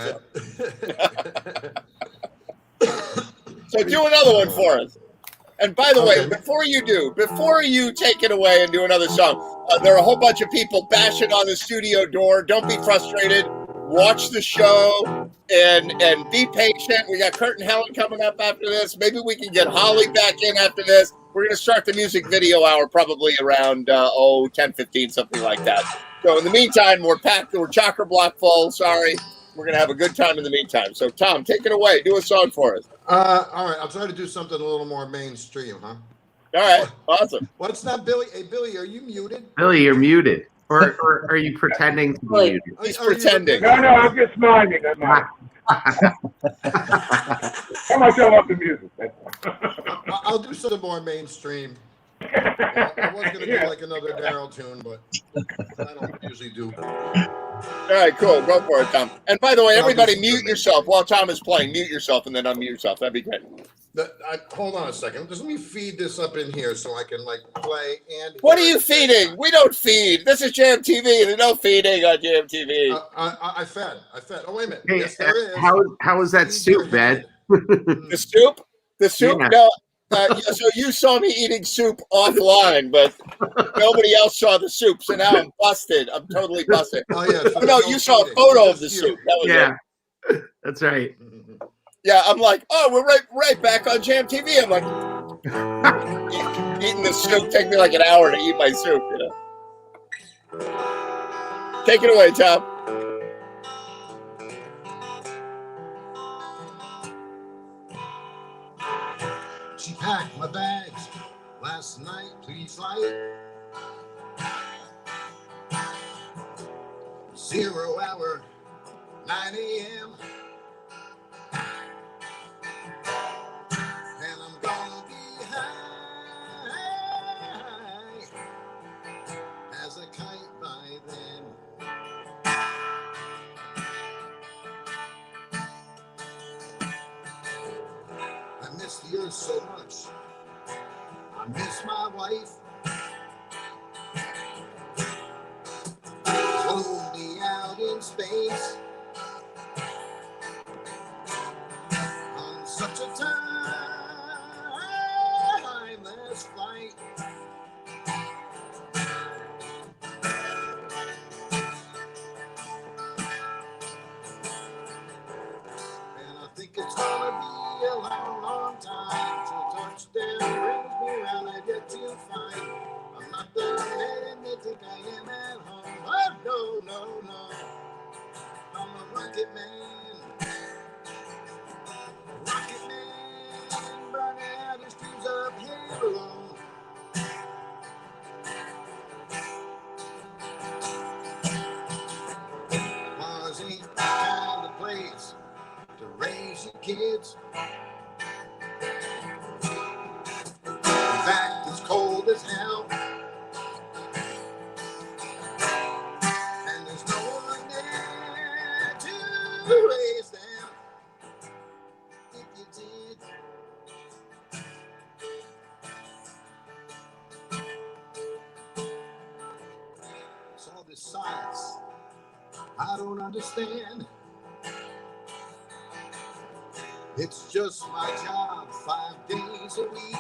Ed. So do another one for us. And by the way, before you take it away and do another song, there are a whole bunch of people bashing on the studio door. Don't be frustrated. Watch the show and be patient. We got Kurt and Helen coming up after this. Maybe we can get Holly back in after this. We're going to start the music video hour probably around 10:15, something like that. So in the meantime, we're chock-a-block full. Sorry. We're going to have a good time in the meantime. So, Tom, take it away. Do a song for us. All right. I'll try to do something a little more mainstream, huh? All right. Awesome. What's that, Billy? Hey, Billy, are you muted? Billy, you're muted. Or are you pretending to be muted? He's pretending. No, I'm just miming. I'm not. Turn myself up to music. I'll do something more mainstream. I was going to do like another Daryl tune, but I don't usually do. All right, cool. Go for it, Tom. And by the way, everybody mute yourself while Tom is playing. Mute yourself and then unmute yourself. That'd be great. Hold on a second. Just let me feed this up in here so I can play and. What are you feeding? We don't feed. This is Jam TV. There's no feeding on Jam TV. I fed. Oh, wait a minute. Hey, Yes, there is. how was that soup, Ed? The soup? The soup? Yeah. No. So you saw me eating soup offline, but nobody else saw the soup. So now I'm busted. I'm totally busted. Oh, yeah. So no, you saw a photo of the soup. That was it. That's right. Yeah, I'm like, oh, we're right back on Jam TV. I'm like, eating the soup. Take me like an hour to eat my soup, you know. Take it away, Tom. She packed my bags last night, please flight. 0 hour, 9 a.m. And I'm gonna be high as a kite by then. I miss the earth so much. I miss my wife. Flew me out in space on such a timeless flight. And I think it's gonna be a long, long time till touchdown brings me round. I get to find I'm not the man they think I am at home. Oh, no. I'm a rocket man. Rocket man, burning out his fuse up here alone. Mars ain't the kind of place to raise your kids. as hell. And there's no one there to raise them. If you did, it's all this science I don't understand. It's just my job 5 days a week.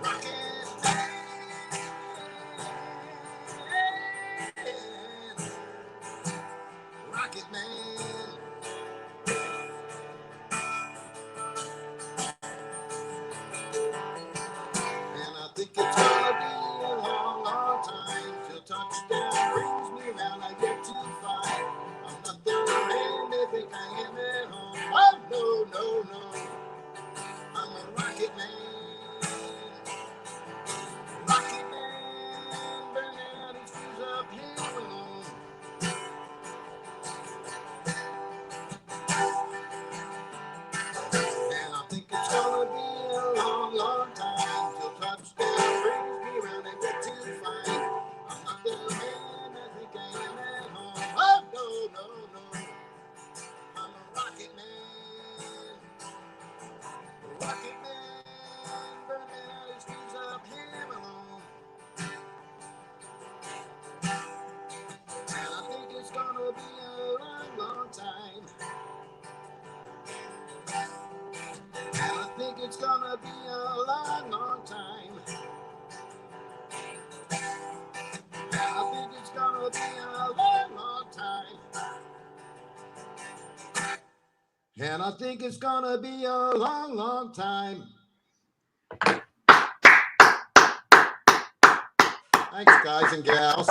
Rocket Man. Rocket Man. And I think it's gonna be a long, long time till touchdown brings me around. I get to find I'm not the man they think I am at home. Oh, no, no, no. I'm a rocket man. Rocket man, burning out his fuse up here alone. And I think it's gonna be a long, long time till touchdown brings me around and get to find I'm not the man I think I am at home. Oh, no, no, no. I'm a rocket man. Rocket man, burning out his fuse up here alone. And I think it's gonna be a long, long time. And I think it's gonna be a long, long time. And I think it's gonna be a long, long time. And I think it's gonna be a long, long time. Thanks, guys and gals.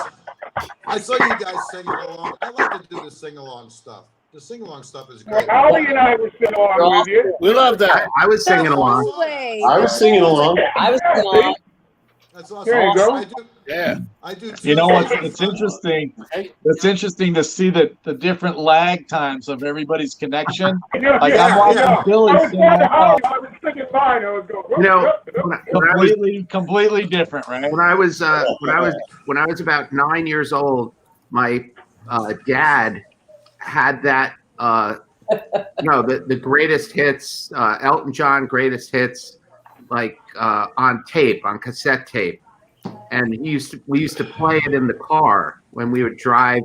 I saw you guys singing along. I like to do the sing-along stuff. The sing-along stuff is great. Ollie and I were singing along with you. We love that. I was singing along. I was singing along. That's awesome. There you go. I do. You know what? Tuesdays It's and interesting. It's interesting to see the different lag times of everybody's connection. Like I'm watching Billy sing I was singing mine. I was going. You know, completely different, right? when I was about 9 years old, my dad had that the greatest hits, Elton John greatest hits, like on tape, on cassette tape, and we used to play it in the car when we would drive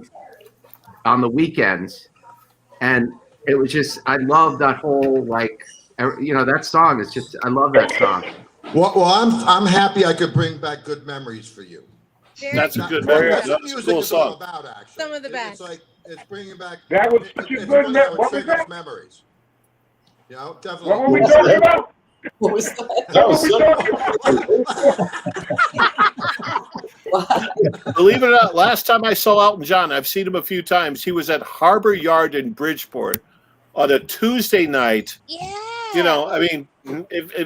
on the weekends, and it was just I love that whole that song is just I love that song. Well, I'm happy I could bring back good memories for you. That's a good memory. That's what That's a music cool is all song. about, actually. Some of the best. It's bringing back. That was such a it's good really how it what was triggers that? memories. You know, definitely. What were we talking about? What was that? Believe it or not, last time I saw Elton John, I've seen him a few times. He was at Harbor Yard in Bridgeport on a Tuesday night. Yeah. You know, I mean,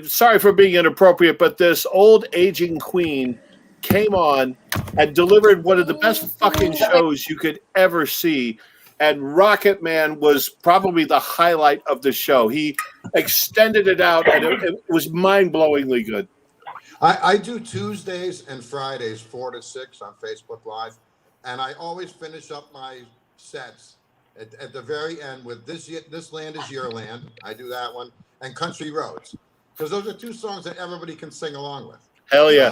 sorry for being inappropriate, but this old aging queen came on and delivered one of the best fucking shows you could ever see. And Rocket Man was probably the highlight of the show. He extended it out, and it was mind-blowingly good. I do Tuesdays and Fridays 4 to 6 on Facebook Live, and I always finish up my sets at the very end with This Land Is Your Land. I do that one, and Country Roads, because those are two songs that everybody can sing along with. Hell yeah.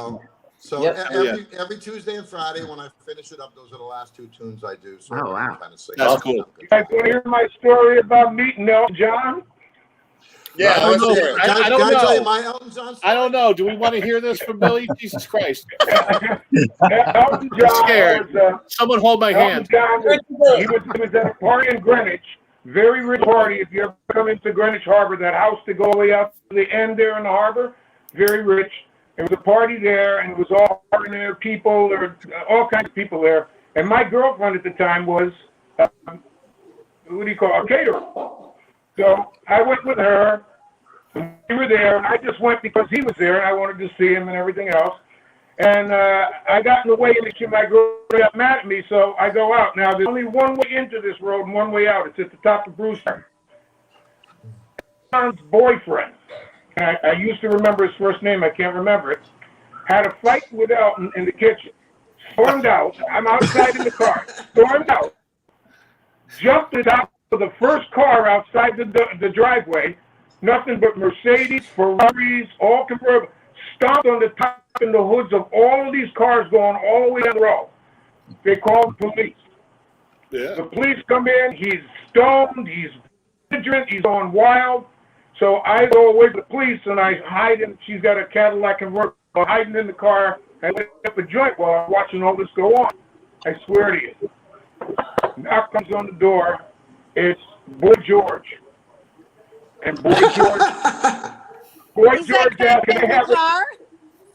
So Yep. every Tuesday and Friday when I finish it up, those are the last two tunes I do. So Oh, wow. Kind of sing. That's cool. You guys want to hear my story about meeting Elton John? Yeah, I don't know. Can I I don't tell you know. my Elton John story? I don't know. Do we want to hear this from Billy? Jesus Christ. Elton I'm John scared. was, Someone hold my Elton hand. John was at a party in Greenwich. Very rich party. If you ever come into Greenwich Harbor, that house to go way out to the end there in the harbor, very rich. There was a party there, and it was all there people. There were all kinds of people there. And my girlfriend at the time was, a caterer. So I went with her. We were there, and I just went because he was there, and I wanted to see him and everything else. And I got in the way, and my girl got mad at me, so I go out. Now, there's only one way into this road and one way out. It's at the top of Brewster. John's boyfriend and I used to remember his first name, I can't remember it, had a fight with Elton in the kitchen. Stormed out. I'm outside in the car. Stormed out. Jumped it out of the first car outside the driveway. Nothing but Mercedes, Ferraris, all convertible. Stomped on the top and the hoods of all of these cars going all the way down the road. They called the police. Yeah. The police come in. He's stoned. He's belligerent. He's going wild. So I go away to the police and I hide in. She's got a Cadillac convertible. I'm hiding in the car. I lit up a joint while I'm watching all this go on. I swear to you. Knock comes on the door. It's Boy George. And Boy George. Boy George asked, "Can I have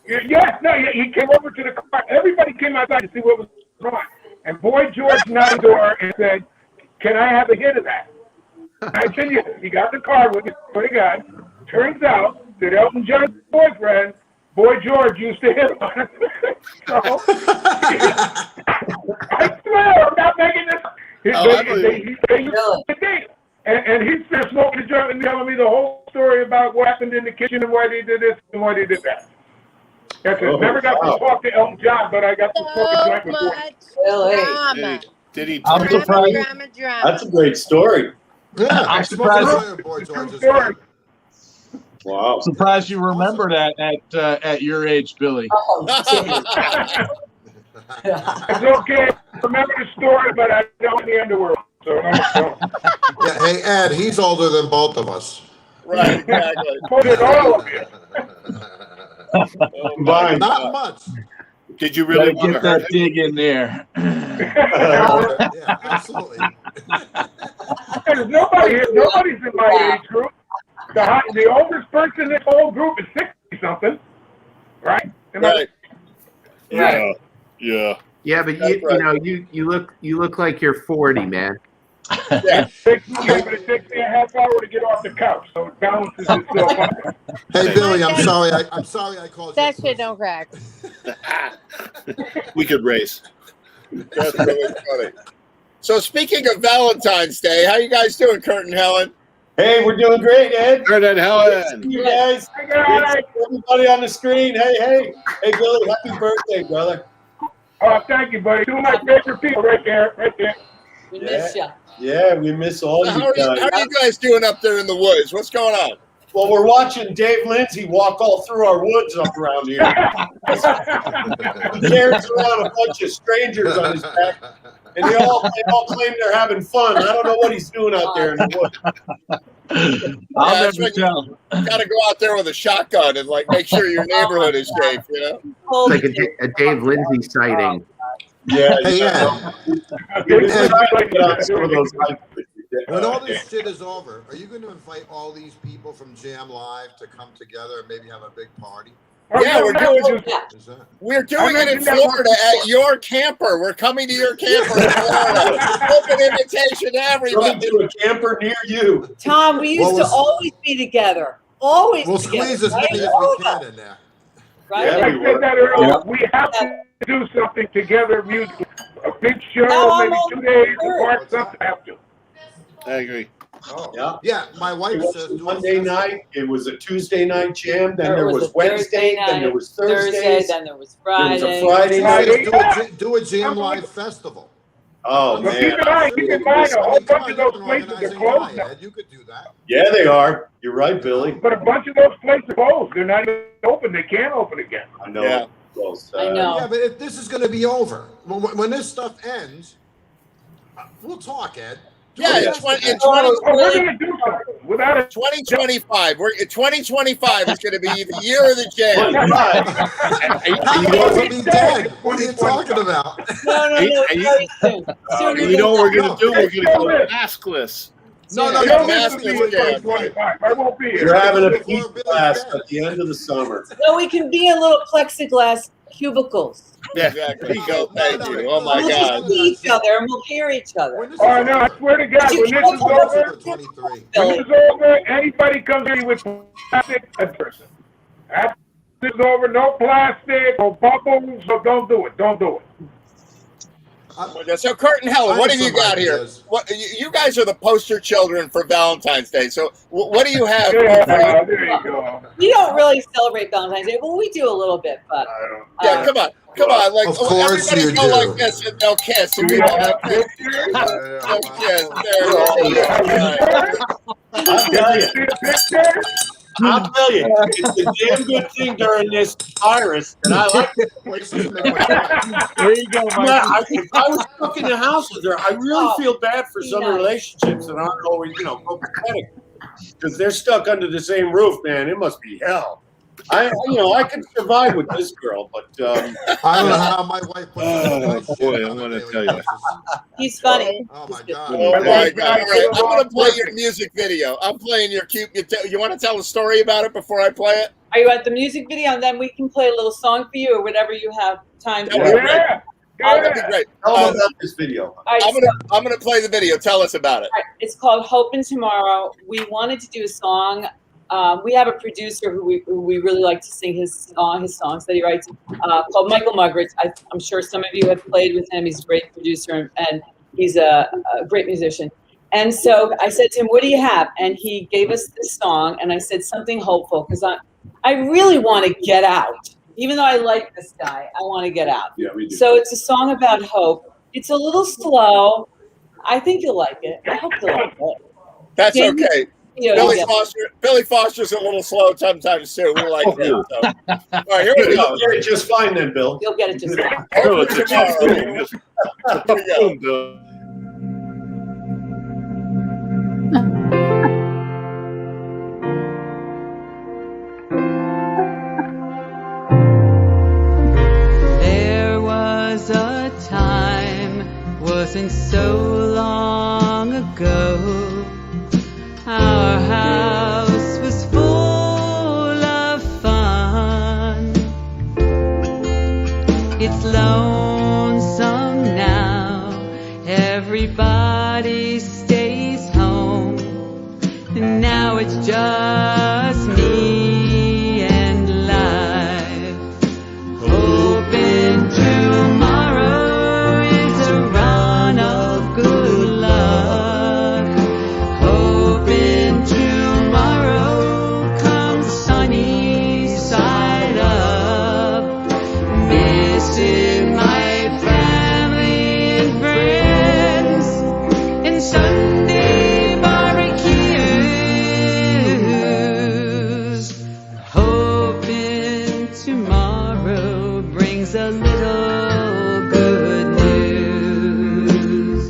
it?" Yes, no, he came over to the car. Everybody came outside to see what was going on. And Boy George knocked the door and said, "Can I have a hit of that?" I said, "Yes." He got the car with me. What he got? Turns out that Elton John's boyfriend, Boy George, used to hit on him. So, I swear, I'm not making this. They used to date. And he's still smoking a joint and telling me the whole story about what happened in the kitchen and why they did this and why they did that. That's it. Never got to talk to Elton John, but I got to smoke a joint with Boy. Did he? I'm surprised. That's a great story. Yeah, I'm surprised. Boy George's story. Wow. Surprised you remember that at your age, Billy. It's okay. Remember the story, but I don't in the underworld. So Yeah, hey, Ed, he's older than both of us. Right, exactly. Put it all of you. Combined. Not much. Did you really Gotta want get to hurt that dig in there. Yeah, absolutely. There's nobody here. Nobody's in my age group. The oldest person in this whole group is 60-something. Right? Right. Yeah. Yeah. Yeah, but you look like you're 40, man. Yeah. But it takes me a half hour to get off the couch, so it balances itself out. Hey, Billy, I'm sorry I called you. That shit don't crack. We could race. That's really funny. So speaking of Valentine's Day, how you guys doing, Kurt and Helen? Hey, we're doing great, Ed. Kurt and Helen. You guys. Hi, guys. Everybody on the screen. Hey. Hey, Billy, happy birthday, brother. Oh, thank you, buddy. Two of my favorite people right there. We miss ya. Yeah, we miss all So you how guys. are you guys doing up there in the woods? What's going on? Well, we're watching Dave Lindsay walk all through our woods up around here. He carries around a bunch of strangers on his back, and they all claim they're having fun. I don't know what he's doing out there in the woods. I'll that's never when tell. You got to go out there with a shotgun and like make sure your neighborhood is safe. You know. It's like a Dave Lindsay sighting. Yeah, Hey, yeah. Some of those When all this shit is over, are you going to invite all these people from Jam Live to come together and maybe have a big party? Yeah, we're doing Is that? We're doing it in Florida at your camper. We're coming to your camper in Florida. Open invitation to everybody. Coming to a camper near you. Tom, we used to always be together. Always We'll together. squeeze as right? many as All we of us, can in there. right? Yeah, I we said that earlier. Yeah. We have to do something together, music. A big show, Now I'm maybe on 2 days board. apart, something have to. I agree. Oh. Yeah. Yeah, my It wife was says do a Monday festival. night. It was a Tuesday night jam. Then There there was was a Wednesday. Thursday Then there night, was Thursday, Thursdays. then there was There was Friday. a Friday night. Friday. Do a Jam Live festival. Oh But man. keep in mind, a whole bunch of those places are closed now. Ed, you could do that. Yeah, they are. You're right, Billy. But a bunch of those places are closed. They're not even open. They can't open again. I know. Yeah. Well, I know. Yeah, but if this is going to be over, when this stuff ends, we'll talk, Ed. Yeah, Do a in 20, in festival. 20, Oh, we're going to do something without it. 2025. 2025 is going to be the year of the jam. We'll be dead. What are you talking about? No, And very soon. Sooner You know what we're No. gonna do? We're gonna go maskless. No, Yeah, you yeah, don't mask listen to this me. jam. 2025. I won't be here. You're having a Before peak Billy class Dead. at the end of the summer. No, we can be in little plexiglass cubicles. Yeah. Exactly. So thank you. Oh my We'll God. just see each other and we'll hear each other. When this Oh, is no, I swear to God, You when this can't is hold us over, to 23. when Billy. this is over, anybody comes here with plastic, a person. After this is over, no plastic, no bubbles, so don't do it. Don't do it. So Kurt and Helen, I what have have you some got here? ideas. What you guys are the poster children for Valentine's Day. So what do you have? Yeah, there you go. We don't really celebrate Valentine's Day. Well, we do a little bit, but Yeah, come on. Like, Of course everybody you go do. like this and they'll kiss. And we Yeah. all have kiss. They'll kiss. I'll tell you, it's a damn good thing during this virus, and I like it. There you go, Mike. Yeah, if I was stuck in the house with her, I really feel bad for some relationships that aren't always, copacetic, because they're stuck under the same roof. Man, it must be hell. I can survive with this girl, but I don't know how my wife puts Oh boy, I'm gonna tell you. he's funny. Oh my God. Oh my God! All right, I'm gonna play your music video. I'm playing your cute. You want to tell a story about it before I play it? Are you at the music video? And then we can play a little song for you or whatever you have time for. Yeah. That'd be great. tell them about this video. All right, I'm gonna play the video. Tell us about it. All right, it's called Hope in Tomorrow. We wanted to do a song. We have a producer who we really like to sing his songs that he writes, called Michael Muggeridge. I'm sure some of you have played with him. He's a great producer and he's a great musician. And so I said to him, "What do you have?" And he gave us this song, and I said something hopeful because I really want to get out. Even though I like this guy, I want to get out. Yeah, we do. So it's a song about hope. It's a little slow. I think you'll like it. I hope you'll like it. That's Can you- okay. you know, yeah. Billy Foster's a little slow sometimes too. We like him. So. All right, here we go. You'll get it just fine then, Bill. You'll get it just fine. Oh, it's a tough thing. Here we go. There was a time, wasn't so long ago, our house was full of fun. It's lonesome now, everybody stays home, and now it's just me and life. Hoping tomorrow is a run of good luck. Hoping tomorrow comes sunny side up. Missing my family and friends and Sunday barbecues. Hoping tomorrow brings a little good news.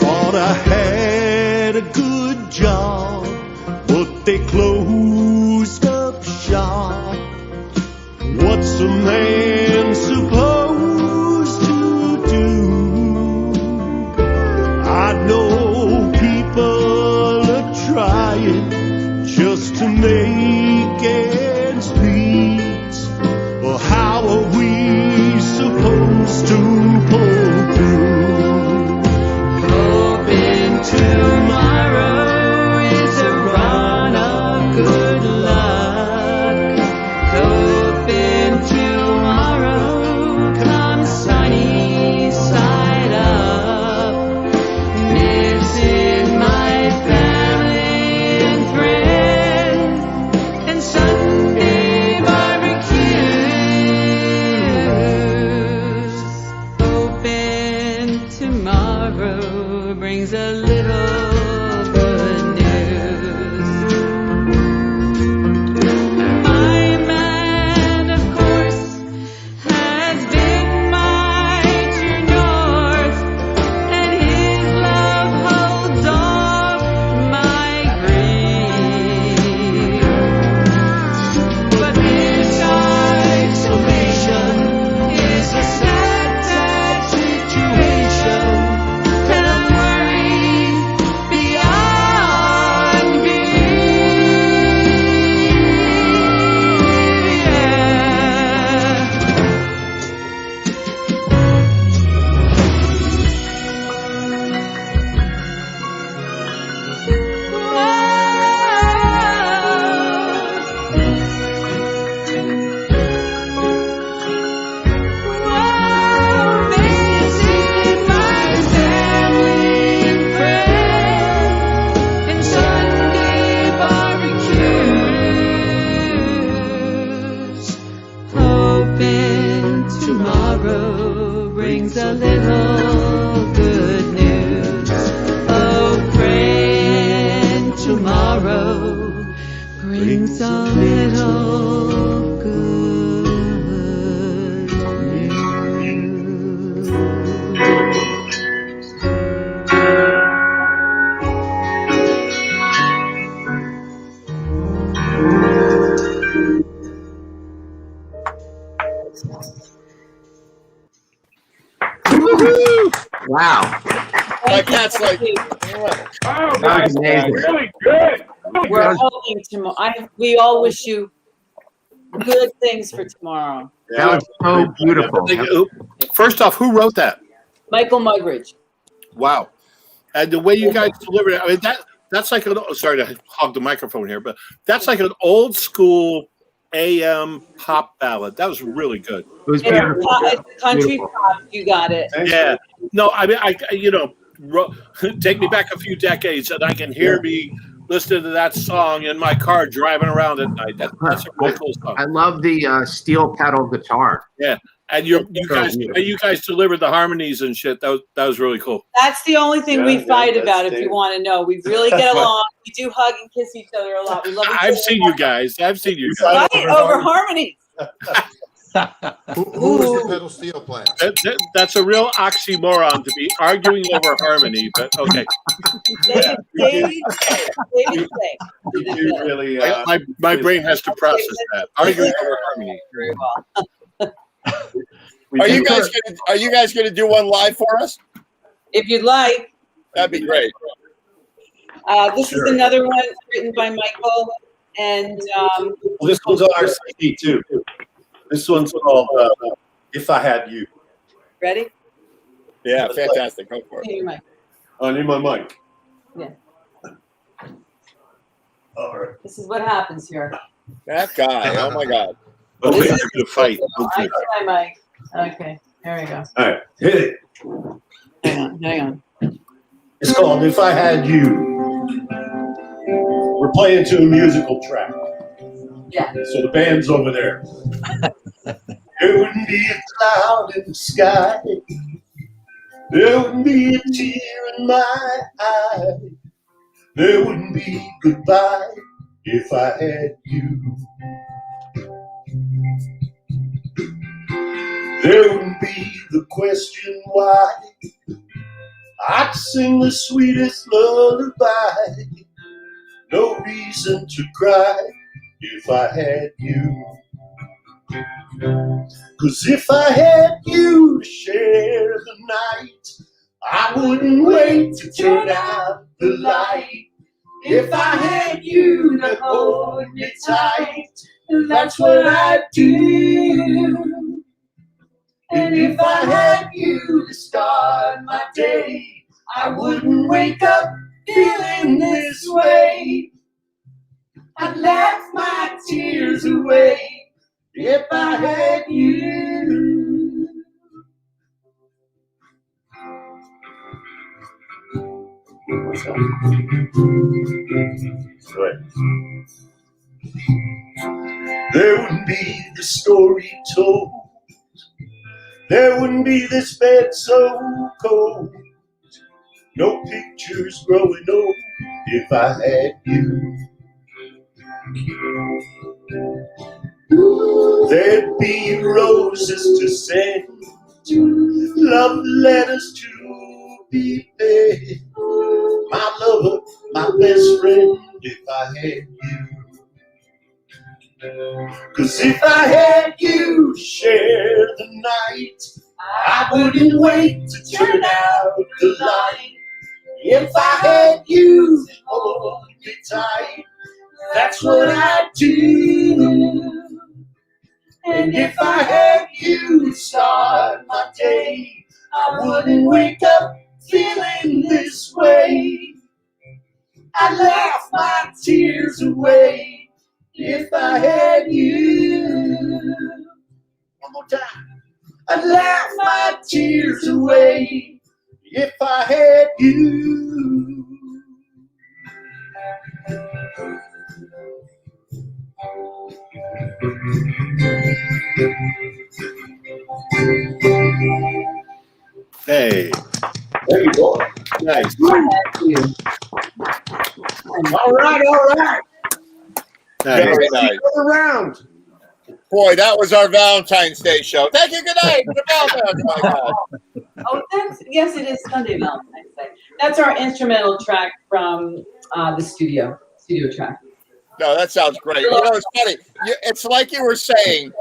Thought I had a good job, but they closed up shop. What's a man supposed to do? I know people are trying just to make ends meet. Well, how are we supposed to pull through? Hoping tomorrow is a run of good luck. Hoping tomorrow tomorrow brings a little good news. Oh, friend, tomorrow brings a little good news. Wow. My cat's like, Oh, That was amazing. really good. We're hoping tomorrow. We all wish you good things for tomorrow. That was so beautiful. First off, who wrote that? Michael Mugridge. Wow. And the way you guys delivered it, I mean, that's like sorry to hog the microphone here, but that's like an old school AM pop ballad. That was really good. It was beautiful. It's country pop. You got it. Yeah. No, I mean, take me back a few decades and I can hear me listening to that song in my car driving around at night. That's a really cool song. I love the steel pedal guitar. Yeah. And you guys delivered the harmonies and shit. That was really cool. That's the only thing we fight that's about. If Dave. you want to know, we really get along. We do hug and kiss each other a lot. We love each other. I've seen you guys. Fight over harmony. Who was the pedal steel player? That's a real oxymoron to be arguing over harmony, but okay. You really, my brain has to process that. Arguing over harmony. Very well. Are you guys gonna do one live for us? If you'd like. That'd be great. This is another one written by Michael, and Well, this one's on our CD too. This one's called "If I Had You." ready? Yeah, fantastic. Go for it. Need your mic. I need my mic. Yeah. All right. This is what happens here. That guy. Oh my God. Okay, you're gonna fight. I need my mic. Okay, there we go. All right, hit it. Hang on. It's called "If I Had You." We're playing to a musical track. Yeah. So the band's over there. There wouldn't be a cloud in the sky. There wouldn't be a tear in my eye. There wouldn't be goodbye if I had you. There wouldn't be the question why. I'd sing the sweetest lullaby. No reason to cry if I had you. 'Cause if I had you to share the night, I wouldn't wait to turn out the light. If I had you to hold me tight, that's what I'd do. And if I had you to start my day, I wouldn't wake up feeling this way. I'd laugh my tears away if I had you. Good. There wouldn't be the story told. There wouldn't be this bed so cold. No pictures growing old if I had you. There'd be roses to send, love letters to be fed. My lover, my best friend, if I had you. 'Cause if I had you to share the night, I wouldn't wait to turn out the light. If I had you to hold me tight, that's what I'd do. And if I had you to start my day, I wouldn't wake up feeling this way. I'd laugh my tears away if I had you. One more time. I'd laugh my tears away if I had you. Hey. There you go. Nice. All right. Very nice. Another round. Boy, that was our Valentine's Day show. Thank you. Good night. Good Valentine's. Oh, my God. Oh, yes, it is Sunday Valentine's Day. That's our instrumental track from the studio track. No, that sounds great. You know, it's funny. It's like you were saying,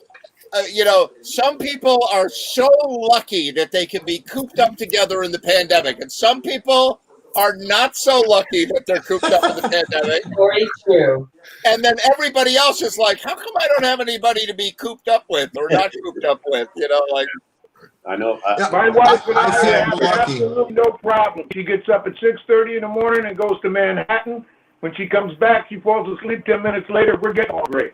you know, some people are so lucky that they can be cooped up together in the pandemic, and some people are not so lucky that they're cooped up in the pandemic. Very true. And then everybody else is like, how come I don't have anybody to be cooped up with or not cooped up with? You know, like. I know. My wife and I feel have lucky. absolutely no problem. She gets up at 6:30 in the morning and goes to Manhattan. When she comes back, she falls asleep 10 minutes later. We're getting all great.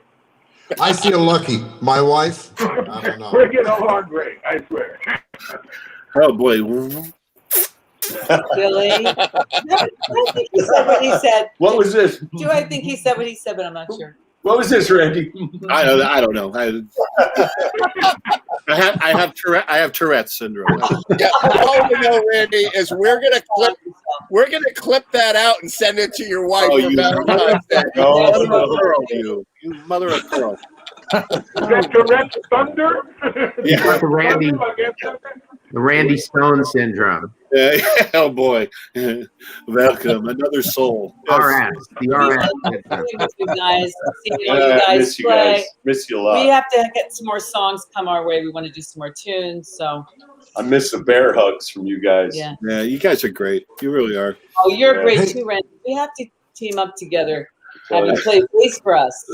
I feel lucky. My wife, I don't know. We're getting all great, I swear. Oh boy. Billy. I think he said what he said. What was this? Do I think he said what he said, but I'm not sure. What was this, Randy? I don't know. I have Tourette's syndrome. Yeah, all we know, Randy, is we're gonna clip that out and send it to your wife for Valentine's Day. You mother of pearl. Is that Tourette's thunder? Yeah, the Randy Stone syndrome. Oh boy. Welcome. Another soul. RS. The RS. You guys, seeing all you guys miss you play. guys. Miss you a lot. We have to get some more songs come our way. We want to do some more tunes. So. I miss the bear hugs from you guys. Yeah. Yeah, you guys are great. You really are. Oh, you're great too, Randy. We have to team up together. Have you play bass for us?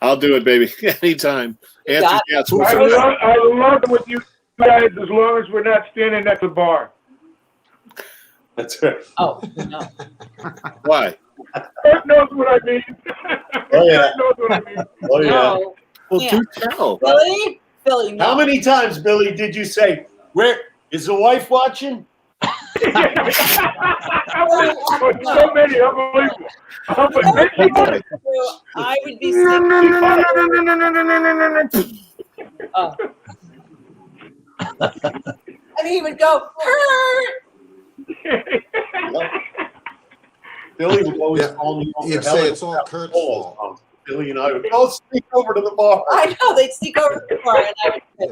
I'll do it, baby. Anytime. Answer yes. I love it with you guys as long as we're not standing at the bar. That's right. Oh, no. Why? Kurt knows what I mean. Oh, yeah. Kurt knows what I mean. Oh, yeah. No. Well, Yeah. do tell. Billy, no. How many times, Billy, did you say, "Where is the wife watching"? So many, unbelievable. I would be sick. Oh. And he would go, Billy would always call me over. You'd say it's all Kurt's fault. Billy and I would all sneak over to the bar. I know, they'd sneak over to the bar and I would say,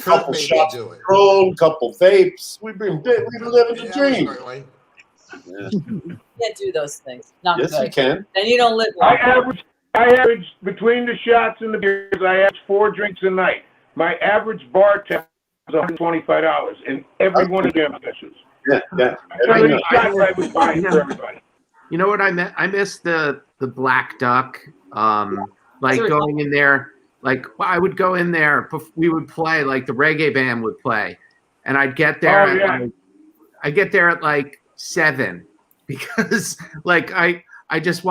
Couple shots of Patron, couple vapes. We've been living the dream. Yeah. can't do those things. Not Yes, good. you can. Then you don't live I long. average between the shots and the beers, I average 4 drinks a night. My average bar tab is $125 in every one of them sessions. Yeah. How many shots I was buying for everybody? You know what I meant? I miss the Black Duck. Like Sorry. going in there, like I would go in there. We would play, like the reggae band would play, and I'd get there. I get there at like 7 because like I just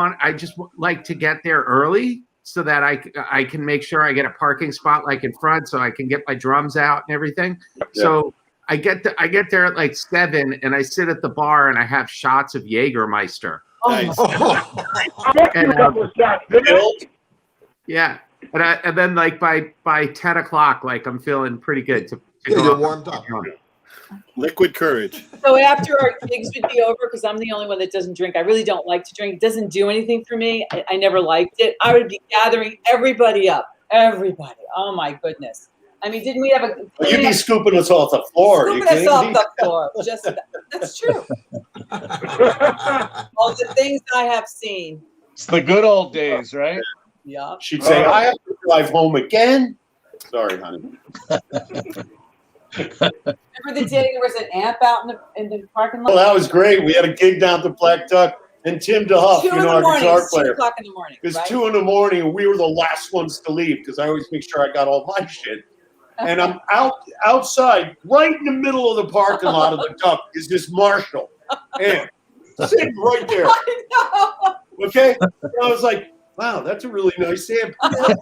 like to get there early so that I can make sure I get a parking spot like in front so I can get my drums out and everything. Yeah. So I get there at like 7 and I sit at the bar and I have shots of Jägermeister. Nice. Yeah, and then like by 10 o'clock, like I'm feeling pretty good to go you're up. warmed up. Liquid courage. So after our gigs would be over, because I'm the only one that doesn't drink. I really don't like to drink. It doesn't do anything for me. I never liked it. I would be gathering everybody up. Everybody. Oh my goodness. I mean, didn't we have a? Well, you'd be scooping us off the floor. Scooping us off the floor. That's true. All the things I have seen. It's the good old days, right? Yeah. She'd say, "I have to drive home again." Sorry, honey. Remember the day there was an amp out in the parking lot? Well, that was great. We had a gig down at the Black Duck, and Tim DeHuff, 2 you in know, the our morning. guitar It's 2 player. o'clock in the morning. It was right? 2 in the morning, and we were the last ones to leave because I always make sure I got all my shit. And I'm outside, right in the middle of the parking lot of the Duck, is this Marshall amp sitting right there. I know. Okay, and I was like, "Wow, that's a really nice amp." I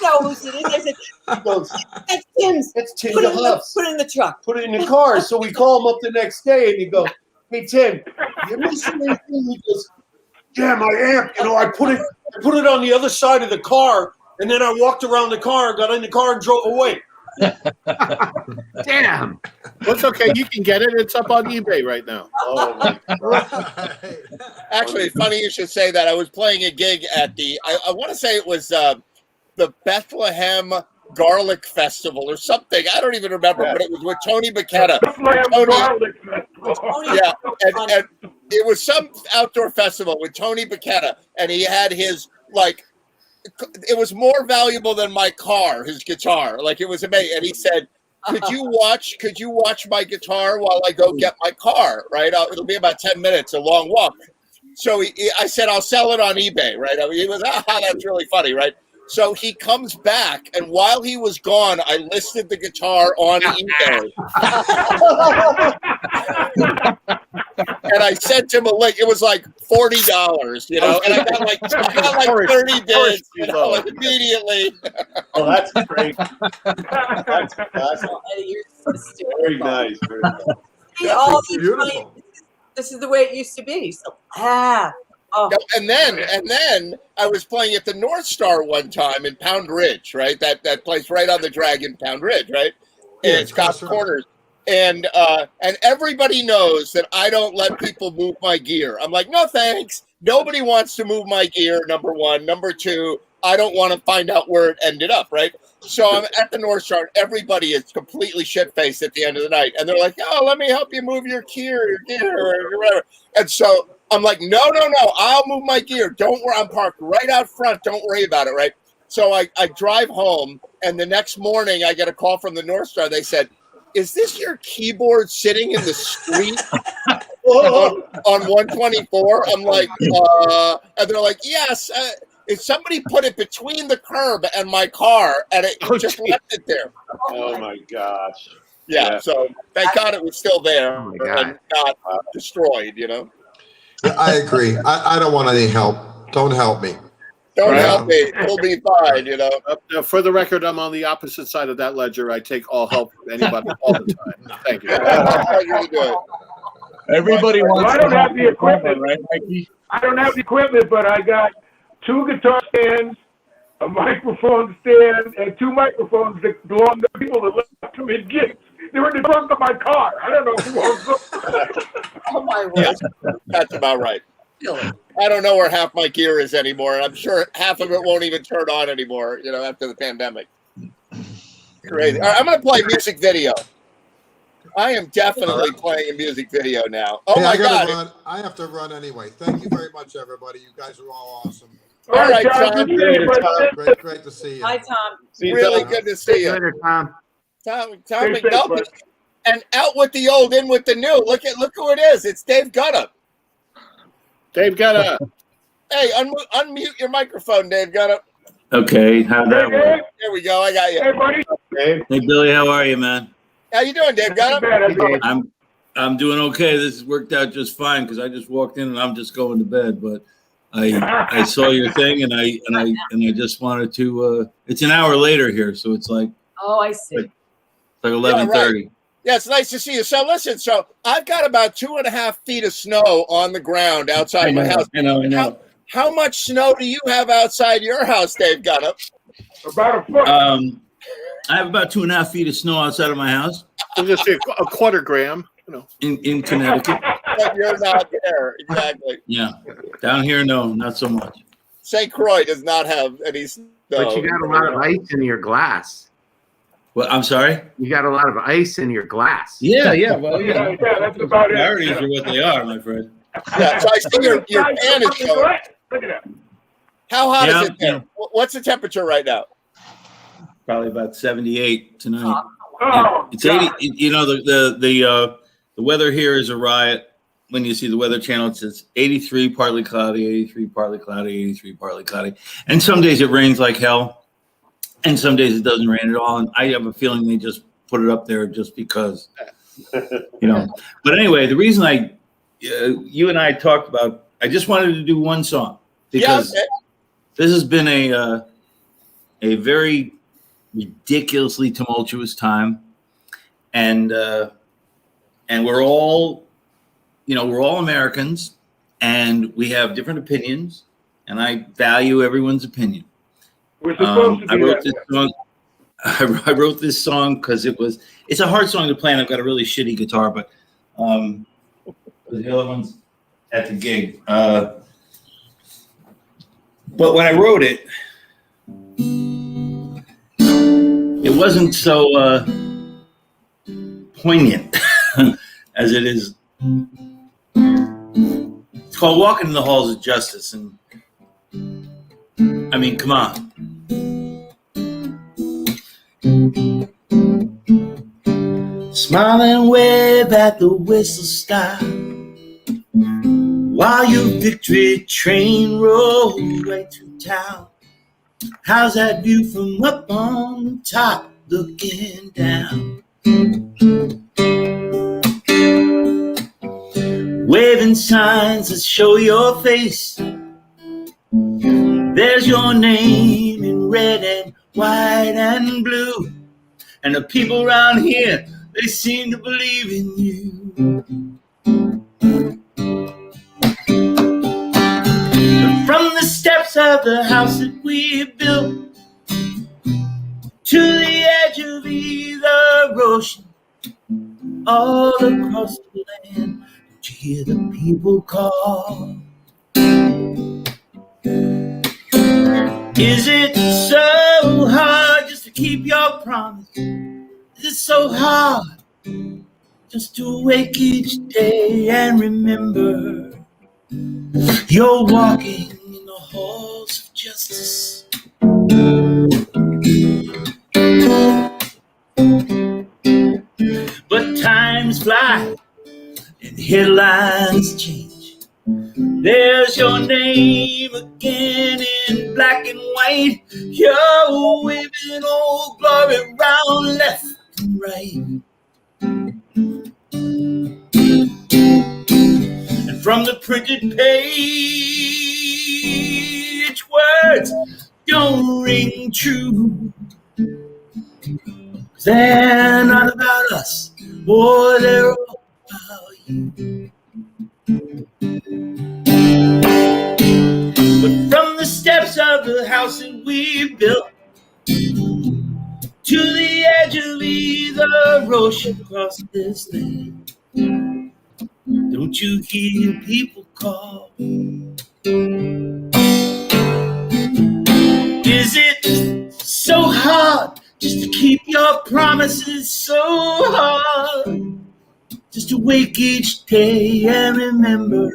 know whose it is. I said, He goes, that's Tim's. "That's Tim Put it DeHuff's." in the truck. Put it in the car. So we call him up the next day, and you go, "Hey Tim, you missing anything?" He goes, "Yeah, my amp. You know, I put it on the other side of the car And then I walked around the car, got in the car, and drove away. Damn. That's okay. You can get it. It's up on eBay right now. Oh my Actually, funny you should say that. I was playing a gig at I want to say it was the Bethlehem Garlic Festival or something. I don't even remember, but it was with Tony Bacchetta. Yeah, and it was some outdoor festival with Tony Bacchetta, and he had his, like, it was more valuable than my car, his guitar. Like, it was amazing. And he said, could you watch my guitar while I go get my car, right? It'll be about 10 minutes, a long walk. So I said, I'll sell it on eBay, right? I mean, he was, that's really funny, right? So he comes back, and while he was gone, I listed the guitar on eBay. And I sent him a link. It was like $40, you know, and I got like 30 bids, you know, like immediately. Oh, that's great. That's very nice. Very nice. See, all these funny- this is the way it used to be. So, oh. And then I was playing at the North Star one time in Pound Ridge, right? That place right on the Dragon, Pound Ridge, right? Yeah, It's Cops Corners. And everybody knows that I don't let people move my gear. I'm like, no thanks. Nobody wants to move my gear, number one. Number two, I don't want to find out where it ended up, right? So I'm at the North Star, and everybody is completely shit-faced at the end of the night. And they're like, oh, let me help you move your gear, or whatever. And so I'm like, no, I'll move my gear. Don't worry, I'm parked right out front. Don't worry about it, right? So I drive home, and the next morning I get a call from the North Star. They said, is this your keyboard sitting in the street on 124? I'm like, and they're like, yes. If somebody put it between the curb and my car, and it just left it there. Oh my gosh. Yeah, so thank God it was still there and not destroyed, you know? I agree. I don't want any help. Don't help me. Don't help me. We'll be fine, you know? Now, for the record, I'm on the opposite side of that ledger. I take all help from anybody all the time. Thank you. Everybody Well, wants I to don't have the equipment, right, Mikey? I don't have the equipment, but I got 2 guitar stands, a microphone stand, and 2 microphones that belong to people that left them in gifts. They were in the trunk of my car. I don't know who owns them. Oh my word. Yeah, that's about right. I don't know where half my gear is anymore, and I'm sure half of it won't even turn on anymore, you know, after the pandemic. Crazy. All right, I'm going to play music video. I am definitely playing a music video now. Oh, Hey, my I gotta God. run. I have to run anyway. Thank you very much, everybody. You guys are all awesome. All right, Tom. Great to see you. Hi, Tom. Really good to see you. Later, Tom. Tom Stay safe, McNulty. bud. And out with the old, in with the new. Look who it is. It's Dave Gunnop. Dave Gunnop. Hey, unmute your microphone, Dave Gunnop. Okay, how'd that work? There we go. I got you. Hey, buddy. Hey, Billy, how are you, man? How you doing, Dave Gunnop? I'm doing okay. This has worked out just fine because I just walked in and I'm just going to bed. But I saw your thing and I just wanted to. It's an hour later here, so it's like. Oh, I see. It's like 11:30. Yeah, it's nice to see you. So listen, I've got about 2.5 feet of snow on the ground outside my house. I know. How much snow do you have outside your house, Dave Gunnop? About a foot. I have about 2.5 feet of snow outside of my house. I'll just say a quarter gram, you know. In Connecticut. But you're not there, exactly. Yeah. Down here, no, not so much. St. Croix does not have any snow. But you got a lot of ice in your glass. Well, I'm sorry? You got a lot of ice in your glass. Yeah. Well, yeah. That's about it. Priorities are what they are, my friend. Yeah, so I see your fan is showing. Look at that. How hot Yeah, is it there? What's the temperature right now? Probably about 78 tonight. Oh, It's 80. You know, the weather here is a riot. When you see the Weather Channel, it says 83, partly cloudy, 83, partly cloudy, 83, partly cloudy. And some days it rains like hell. And some days it doesn't rain at all. And I have a feeling they just put it up there just because, you know. But anyway, the reason you and I talked about, I just wanted to do one song because this has been a very ridiculously tumultuous time. And we're all, we're all Americans and we have different opinions and I value everyone's opinion. We're supposed to be I wrote that this way. song. I wrote this song because it's a hard song to play, and I've got a really shitty guitar, but the other one's at the gig. But when I wrote it, it wasn't so poignant as it is. It's called "Walking in the Halls of Justice," and I mean, come on. Smile and wave at the whistle stop while your victory train rolls right through town. How's that view from up on top looking down? Waving signs that show your face. There's your name in red and white and blue. And the people around here, they seem to believe in you. But from the steps of the house that we built to the edge of either ocean, all across the land, don't you hear the people call? Is it so hard just to keep your promise? Is it so hard just to wake each day and remember you're walking in the halls of justice? But times fly and headlines change. There's your name again in black and white. You're waving old glory round left and right. And from the printed page, words don't ring true. They're not about us, boy, they're all about you. But from the steps of the house that we built to the edge of either ocean across this land, don't you hear people call? Is it so hard just to keep your promises? So hard just to wake each day and remember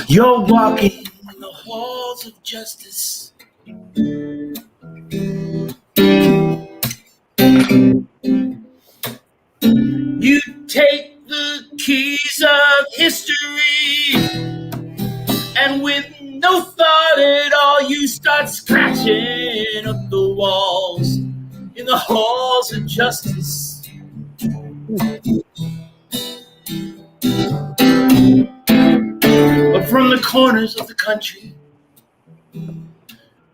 you're walking in the halls of justice. You take the keys of history, and with no thought at all, you start scratching up the walls in the halls of justice. But from the corners of the country,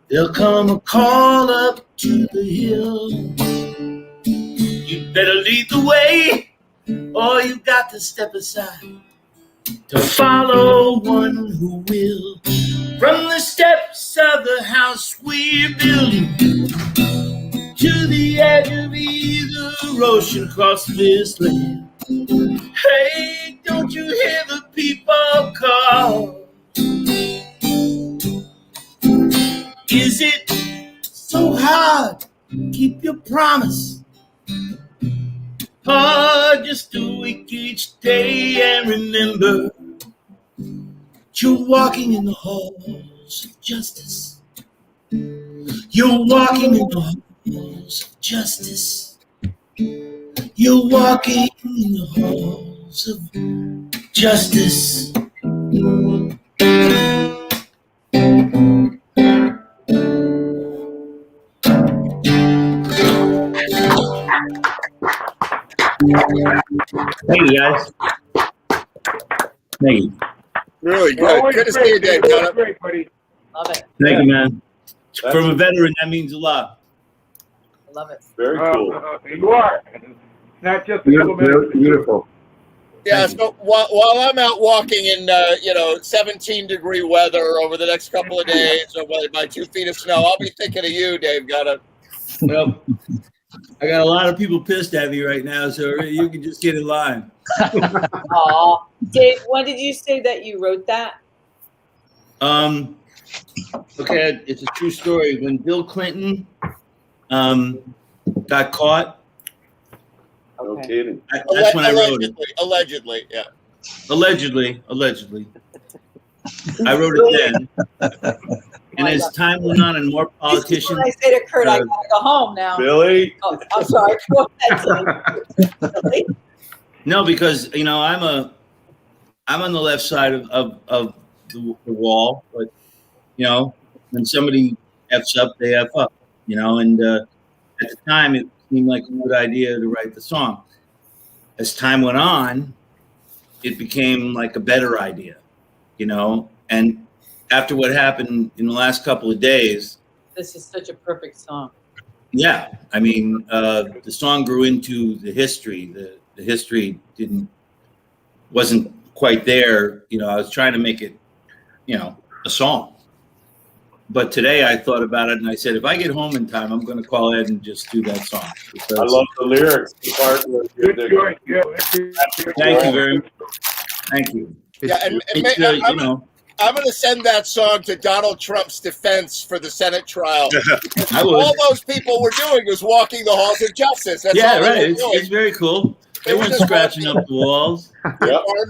there'll come a call up to the hill. You better lead the way, or you got to step aside to follow one who will. From the steps of the house we're building to the edge of either ocean across this land. Hey, don't you hear the people call? Is it so hard to keep your promise? Hard just to wake each day and remember you're walking in the halls of justice. You're walking in the halls of justice. You're walking in the halls of justice. Thank you, guys. Thank you. Really good. Good to see you, Dave. Great, buddy. Love it. Thank you, man. From a veteran, that means a lot. Love it. Very cool. You are. Not just a couple minutes. Beautiful. Yeah, so while I'm out walking in 17-degree weather over the next couple of days, or by 2 feet of snow, I'll be thinking of you, Dave. Well, I got a lot of people pissed at me right now, so you can just get in line. Aw. Dave, when did you say that you wrote that? Okay, it's a true story. When Bill Clinton got caught, No kidding. that's when I wrote it. Allegedly, yeah. Allegedly. I wrote it then. And as time went on and more politicians. When I say to Kurt, I gotta go home now. Billy? Oh, I'm sorry. Go ahead, Billy. No, because I'm on the left side of the wall, but when somebody F's up, they F up, and at the time it seemed like a good idea to write the song. As time went on, it became like a better idea, and after what happened in the last couple of days, This is such a perfect song. yeah, I mean, the song grew into the history. The history wasn't quite there. I was trying to make it, a song. But today I thought about it and I said, if I get home in time, I'm going to call Ed and just do that song. I love the lyrics. The part where Good choice. Yeah. Thank you very much. Thank you. Yeah, I'm going to send that song to Donald Trump's defense for the Senate trial. I would. All those people were doing was walking the halls of justice. That's Yeah, all they right. were It's doing. very cool. They weren't scratching up the walls.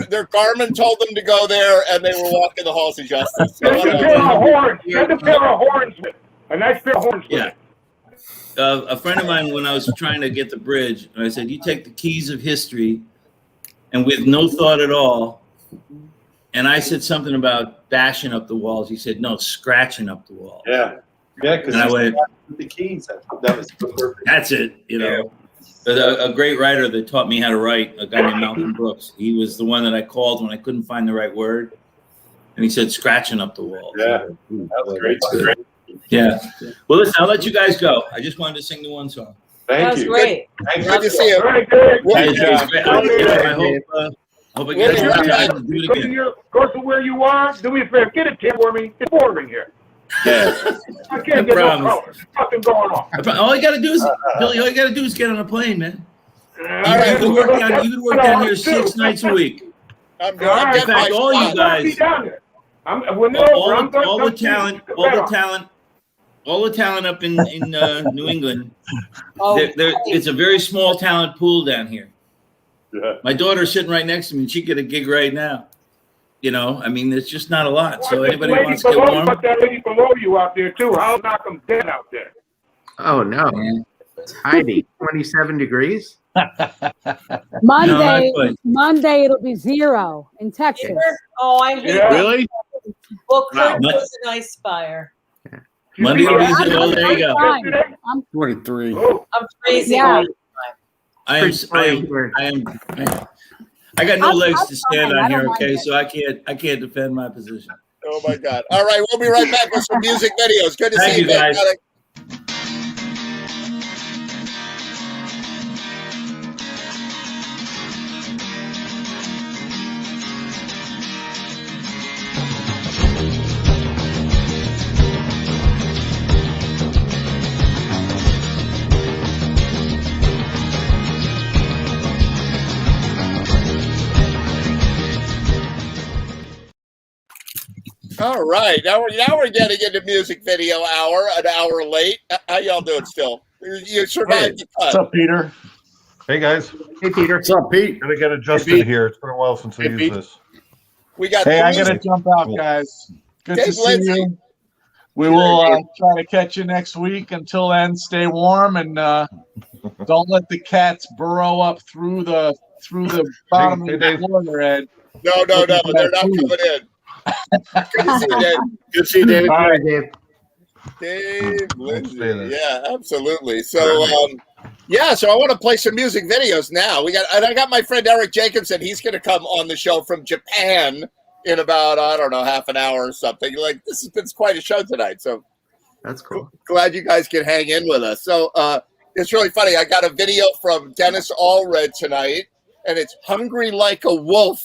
Their Garmin told them to go there, and they were walking the halls of justice. So, Send a pair of horns. Send a pair of horns with a nice pair of horns with Yeah. A friend of mine, when I was trying to get the bridge, I said, you take the keys of history, and with no thought at all, and I said something about bashing up the walls. He said, no, scratching up the wall. Yeah. Yeah, because And I went, the keys. That was perfect. that's it, But a great writer that taught me how to write, a guy named Malcolm Brooks. He was the one that I called when I couldn't find the right word. And he said, scratching up the wall. Yeah. That was great. Yeah. Well, listen, I'll let you guys go. I just wanted to sing the one song. Thank you. Great. Good to see you. Very good. Hey, it's great. I hope I get Go time to do it again. Go to where you are. Do me a favor. Get a tip for me. It's boring here. Yeah. I can't get no color. Nothing going on. All you got to do is, Billy, all you got to do is get on a plane, man. All right. You can work down here 6 nights a week. I'm going to In fact, all you guys, all the talent up in New England, it's a very small talent pool down here. Yeah. My daughter's sitting right next to me, and she get a gig right now. I mean, there's just not a lot. So anybody wants to get warm? But that lady below you out there too. I'll knock them dead out there. Oh no, Heidi, 27 degrees. Monday it'll be 0 in Texas. Oh, I hate Yeah. that. Really? Well, Wow. Kurt was an ice fire. Monday will be 0. There you go. I'm 23. I'm freezing. Yeah. I got no legs to stand on here, okay? So I can't defend my position. Oh my God! All right, we'll be right back with some music videos. Good to Thank see you you, guys. guys. All right, now we're getting into music video hour, an hour late. How y'all doing still? You survived the cut. What's up, Peter? Hey, guys. Hey, Peter. What's up, Pete? Gotta get adjusted here. It's been a while since we used this. We got. Hey, I music- gotta jump out, guys. Good Dave to see Lindsay. you. We will try to catch you next week. Until then, stay warm and don't let the cats burrow up through the bottom of the floor, Ed. No, they're not coming in. Good to see you, Dave. Good to see you, David. All right, Dave. Dave Lindsay. Yeah, absolutely. So, so I want to play some music videos now. I got my friend Eric Jacobson. He's going to come on the show from Japan in about, I don't know, half an hour or something. Like, this has been quite a show tonight. So That's cool. glad you guys can hang in with us. So it's really funny. I got a video from Dennis Allred tonight. and it's "Hungry Like a Wolf."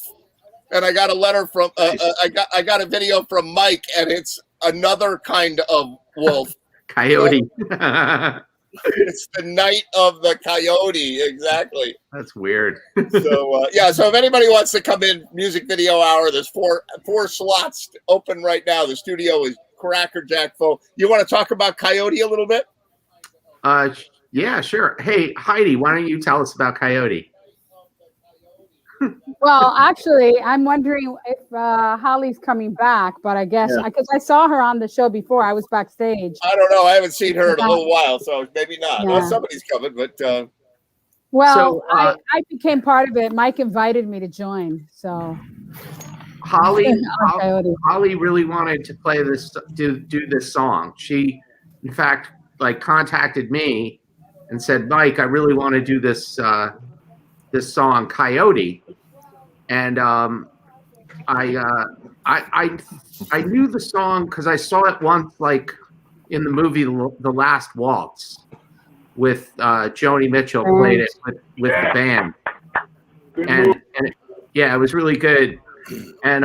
And I got a letter from I got a video from Mike, and it's another kind of wolf. Coyote. It's the night of the coyote, exactly. That's weird. So so if anybody wants to come in, music video hour, there's four slots open right now. The studio is crackerjack full. You want to talk about Coyote a little bit? Yeah, sure. Hey, Heidi, why don't you tell us about Coyote? Well, actually, I'm wondering if Holly's coming back, but I guess because I saw her on the show before, I was backstage. I don't know. I haven't seen her in a little while, so maybe not. Well, somebody's coming, but well, I became part of it. Mike invited me to join, so Holly really wanted to play this, do this song. She, in fact, like contacted me and said, "Mike, I really want to do this this song, Coyote." And I knew the song because I saw it once, like in the movie The Last Waltz, with Joni Mitchell played it with the band, and it was really good. And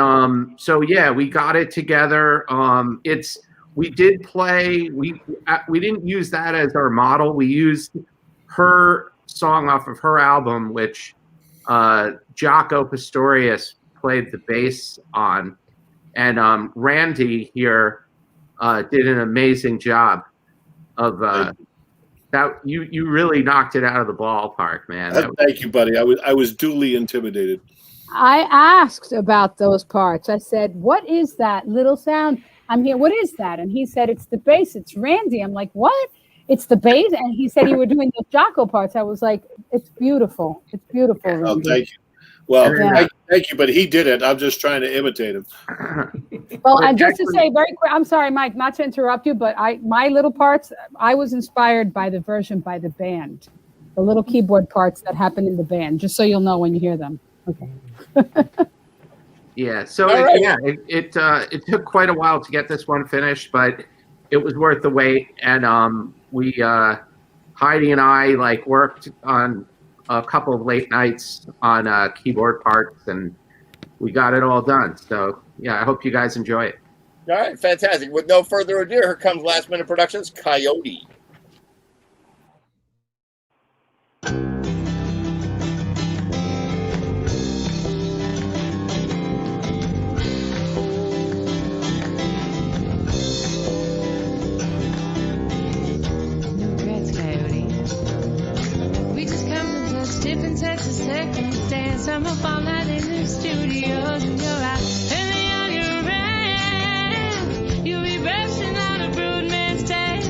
so yeah, we got it together. We did play. We didn't use that as our model. We used her song off of her album, which Jaco Pastorius played the bass on, and Randy here did an amazing job of that. You really knocked it out of the ballpark, man. Thank you, buddy. I was duly intimidated. I asked about those parts. I said, "What is that little sound? I'm here. What is that?" And he said, "It's the bass. It's Randy." I'm like, "What? It's the bass?" And he said you were doing those Jaco parts. I was like, "It's beautiful. It's beautiful." Randy. Oh, thank you. Well, thank you, but he did it. I'm just trying to imitate him. Well, and just to say very quick, I'm sorry, Mike, not to interrupt you, but my little parts, I was inspired by the version by the band, the little keyboard parts that happen in the band, just so you'll know when you hear them. Okay. Yeah. So it took quite a while to get this one finished, but it was worth the wait. And we Heidi and I worked on a couple of late nights on keyboard parts, and we got it all done. So yeah, I hope you guys enjoy it. All right, fantastic. With no further ado, here comes Last Minute Productions, Coyote. Different sets of circumstance. I'm up all night in the studios, and you're out early on your rant. You'll be bursting out a brood man's tale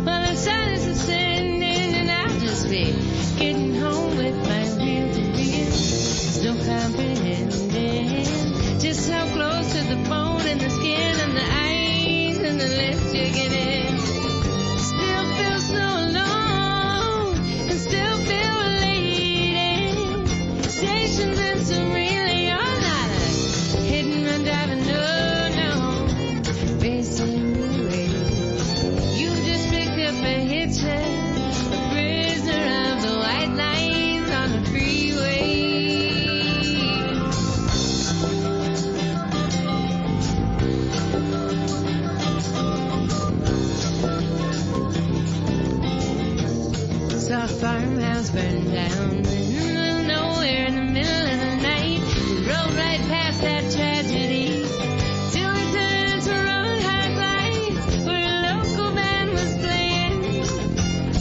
while the sun is ascending, and I'll just be getting home with my real to real. There's no comprehending just how close to the bone and the skin and the eyes and the lips you're getting. Still feel so alone and still feel stations and some really all nighter, hitting and driving, no, racing away. You just picked up a hitcher, a prisoner of the white lines on the freeway. Saw a farmhouse burned down. Nowhere in the middle of the night, we rode right past that tragedy till we turned into Roadhouse Lights, where a local band was playing.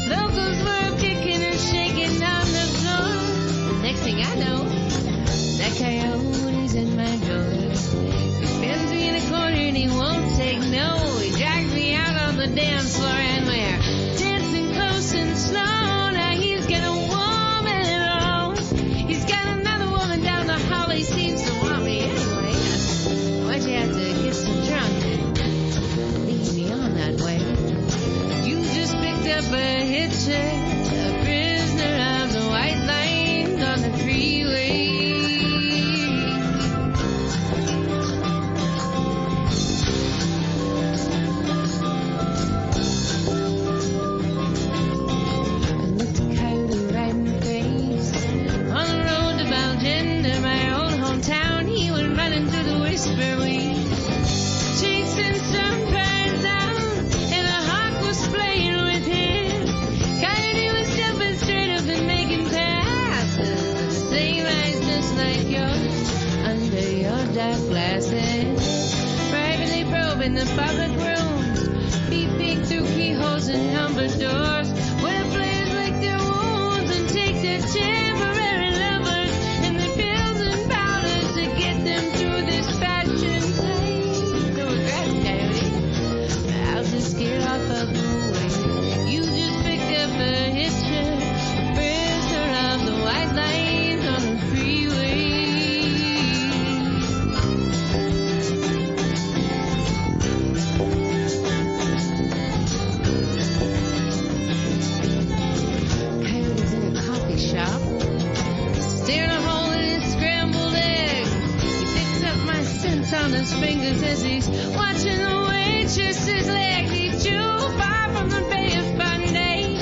Locals were kicking and shaking on the floor. Next thing I know, that coyote's at my door. He spins me in a corner and he won't take no. He drags me out on the dance floor and we're dancing close and slow. Now he's gonna warm it on. He's got another one the public rooms, peeping through keyholes and numbered doors, where players lick their wounds and take their temporary lovers and their pills and powders to get them through this fashion play. So I'll just get off of the way. You just picked up a hitcher, prisoner of the white lines on the freeway. Coyote's in a coffee shop, staring a hole in his scrambled egg. He picks up my scent on his fingers as he's watching the waitress's leg. He too far from the Bay of Fundy,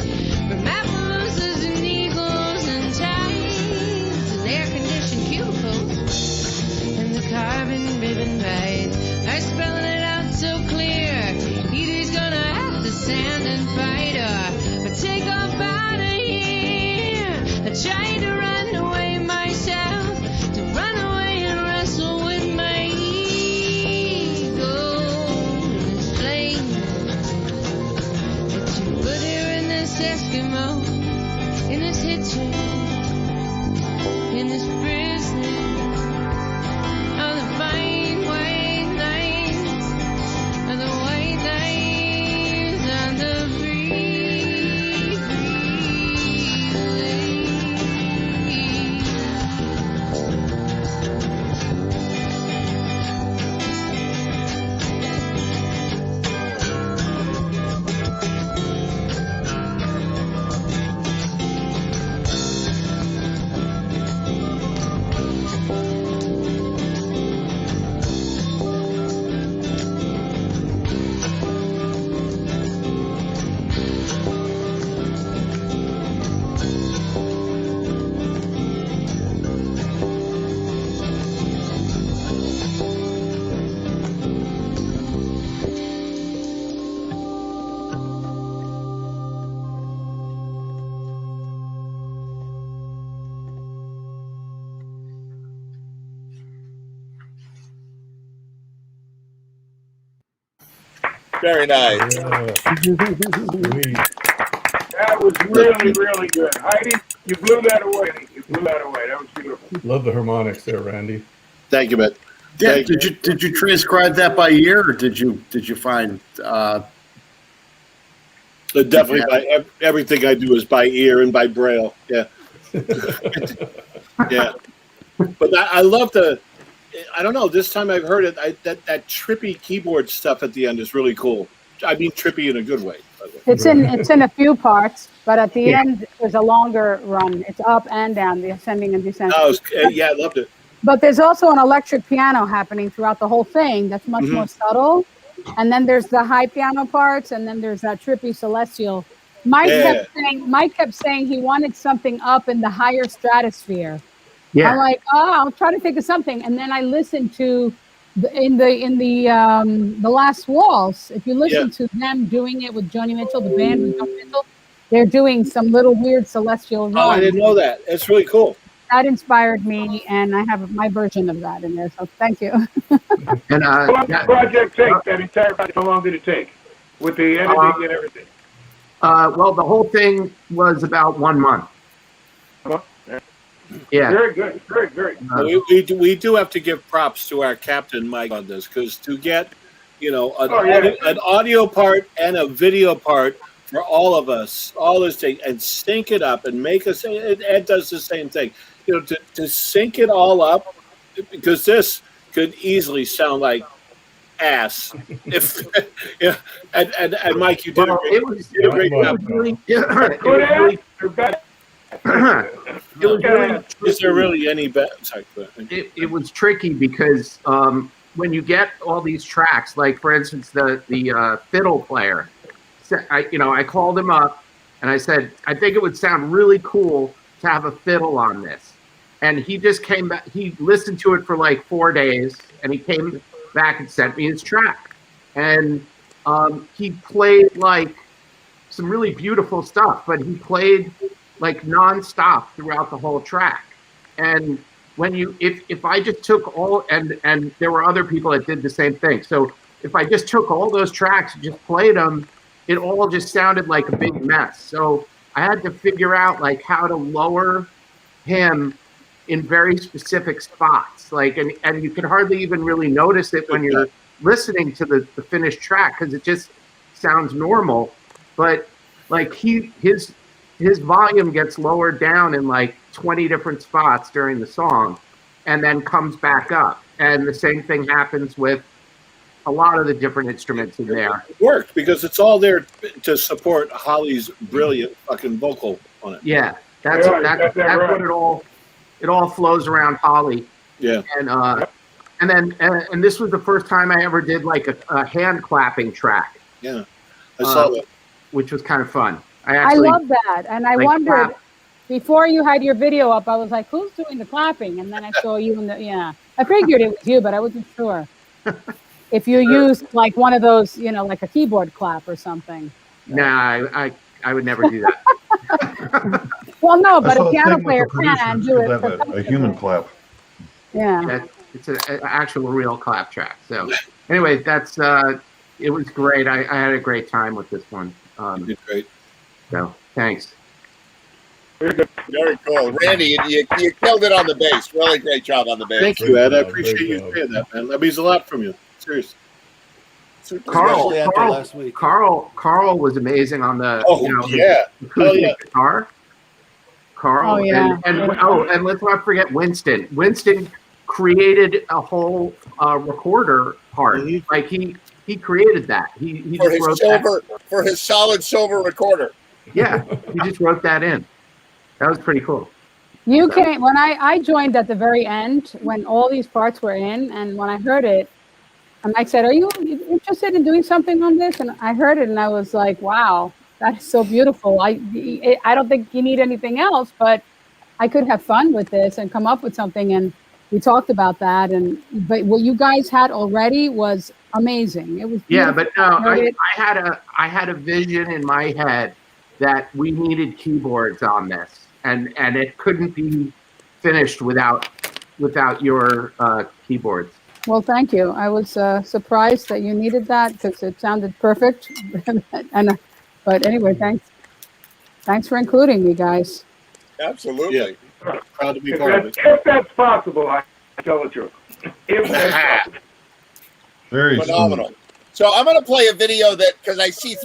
from Appaloosas and Eagles and Tides, and air-conditioned cubicles, and the carbon ribbon rides are spelling it out so clear. Either he's gonna have to stand and fight or take off out of here. I tried to run away myself, to run away and wrestle with my ego. It's flame that you put here in this Eskimo, in this hitcher, in this prison, on the fine white lines, on the white lines, on the free, Very nice. That was really, really good. Heidi, you blew that away. You blew that away. That was beautiful. Love the harmonics there, Randy. Thank you, man. Yeah, Thank you. did you transcribe that by ear, or did you find? Definitely by everything I do is by ear and by braille. Yeah, yeah. But I love the. I don't know. This time I've heard it. That trippy keyboard stuff at the end is really cool. I mean, trippy in a good way. It's in a few parts, but at the end there's a longer run. It's up and down, the ascending and descending. Oh, yeah, I loved it. But there's also an electric piano happening throughout the whole thing that's much more subtle. And then there's the high piano parts, and then there's that trippy celestial. Mike kept saying he wanted something up in the higher stratosphere. Yeah. I'm like, I'll try to think of something. And then I listened to the Last Waltz. If you listen to them doing it with Joni Mitchell, the band with Joni Mitchell, they're doing some little weird celestial run. Oh, I didn't know that. It's really cool. That inspired me, and I have my version of that in there. So thank you. And how long did the project take? That entire project, how long did it take? With the editing and everything? Well, the whole thing was about 1 month. Yeah. Very good. Very, very good. We do have to give props to our captain Mike on this, because to get an audio part and a video part for all of us, all this thing, and sync it up and make us. Ed does the same thing. To sync it all up, because this could easily sound like ass. If and Mike, you did a great job. Is there really any better? It was tricky because when you get all these tracks, like for instance the fiddle player, I called him up and I said, I think it would sound really cool to have a fiddle on this. And he just came back. He listened to it for like 4 days, and he came back and sent me his track. And he played like some really beautiful stuff, but he played like nonstop throughout the whole track. And when if I just took all, and there were other people that did the same thing. So if I just took all those tracks and just played them, it all just sounded like a big mess. So I had to figure out like how to lower him in very specific spots. Like, and you can hardly even really notice it when you're listening to the finished track because it just sounds normal. But like his volume gets lowered down in like 20 different spots during the song and then comes back up. And the same thing happens with a lot of the different instruments in there. It worked because it's all there to support Holly's brilliant fucking vocal on it. Yeah, that's what it all flows around Holly. Yeah. And this was the first time I ever did like a hand clapping track. Yeah, I saw that. Which was kind of fun. I love that. And I like, wondered, clap. before you had your video up, I was like, who's doing the clapping? And then I saw you in the, I figured it was you, but I wasn't sure. If you used like one of those, like a keyboard clap or something. Nah, I would never do that. Well, no, but saw a a piano thing with player the can producers do it. could have a human clap. Yeah. It's an actual real clap track. So anyway, that's it was great. I had a great time with this one. You did great. So thanks. Very cool. Randy, you killed it on the bass. Really great job on the bass. Thank you, Ed. I appreciate you saying that, man. That means a lot from you. Seriously. Carl was amazing on the acoustic guitar. Carl, and let's not forget Winston. Winston created a whole recorder part. Like he created that. He for just his wrote silver for his solid silver recorder. Yeah, he just wrote that in. That was pretty cool. You came when I joined at the very end when all these parts were in, and when I heard it, and Mike said, "Are you interested in doing something on this?" And I heard it, and I was like, "Wow, that is so beautiful." I don't think you need anything else, but I could have fun with this and come up with something. And we talked about that, but what you guys had already was amazing. It was yeah, beautiful. but no, I had a vision in my head that we needed keyboards on this. And it couldn't be finished without your keyboards. Well, thank you. I was surprised that you needed that because it sounded perfect. But anyway, thanks for including me, guys. Absolutely. Yeah. Proud to be part of it. If that's possible, I tell the truth. If that's possible. Very phenomenal. smooth. So I'm going to play a video because I see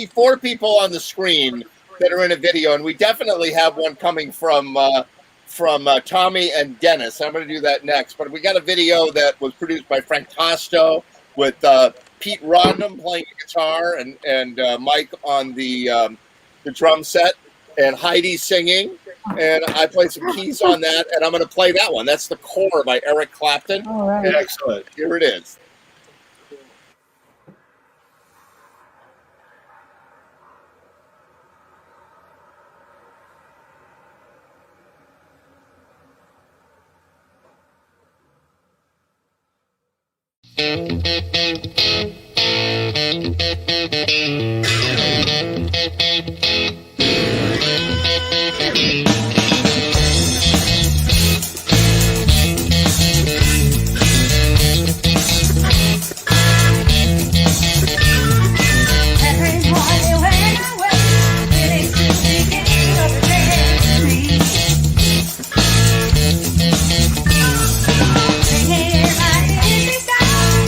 4 people on the screen that are in a video, and we definitely have one coming from Tommy and Dennis. I'm going to do that next, but we got a video that was produced by Frank Tosto with Pete Rondom playing the guitar and Mike on the drum set and Heidi singing, and I played some keys on that, and I'm going to play that one. That's The Core by Eric Clapton. All right. Excellent. Here it is. Singing my easy song,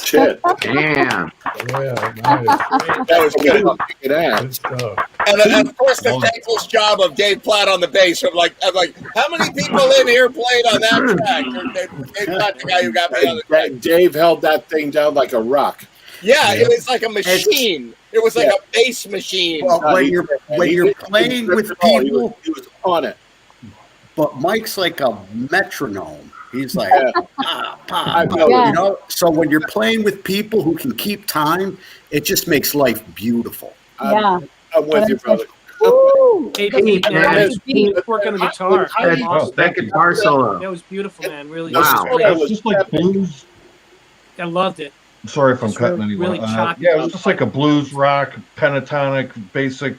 Shit. Damn. That was good. And of course, the thankless job of Dave Platt on the bass. I'm like, how many people in here played on that track? Dave Platt, the guy who got me on the track. Dave held that thing down like a rock. Yeah, it was like a machine. It was like a bass machine. Well, when you're playing with people, he was on it. But Mike's like a metronome. He's like, Yeah. you know. So when you're playing with people who can keep time, it just makes life beautiful. Yeah. I'm with you, brother. Woo! Working the guitar. That guitar solo. That was beautiful, man. Really. Wow. It was just like blues. I loved it. Sorry if I'm It's cutting really anyone. choppy. Yeah, it was just like a blues rock, pentatonic, basic.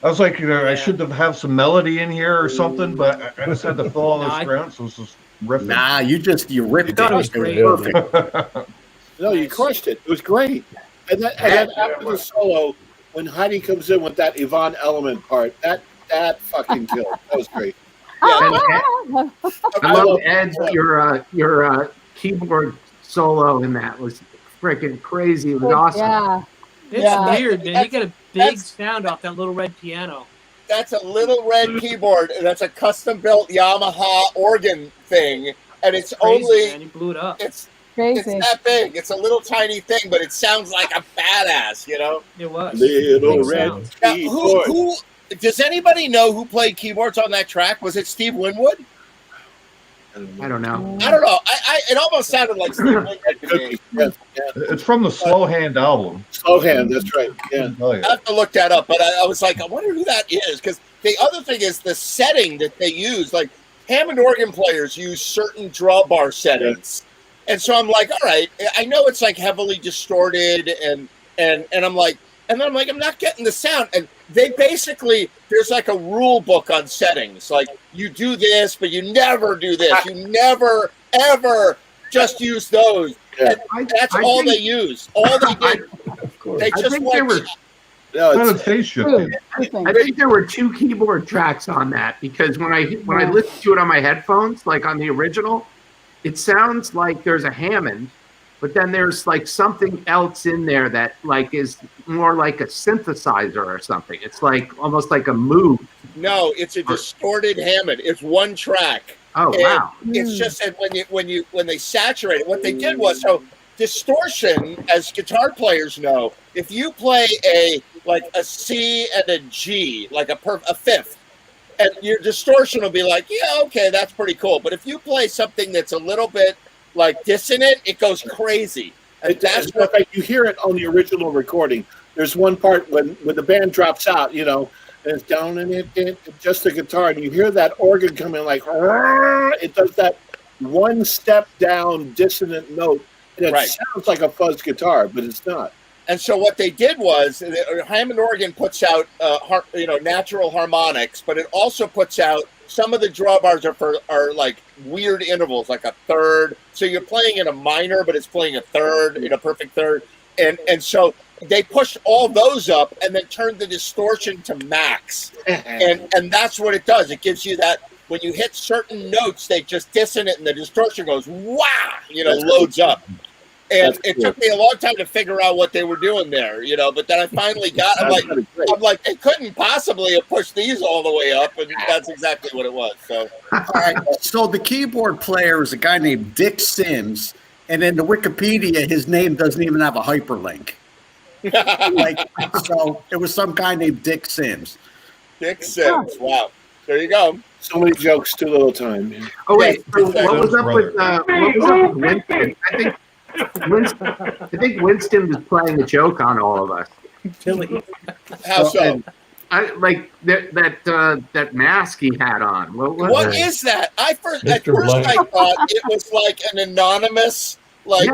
I was like, I should have some melody in here or something, but I just had to fill all those grounds. So it was just riffing. Nah, you ripped it. thought it was great. Perfect. No, you crushed it. It was great. And then after the solo, when Heidi comes in with that Yvonne Element part, that fucking killed. That was great. I love Ed's your keyboard solo in that was freaking crazy. It was awesome. Yeah. It's weird, man. You get a big sound off that little red piano. That's a little red keyboard, and that's a custom-built Yamaha organ thing, and it's Crazy, only man. You blew it up. it's Crazy. that big. It's a little tiny thing, but it sounds like a badass, you know. It was. Little Big red sound. Now, keyboard. who does anybody know who played keyboards on that track? Was it Steve Winwood? I don't know. I don't know. It almost sounded like Steve Winwood to me. It's from the Slow Hand album. Slow Hand, that's right. Yeah. Oh, I have to look that up, but I was like, I wonder who that is, because the other thing is the setting that they use. Like Hammond organ players use certain drawbar settings, and so I'm like, all right, I know it's like heavily distorted, and I'm like, and then I'm like, I'm not getting the sound, and they basically there's like a rule book on settings, like you do this, but you never do this, you never ever just use those. Yeah. And that's all they use. All they did. They I just think there went. were. No, Kind it's, of phase shifting. I think there were 2 keyboard tracks on that because when I listen to it on my headphones, like on the original, it sounds like there's a Hammond, but then there's like something else in there that like is more like a synthesizer or something. It's like almost like a Moog. No, it's a distorted Hammond. It's one track. Oh And wow! It's just that when they saturate it, what they did was so distortion, as guitar players know, if you play a C and a G, like a fifth, and your distortion will be like, yeah, okay, that's pretty cool. But if you play something that's a little bit like dissonant, it goes crazy. And that's what you hear it on the original recording. There's one part when the band drops out, you know, and it's down in it, just the guitar, and you hear that organ coming like, it does that one step down dissonant note, and it sounds like a fuzz guitar, but it's not. And so what they did was Hammond organ puts out natural harmonics, but it also puts out some of the drawbars are like weird intervals, like a third. So you're playing in a minor, but it's playing a third in a perfect third, and so they pushed all those up and then turned the distortion to max, and that's what it does. It gives you that when you hit certain notes, they just dissonate and the distortion goes loads up. And it took me a long time to figure out what they were doing there, but then I finally got, I'm like, they couldn't possibly have pushed these all the way up, and that's exactly what it was. So, all right. So the keyboard player is a guy named Dick Sims, and in the Wikipedia, his name doesn't even have a hyperlink. So it was some guy named Dick Sims. Dick Sims. Wow. There you go. So many jokes, too little time. Oh wait, so what was up with Winston? I think Winston was playing a joke on all of us. Billy. How so? I like that mask he had on. What is that? At first I thought it was like an anonymous, like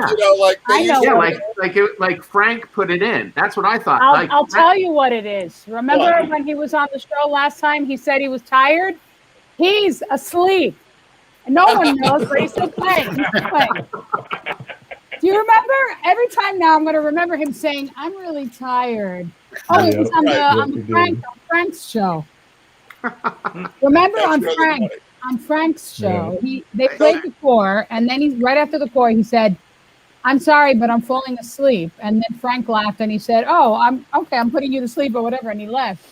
Frank put it in. That's what I thought. I'll tell you what it is. Remember when he was on the show last time? He said he was tired. He's asleep. No one knows, but he's still playing. Do you remember? Every time now, I'm going to remember him saying, "I'm really tired." Oh, it was on Frank's show. Remember on Frank? on Frank's show. They played the core, and then right after the core, he said, "I'm sorry, but I'm falling asleep." And then Frank laughed, and he said, "Oh, I'm okay. I'm putting you to sleep or whatever." And he left,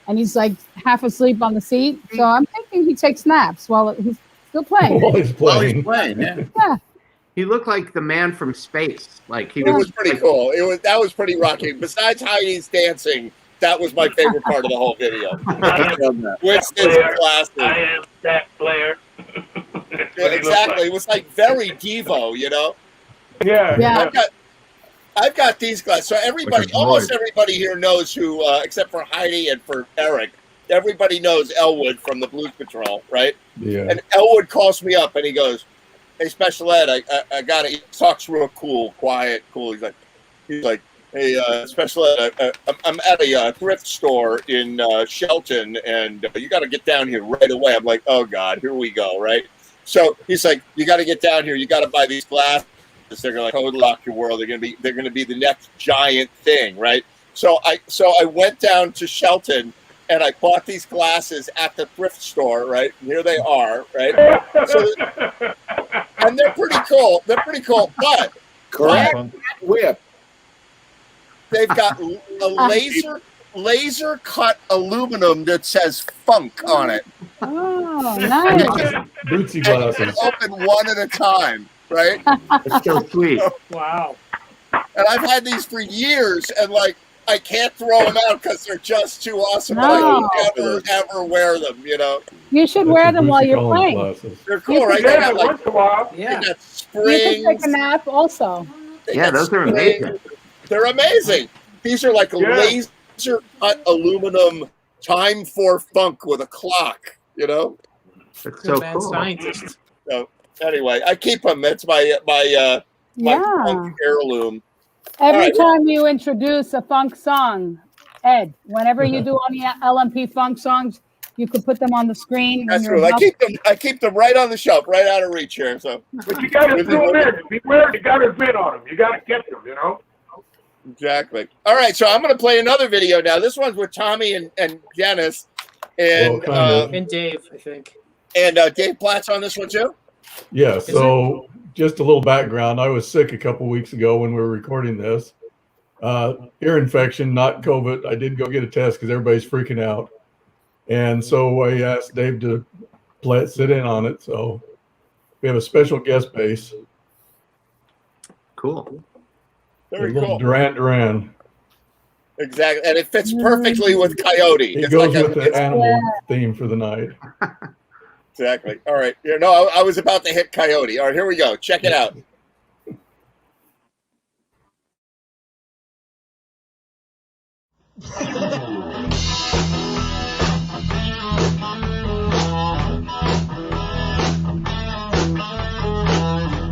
and he's like half asleep on the seat. So I'm thinking he takes naps while he's still playing. While he's playing, yeah. He looked like the man from space. Like he It was pretty cool. That was pretty rocking. Besides Heidi's dancing, that was my favorite part of the whole video. With his glasses. I am that player. Yeah, exactly. It was like very Devo, you know? Yeah. I've got these glasses. So everybody, Like a droid. almost everybody here knows who, except for Heidi and for Eric, everybody knows Elwood from the Blues Patrol, right? Yeah. And Elwood calls me up and he goes, "Hey, Special Ed, I got it." He talks real cool, quiet, cool. He's like, "Hey, Special Ed, I'm at a thrift store in Shelton, and you got to get down here right away." I'm like, "Oh God, here we go!" Right? So he's like, "You got to get down here. You got to buy these glasses. They're gonna code lock your world. They're gonna be the next giant thing, right?" So I went down to Shelton and I bought these glasses at the thrift store, right? And here they are, right? And they're pretty cool. They're pretty cool, but whip. They've got a laser cut aluminum that says funk on it. Oh, nice. Bootsy And glasses. open one at a time, right? It's so sweet. Wow. And I've had these for years, and like I can't throw them out because they're just too awesome. No. I don't ever wear them, you know. You should wear them while you're playing. They're cool, right? They got like Once in a while. they got You can springs. take a nap also. They Yeah, got those are springs. amazing. They're amazing. These are like a Yeah. laser cut aluminum time for funk with a clock, you know. It's so Mad cool. scientist. So anyway, I keep them. It's my Yeah. funk heirloom. Every right. time you introduce a funk song, Ed, whenever you do any LMP funk songs, you could put them on the screen. That's when cool. you're I keep them right on the shelf, right out of reach here. So But you got to zoom in. Beware, you got to bid on them. You got to catch them, you know? exactly. All right, so I'm going to play another video now. This one's with Tommy and Dennis, and Well, kinda. And Dave, I think. Dave Platt's on this one too. Yeah, so just a little background. I was sick a couple weeks ago when we were recording this. Ear infection, not COVID. I did go get a test because everybody's freaking out. And so I asked Dave to sit in on it. So we have a special guest bass. Cool. A Very little cool. Duran. Exactly, and it fits perfectly with Coyote. It It's goes like with the animal theme for the night. exactly. All right. Yeah, no, I was about to hit Coyote. All right, here we go. Check it out.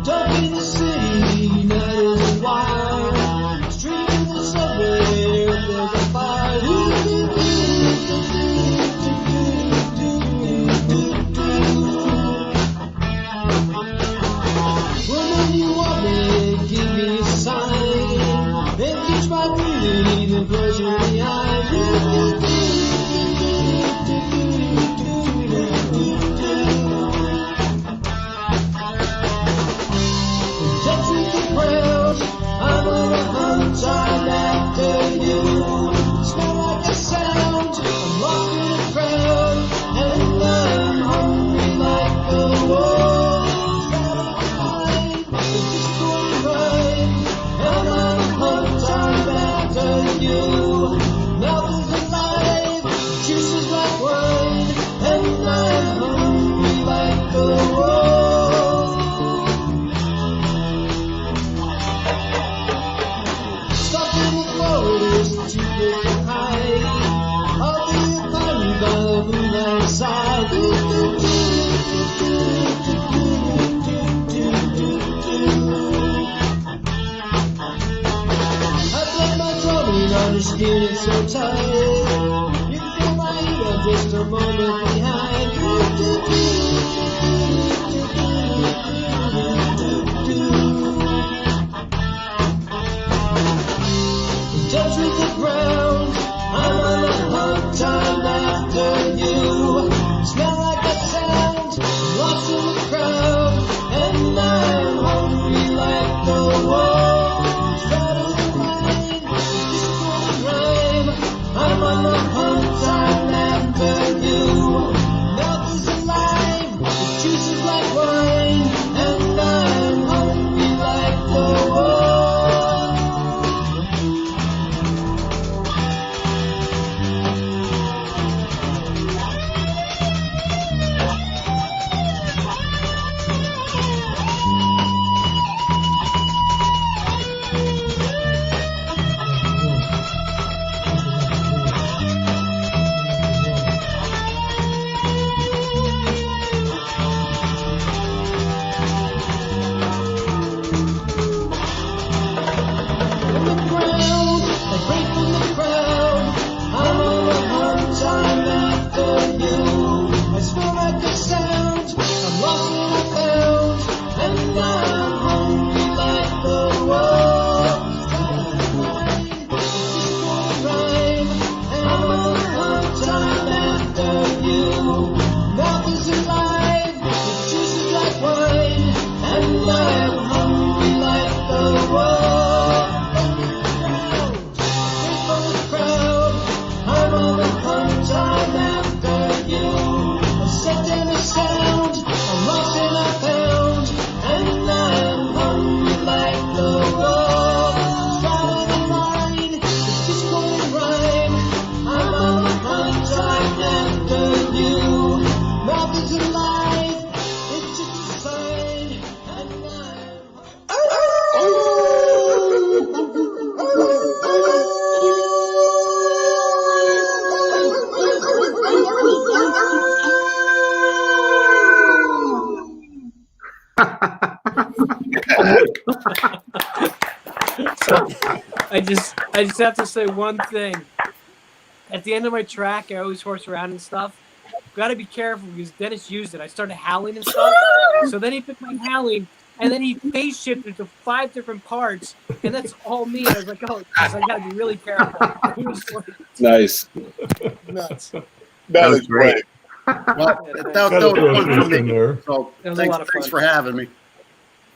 Dark in the city, night is wild. Street in the subway, there's a fire. Woman, you want me, give me a sign. Then catch my breathing, even close your Just with the crowd, I'm on a hunt, I'm after you. Smell like a sound, I'm lost in a crowd, and I'm hungry like a wolf. Satisfied, it's just going right. I'm on a hunt, I'm after you. Mouth is alive, juice is like wine, and I'm hungry like a wolf. Stuck in the forest, too big to hide. I'll be a bunny by the moonlight side. I play my drumming on your skin, it's so tight. You can feel my ego just a moment behind. Touch with the ground, I'm on a hunt, I'm after you. Smell like a sound, lost in the crowd, and I'm hungry like the wolves. Straddling the line, disco and rhyme. I'm on the hunt, I'm after you. Mouth is alive, the juice is like wine, and I'm hungry like the wolves. I just have to say one thing. At the end of my track, I always horse around and stuff. Got to be careful because Dennis used it. I started howling and stuff. So then he took my howling and then he phase shifted to 5 different parts, and that's all me. I was like, oh, I got to be really careful. It was like, Nice. nuts. That was great. Well, that was fun for me. So thanks for having me.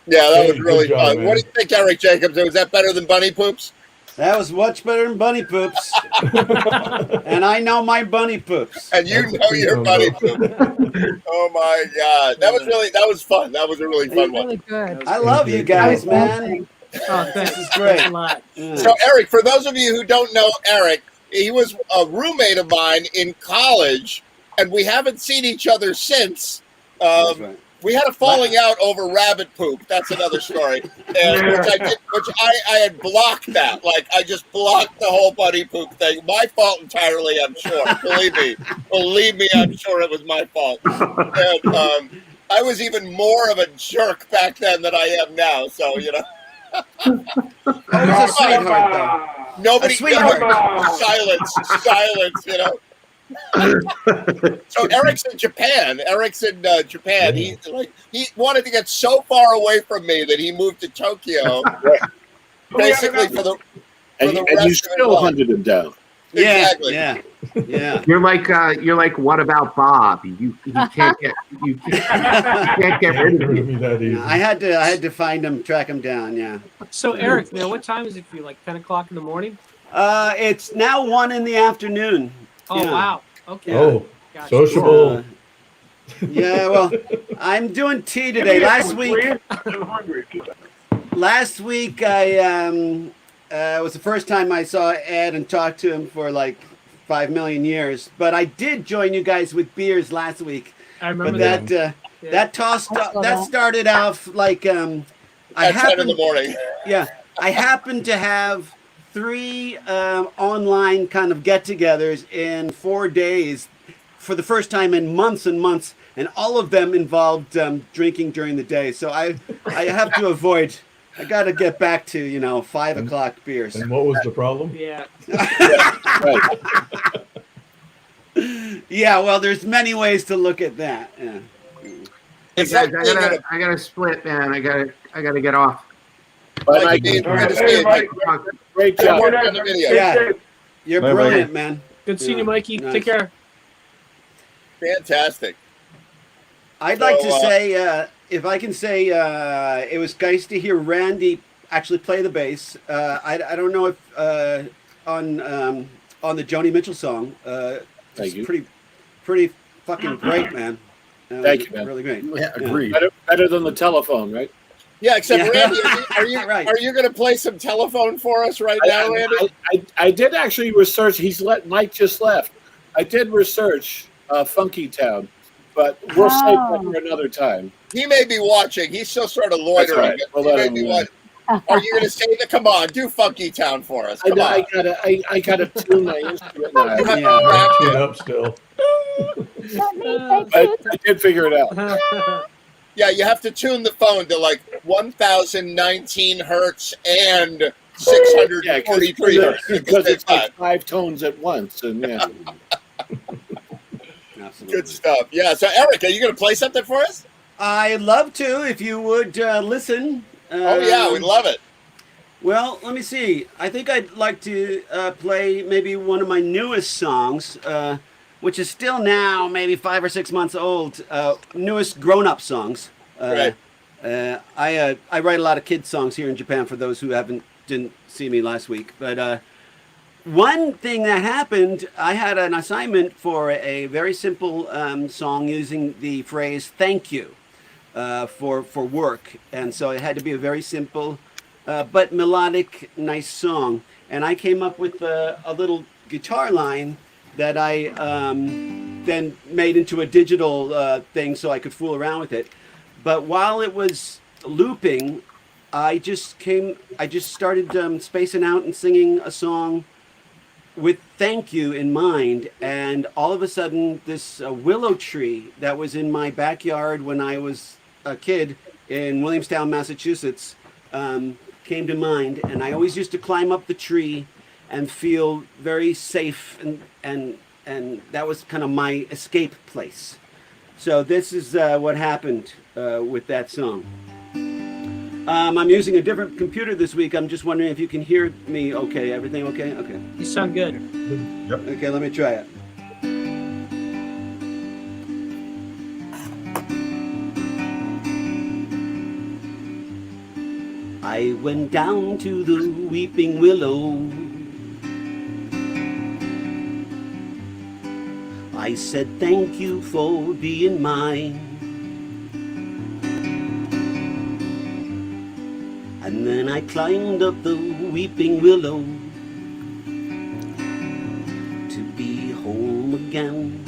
Yeah, that was Good really job, fun. man. What do you think, Eric Jacobs? Was that better than Bunny Poops? That was much better than bunny poops. And I know my bunny poops. And you know your Bunny Poop. Oh my God, that was fun. That was a really fun one. Good. I love you guys, man. Oh, this is great. So, Eric, for those of you who don't know Eric, he was a roommate of mine in college, and we haven't seen each other since. We had a falling out over rabbit poop. That's another story. And which I had blocked that. Like, I just blocked the whole bunny poop thing. My fault entirely, I'm sure. Believe me, I'm sure it was my fault. And I was even more of a jerk back then than I am now. So, you know. I was a sweetheart, though. Nobody, A sweetheart. silence, you know. So Eric's in Japan. He wanted to get so far away from me that he moved to Tokyo, basically for the And you rest of still his life. hunted him down. Exactly. Yeah. You're like, what about Bob? You can't get you can't get rid of him. I had to find him, track him down. Yeah. So, Eric, man, what time is it for you? Like 10 o'clock in the morning? It's now 1 in the afternoon. Oh, Yeah. wow. Okay. Oh, Gotcha. sociable. Yeah, well, I'm doing tea today. Last week, I was the first time I saw Ed and talked to him for like 5 million years. But I did join you guys with beers last week. I remember But that. that started off like At 10 in the morning. Yeah, I happened to have 3 online kind of get-togethers in 4 days for the first time in months and months, and all of them involved drinking during the day. So I have to avoid. I got to get back to 5 o'clock beers. And what was the problem? Yeah. Yeah, well, there's many ways to look at that. Yeah. Hey guys, I gotta split, man. I gotta get off. Bye, Mike. Good to see you, Mike. Great job. Yeah, you're Bye, brilliant, Mikey. man. Good seeing you, Yeah. Mikey. Nice. Take care. Fantastic. I'd like to say, if I can say, it was nice to hear Randy actually play the bass. I don't know if on the Joni Mitchell song. Thank you. Pretty fucking great, man. Thank you, man. Really great. Yeah, agreed. Better than the telephone, right? Yeah, except Yeah. Randy, are you going to play some telephone for us right now, Randy? I did actually research. Mike just left. I did research Funky Town, but we'll save that for another time. He may be watching. He's still sort of loitering. Right. We'll He let may him be win. Are you going to say that? Come on, do Funky Town for us. Come on. I gotta tune my instrument now. You have to wrap Tune it. up still. I did figure it out. Yeah, you have to tune the phone to like 1019 hertz and 643 hertz. Because it's like 5 tones at once, and yeah. Good stuff. Yeah. So, Eric, are you going to play something for us? I'd love to if you would listen. Oh yeah, we'd love it. Well, let me see. I think I'd like to play maybe one of my newest songs, which is still now maybe 5 or 6 months old. Newest grown-up songs. Right. I write a lot of kids songs here in Japan for those who didn't see me last week. But one thing that happened, I had an assignment for a very simple song using the phrase "thank you" for work, and so it had to be a very simple but melodic, nice song. And I came up with a little guitar line that I then made into a digital thing so I could fool around with it. But while it was looping, I just started spacing out and singing a song with "thank you" in mind. And all of a sudden, this willow tree that was in my backyard when I was a kid in Williamstown, Massachusetts, came to mind. And I always used to climb up the tree and feel very safe, and that was kind of my escape place. So this is what happened with that song. I'm using a different computer this week. I'm just wondering if you can hear me okay. Everything okay? Okay. You sound good. Yep. Okay, let me try it. I went down to the weeping willow. I said thank you for being mine. And then I climbed up the weeping willow to be home again,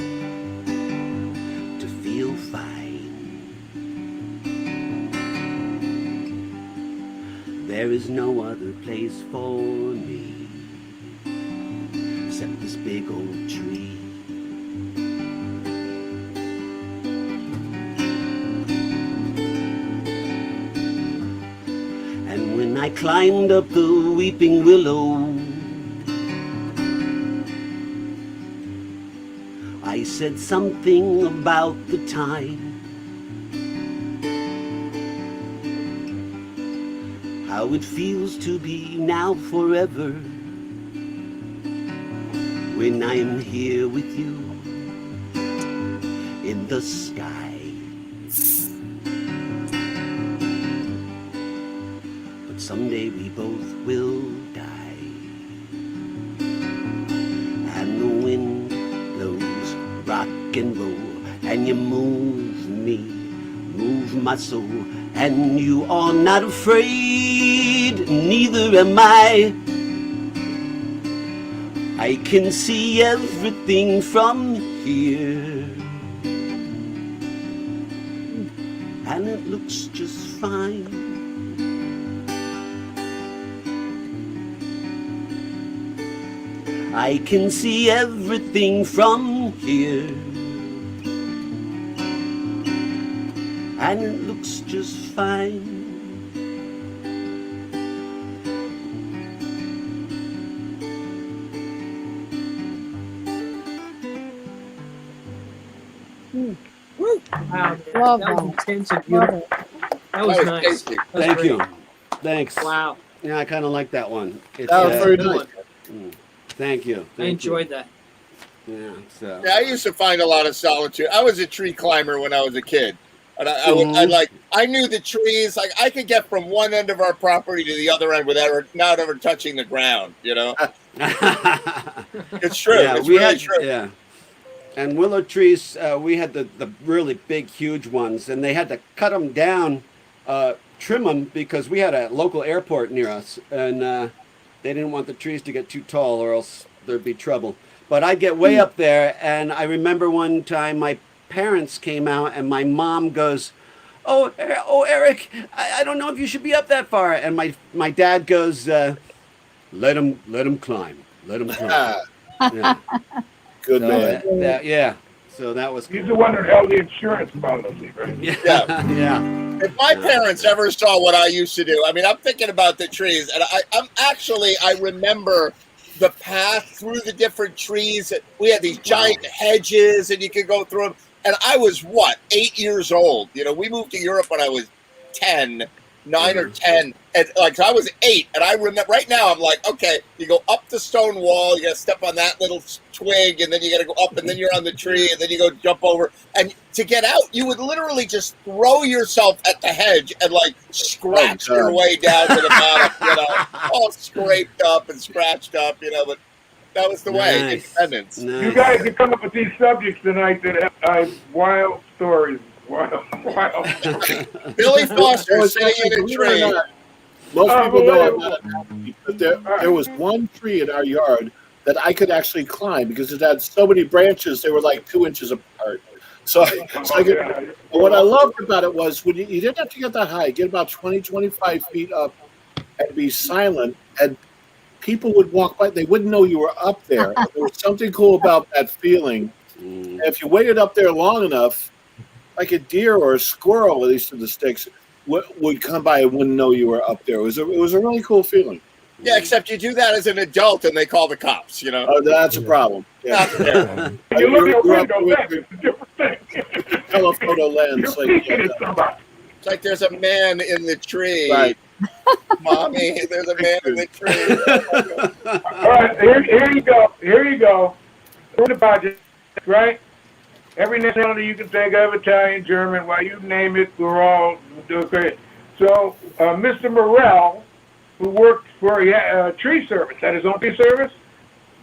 to feel fine. There is no other place for me except this big old tree. And when I climbed up the weeping willow, I said something about the time, how it feels to be now forever when I'm here with you in the sky. But someday we both will die, and the wind blows rock and roll, and you move me, move my soul, and you are not afraid, neither am I. I can see everything from here, and it looks just fine. I can see everything from here, and it looks just fine. Wow, Love that was that. intense and beautiful. That was nice. tasty. That was Thank great. you. Thanks. Wow. Yeah, I kind of like that one. It's, That was very nice. Thank you. I enjoyed that. Yeah, so. Yeah, I used to find a lot of solitude. I was a tree climber when I was a kid. And I knew the trees. Like I could get from one end of our property to the other end without not ever touching the ground. You know, it's true. Yeah, it's really true. Yeah. And willow trees, we had the really big, huge ones, and they had to cut them down, trim them, because we had a local airport near us, and they didn't want the trees to get too tall or else there'd be trouble. But I get way up there, and I remember one time my parents came out, and my mom goes, oh Eric, I don't know if you should be up that far. And my dad goes, let him climb. Let him climb. Yeah. Good man. Yeah. So that was cool. He's the one that held the insurance policy, right? Yeah. Yeah. If my parents ever saw what I used to do, I mean, I'm thinking about the trees, and I remember the path through the different trees. We had these giant hedges, and you could go through them. And I was 8 years old. You know, we moved to Europe when I was 9 or 10, and so I was 8, and I remember right now. I'm like, okay, you go up the stone wall, you got to step on that little twig, and then you got to go up, and then you're on the tree, and then you go jump over. And to get out, you would literally just throw yourself at the hedge and scratch your way down to the bottom. You know, all scraped up and scratched up. You know, but that was the way. Independence. You guys can come up with these subjects tonight that have wild stories. Wow. Billy Foster sitting in a tree. Most people know about it, but there was one tree in our yard that I could actually climb because it had so many branches, they were like 2 inches apart. So what I loved about it was when you didn't have to get that high, get about 20, 25 feet up and be silent, and people would walk by, they wouldn't know you were up there. There was something cool about that feeling. And if you waited up there long enough, like a deer or a squirrel, at least in the sticks, would come by and wouldn't know you were up there. It was a really cool feeling. Yeah, except you do that as an adult and they call the cops, you know? Oh, that's a problem. Yeah. You look at a window, that's a different thing. Telephoto lens. It's like there's a man in the tree. Right. Mommy, there's a man in the tree. All right, here you go. Here you go. Doing the budget, right? Every nationality you can think of, Italian, German, you name it, we're all doing great. So, Mr. Morrell, who worked for a tree service, had his own tree service,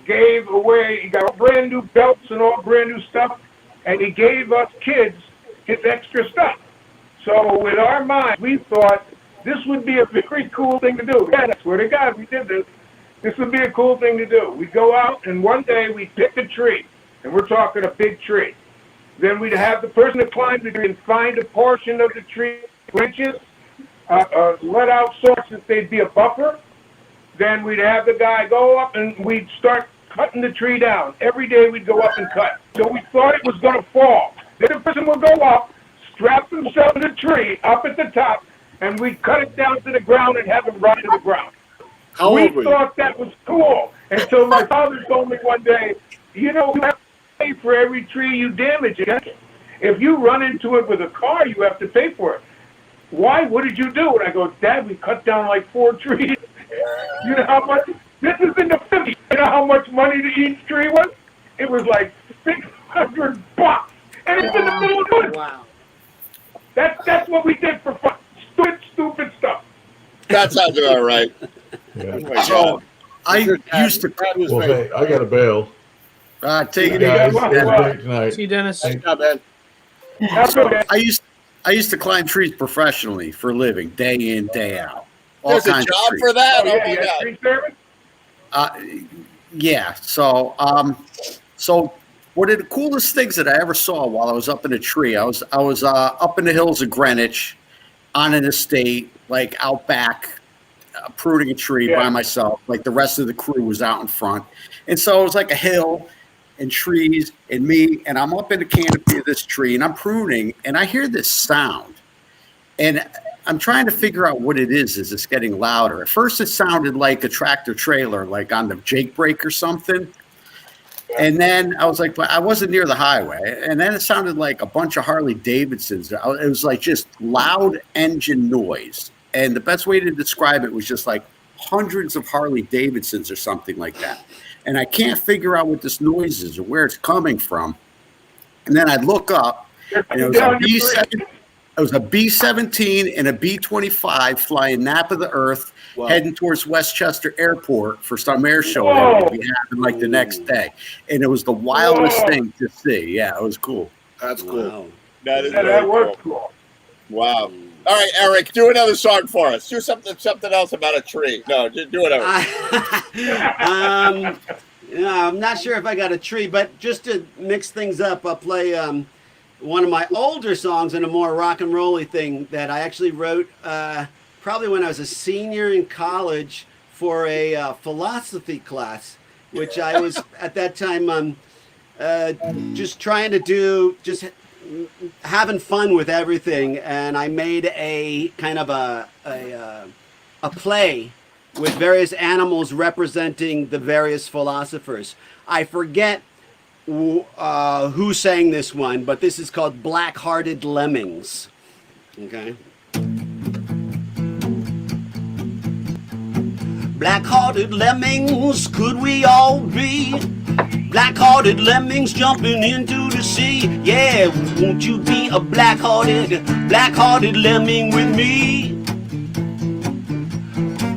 gave away, he got brand new belts and all brand new stuff, and he gave us kids his extra stuff. So, with our mind, we thought this would be a very cool thing to do. Yeah, I swear to God, we did this. This would be a cool thing to do. We go out, and one day we pick a tree, and we're talking a big tree. Then we'd have the person that climbed the tree and find a portion of the tree branches, let out so much that they'd be a buffer. Then we'd have the guy go up and we'd start cutting the tree down. Every day we'd go up and cut. So we thought it was going to fall. Then the person would go up, strap himself to the tree up at the top, and we'd cut it down to the ground and have him run to the ground. We thought that was cool until my father told me one day, you know, you have to pay for every tree you damage. If you run into it with a car, you have to pay for it. Why? What did you do? And I go, Dad, we cut down like 4 trees. You know how much? This is in the 50s. You know how much money each tree was? It was like $600. And it's in the middle of the woods. Wow. That's what we did for fun. Stupid stuff. That sounds about right. Yeah. So I used to. Well, hey, I got a bail. Take it guys. easy. It was great tonight. See you, Dennis. I used to climb trees professionally for a living, day in, day out. All There's a kinds of job trees. for that? Oh, Oh, yeah, my you got God. tree service? Yeah. So one of the coolest things that I ever saw while I was up in a tree, I was up in the hills of Greenwich on an estate, like out back, pruning a tree by myself. Like the rest of the crew was out in front. And so it was like a hill and trees and me, and I'm up in the canopy of this tree and I'm pruning and I hear this sound. And I'm trying to figure out what it is as it's getting louder. At first it sounded like a tractor trailer, like on the Jake brake or something. And then I was like, but I wasn't near the highway. And then it sounded like a bunch of Harley Davidsons. It was like just loud engine noise. And the best way to describe it was just like hundreds of Harley Davidsons or something like that. And I can't figure out what this noise is or where it's coming from. And then I'd look up and it was a was a B-17 and a B-25 flying nap of the Earth, heading towards Westchester Airport for some air show that would be happening like the next day. And it was the wildest thing to see. Yeah, it was cool. That's cool. Wow. That is Yeah, very that was cool. cool. Wow. All right, Eric, do another song for us. Do something else about a tree. No, just do whatever. I'm not sure if I got a tree, but just to mix things up, I'll play one of my older songs and a more rock and roll-y thing that I actually wrote probably when I was a senior in college for a philosophy class, which I was at that time just trying to do, just having fun with everything. And I made a kind of a play with various animals representing the various philosophers. I forget who sang this one, but this is called Black-Hearted Lemmings. Okay. Black-hearted lemmings, could we all be? Black-hearted lemmings jumping into the sea. Yeah, won't you be a black-hearted lemming with me?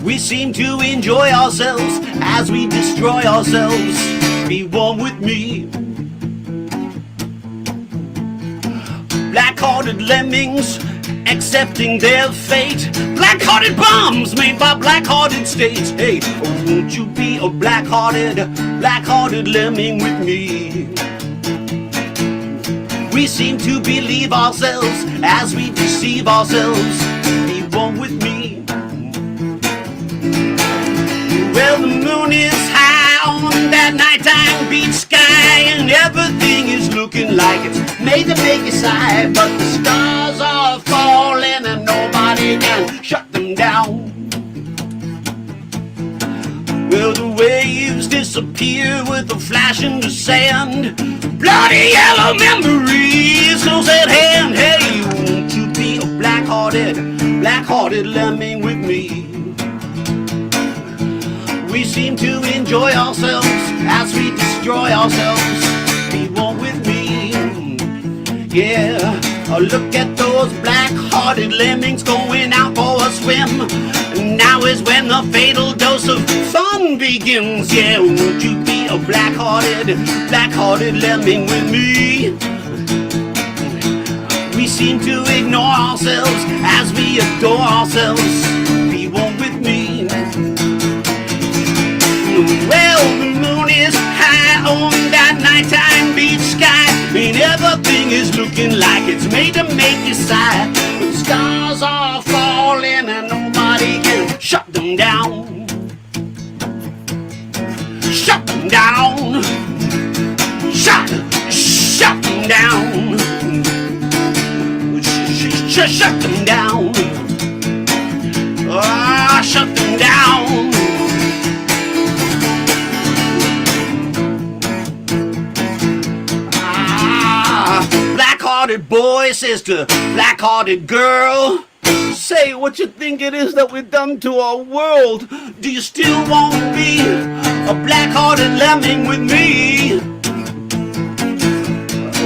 We seem to enjoy ourselves as we destroy ourselves. Be one with me. Black-hearted lemmings accepting their fate. Black-hearted bombs made by black-hearted states. Hey, won't you be a black-hearted lemming with me? We seem to believe ourselves as we deceive ourselves. Be one with me. Well, the moon is high on that nighttime beach sky, and everything is looking like it's made to make you sigh. But the stars are falling and nobody can shut them down. Well, the waves disappear with a flash in the sand. Bloody yellow memories close at hand. Hey, won't you be a black-hearted lemming with me? We seem to enjoy ourselves as we destroy ourselves. Be one with me. Yeah, look at those black-hearted lemmings going out for a swim. Now is when the fatal dose of fun begins. Yeah, won't you be a black-hearted lemming with me? We seem to ignore ourselves as we adore ourselves. Be one with me. Well, the moon is high on that nighttime beach sky, and everything is looking like it's made to make you sigh. But the stars are falling and nobody can shut them down. Shut them down. Shut them down. Shut them down. Ah, shut them down. Black-hearted boy says to black-hearted girl, say what you think it is that we've done to our world. Do you still want to be a black-hearted lemming with me?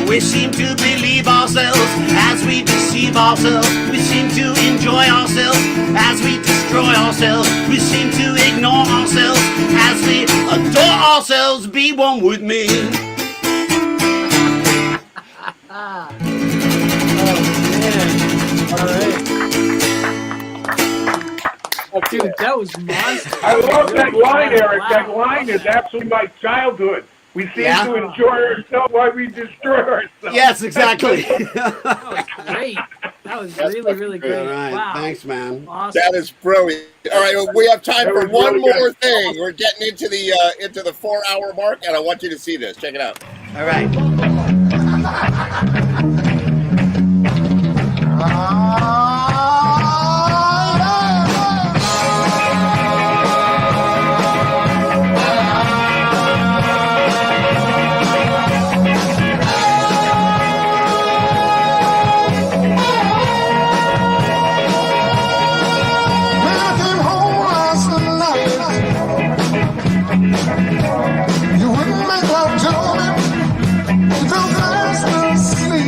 We seem to believe ourselves as we deceive ourselves. We seem to enjoy ourselves as we destroy ourselves. We seem to ignore ourselves as we adore ourselves. Be one with me. Oh, man. All right. Oh, dude, that was monster. I love that line, Eric. That line is absolutely my childhood. We seem to enjoy ourselves while we destroy ourselves. Yes, exactly. That was great. That was really, really great. All right. Wow. Thanks, man. Awesome. That is brilliant. All right, we have time That for was one really more good. thing. We're getting into the 4-hour mark, and I want you to see this. Check it out. All right. You wouldn't make love to me. You fell fast asleep.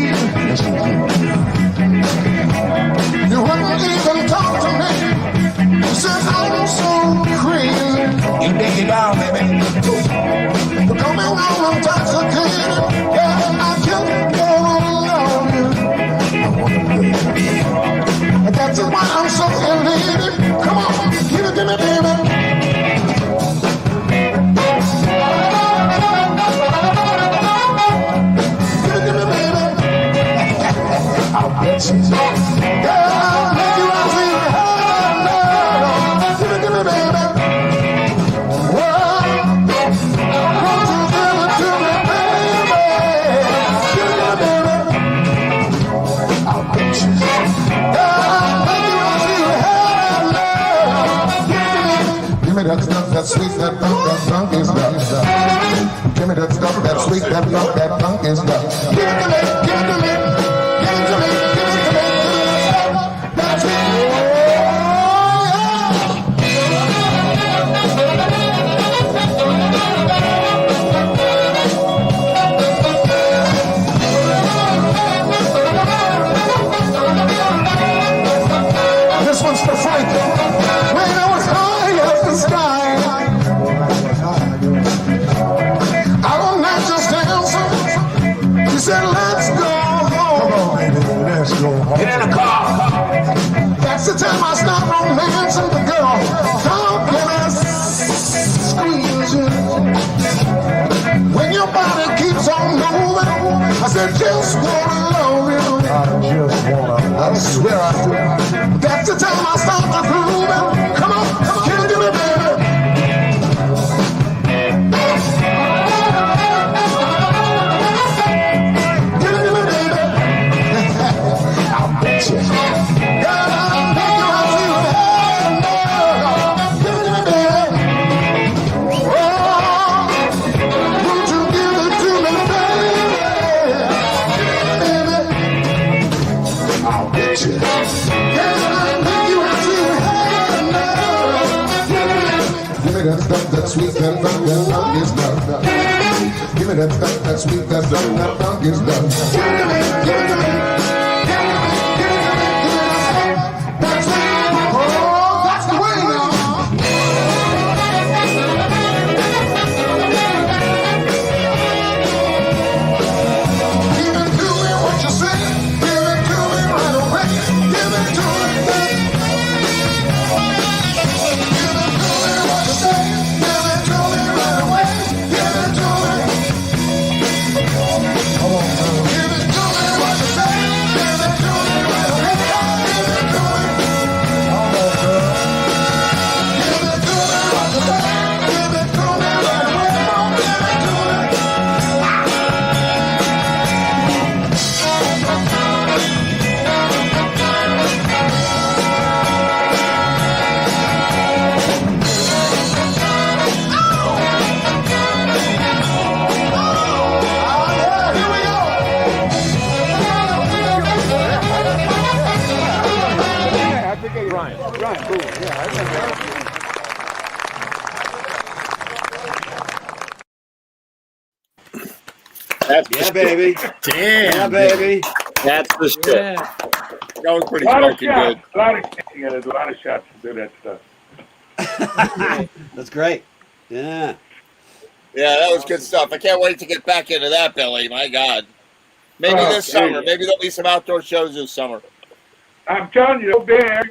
that's why I'm so elated. Come on, give it to me, baby. Give it to me, baby. I'll bet you. Girl, I'll make you out to your heart. Give it to me, baby. Whoa. Won't you give it to me, baby? Give it to me, baby. I'll bet you. Give me that stuff, that sweet, that funky stuff. Give me that stuff, that sweet, that funky stuff. Give it to me, give it to me, give it to me, give it to me. That's it. This one's for Frank. When I was high up the sky, I was not just dancing. He said, let's go home. Come on, baby, let's go home. Get in the car. That's the time I stopped romancing the girl. Come and I squeeze you. When your body keeps on moving, I said, just wanna love you. I swear I do. That's the time I start to groove. Come on, give it to me, baby. Give it to me, baby. I'll bet you. Girl, I'll make you out to your head. Give it to me, baby. Oh, won't you give it to me, baby? I'll bet you. Give me that stuff, that sweet, that funky stuff. Give me that stuff, that sweet, that funky stuff. Give it to me, give it to me. Give it to me, give it to me, give me that stuff. That's it. Oh, that's the way now. Give it to me what you say. Give it to me right away. Give it to me. Yeah, baby. Damn. Yeah, baby. That's the shit. Yeah. That was pretty A lot of fucking shots. good. A lot of shots. Yeah, there's a lot of shots to do that stuff. That's great. Yeah. Yeah, that was good stuff. I can't wait to get back into that, Billy. My God. Maybe Oh, this summer. geez. Maybe there'll be some outdoor shows this summer. I'm telling you, everybody,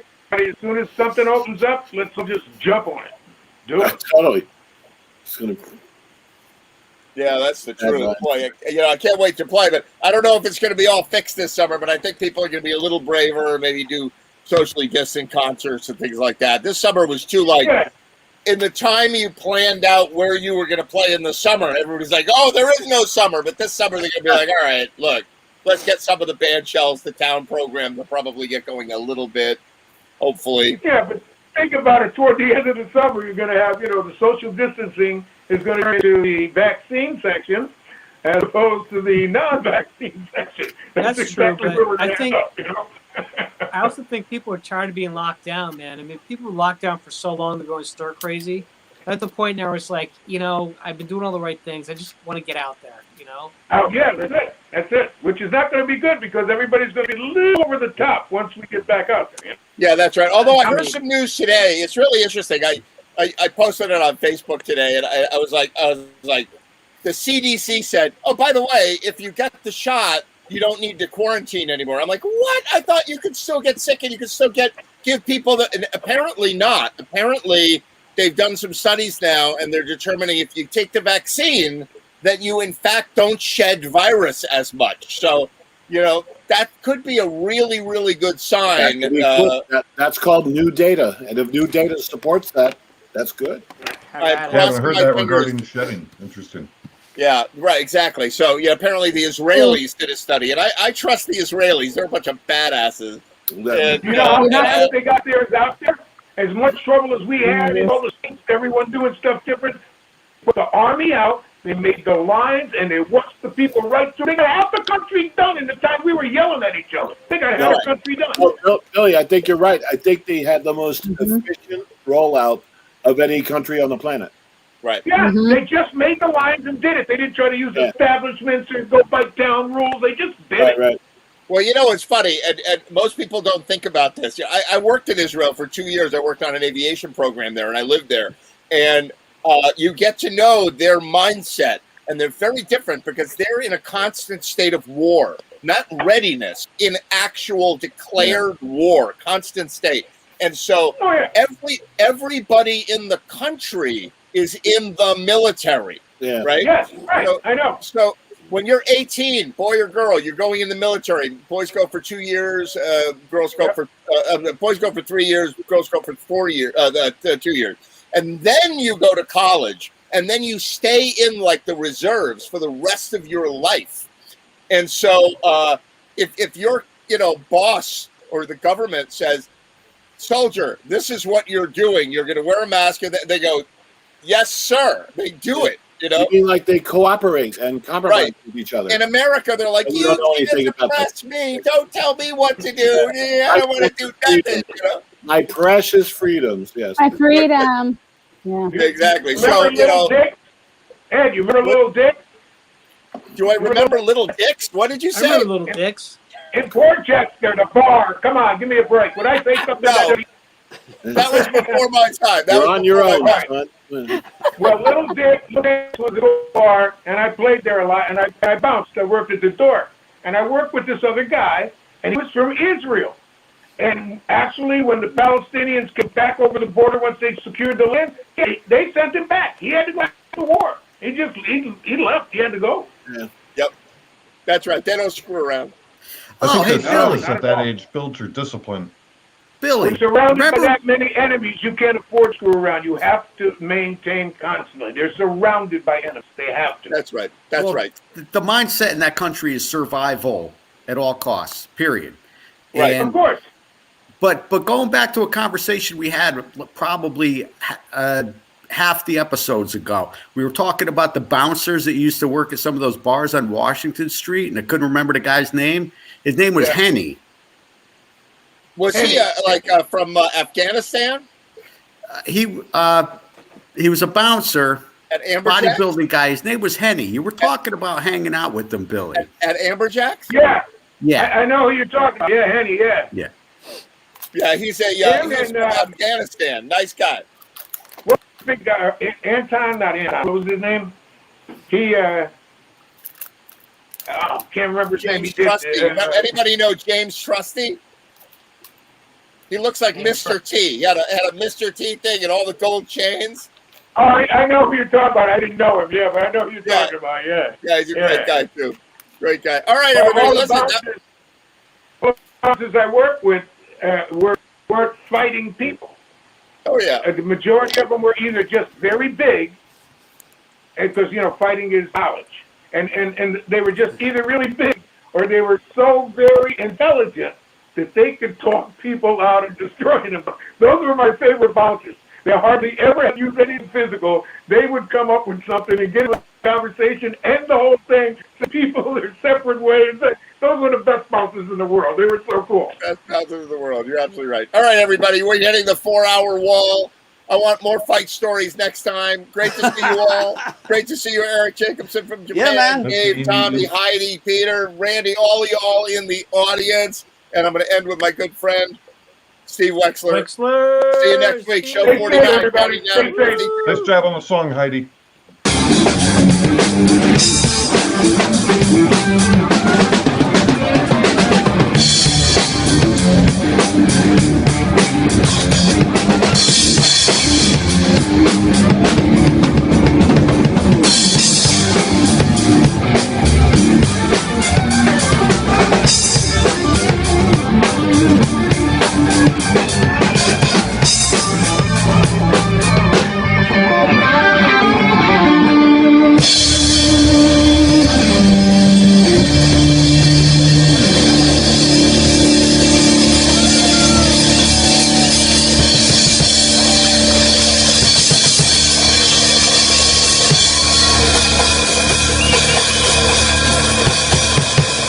as soon as something opens up, let's just jump on it. Do it. Totally. It's gonna. Yeah, that's the Yeah, truth. right. Boy, I can't wait to play, but I don't know if it's going to be all fixed this summer, but I think people are going to be a little braver, maybe do socially distant concerts and things like that. This summer was too, Yeah. in the time you planned out where you were going to play in the summer, everybody's like, oh, there is no summer, but this summer they're going to be like, all right, look, let's get some of the band shells, the town program to probably get going a little bit, hopefully. Yeah, but think about it. Toward the end of the summer, you're going to have, the social distancing is going to turn into the vaccine section as opposed to the non-vaccine section. That's exactly true, where we're but I gonna think end up, you know? I also think people are tired of being locked down, man. I mean, people were locked down for so long, they're going stir crazy. At the point now where it's like, I've been doing all the right things. I just want to get out there, Oh, yeah, that's it. That's it. Which is not going to be good because everybody's going to be a little over the top once we get back out there. Yeah, that's right. Although I heard some news today, it's really interesting. I posted it on Facebook today, and I was like, the CDC said, oh, by the way, if you get the shot, you don't need to quarantine anymore. I'm like, what? I thought you could still get sick and you could still give people the. And apparently not. Apparently they've done some studies now, and they're determining if you take the vaccine that you in fact don't shed virus as much. So, that could be a really, really good sign. That's called new data, and if new data supports that, that's good. I haven't heard that regarding shedding. Interesting. Yeah, right, exactly. So, apparently the Israelis did a study, and I trust the Israelis. They're a bunch of badasses. And, how they got theirs out there? As much trouble as we had, and all the states, everyone doing stuff different. Put the army out, they made the lines, and they watched the people right through. They got half the country done in the time we were yelling at each other. They got half the country done. No, Billy, I think you're right. I think they had the most efficient rollout of any country on the planet. Right. Yeah, they just made the lines and did it. They didn't try to use establishments or go by down rules. They just did it. Right. Well, it's funny, and most people don't think about this. I worked in Israel for 2 years. I worked on an aviation program there, and I lived there. And you get to know their mindset, and they're very different because they're in a constant state of war, not readiness, in actual declared war, constant state. And so everybody in the country is in the military, right? Yes, right. So, I know. So when you're 18, boy or girl, you're going in the military. Boys go for 2 years, girls go for boys go for 3 years, girls go for 4 years, 2 years, and then you go to college, and then you stay in like the reserves for the rest of your life. And so, if your boss or the government says, "Soldier, this is what you're doing. You're going to wear a mask," and they go, "Yes, sir." They do it. You mean like they cooperate and compromise with each other? In America, they're like, You "You don't know anything can't about oppress me. Don't tell me what to do. I don't want to do nothing." My precious freedoms. Yes. My freedom. Yeah. Exactly. Remember Little Dick? Ed, you remember Little Dick? Do I remember Little Dicks? What did you say? I remember Little Dicks. In Portchester, the bar. Come on, give me a break. Would I say something? That was before my time. That You're was on your before own, my time. son. Well, Little Dick was a bar, and I played there a lot, and I bounced. I worked at the door, and I worked with this other guy, and he was from Israel. And actually, when the Palestinians came back over the border once they secured the land, they sent him back. He had to go to war. He left. He had to go. Yeah. Yep. That's right. They don't screw around. I think hey, that service Billy. at that age builds your discipline. Billy, We're surrounded by that many enemies. You can't afford to screw around. You have to maintain constantly. They're surrounded by enemies. They have to. That's right. That's Well, right. The mindset in that country is survival at all costs, period. Right. And- Of course. But going back to a conversation we had probably half the episodes ago, we were talking about the bouncers that used to work at some of those bars on Washington Street, and I couldn't remember the guy's name. His name was Henny. Was he from Afghanistan? He was a bouncer, At Amberjacks? bodybuilding guy. His name was Henny. You were talking about hanging out with them, Billy. At Amberjacks? Yeah. Yeah. I know who you're talking about. Yeah, Henny, yeah. Yeah. Yeah, he's he's from Afghanistan. Nice guy. What big guy? Anton, not Anton. What was his name? He, can't remember his name. James He did, Trusty. Anybody know James Trusty? He looks like Mr. T. He had a Mr. T thing and all the gold chains. Oh, I know who you're talking about. I didn't know him, but I know who you're talking about, yeah. Yeah, he's a great guy, too. Great guy. All right, everybody, listen. All the bouncers I work with were fighting people. Oh, yeah. The majority of them were either just very big, because, fighting is knowledge. And they were just either really big, or they were so very intelligent that they could talk people out and destroy them. Those were my favorite bouncers. They hardly ever used anything physical. They would come up with something and get into a conversation, end the whole thing, to people their separate ways. Those were the best bouncers in the world. They were so cool. Best bouncers in the world. You're absolutely right. All right, everybody, we're hitting the 4-hour wall. I want more fight stories next time. Great to see you all. Great to see you, Eric Jacobson from Japan. Yeah, man. Dave, Tommy, Heidi, Peter, Randy, all of y'all in the audience. And I'm going to end with my good friend, Steve Wexler. See you next week. Show 49. everybody. Stay safe. Nice job on the song, Heidi.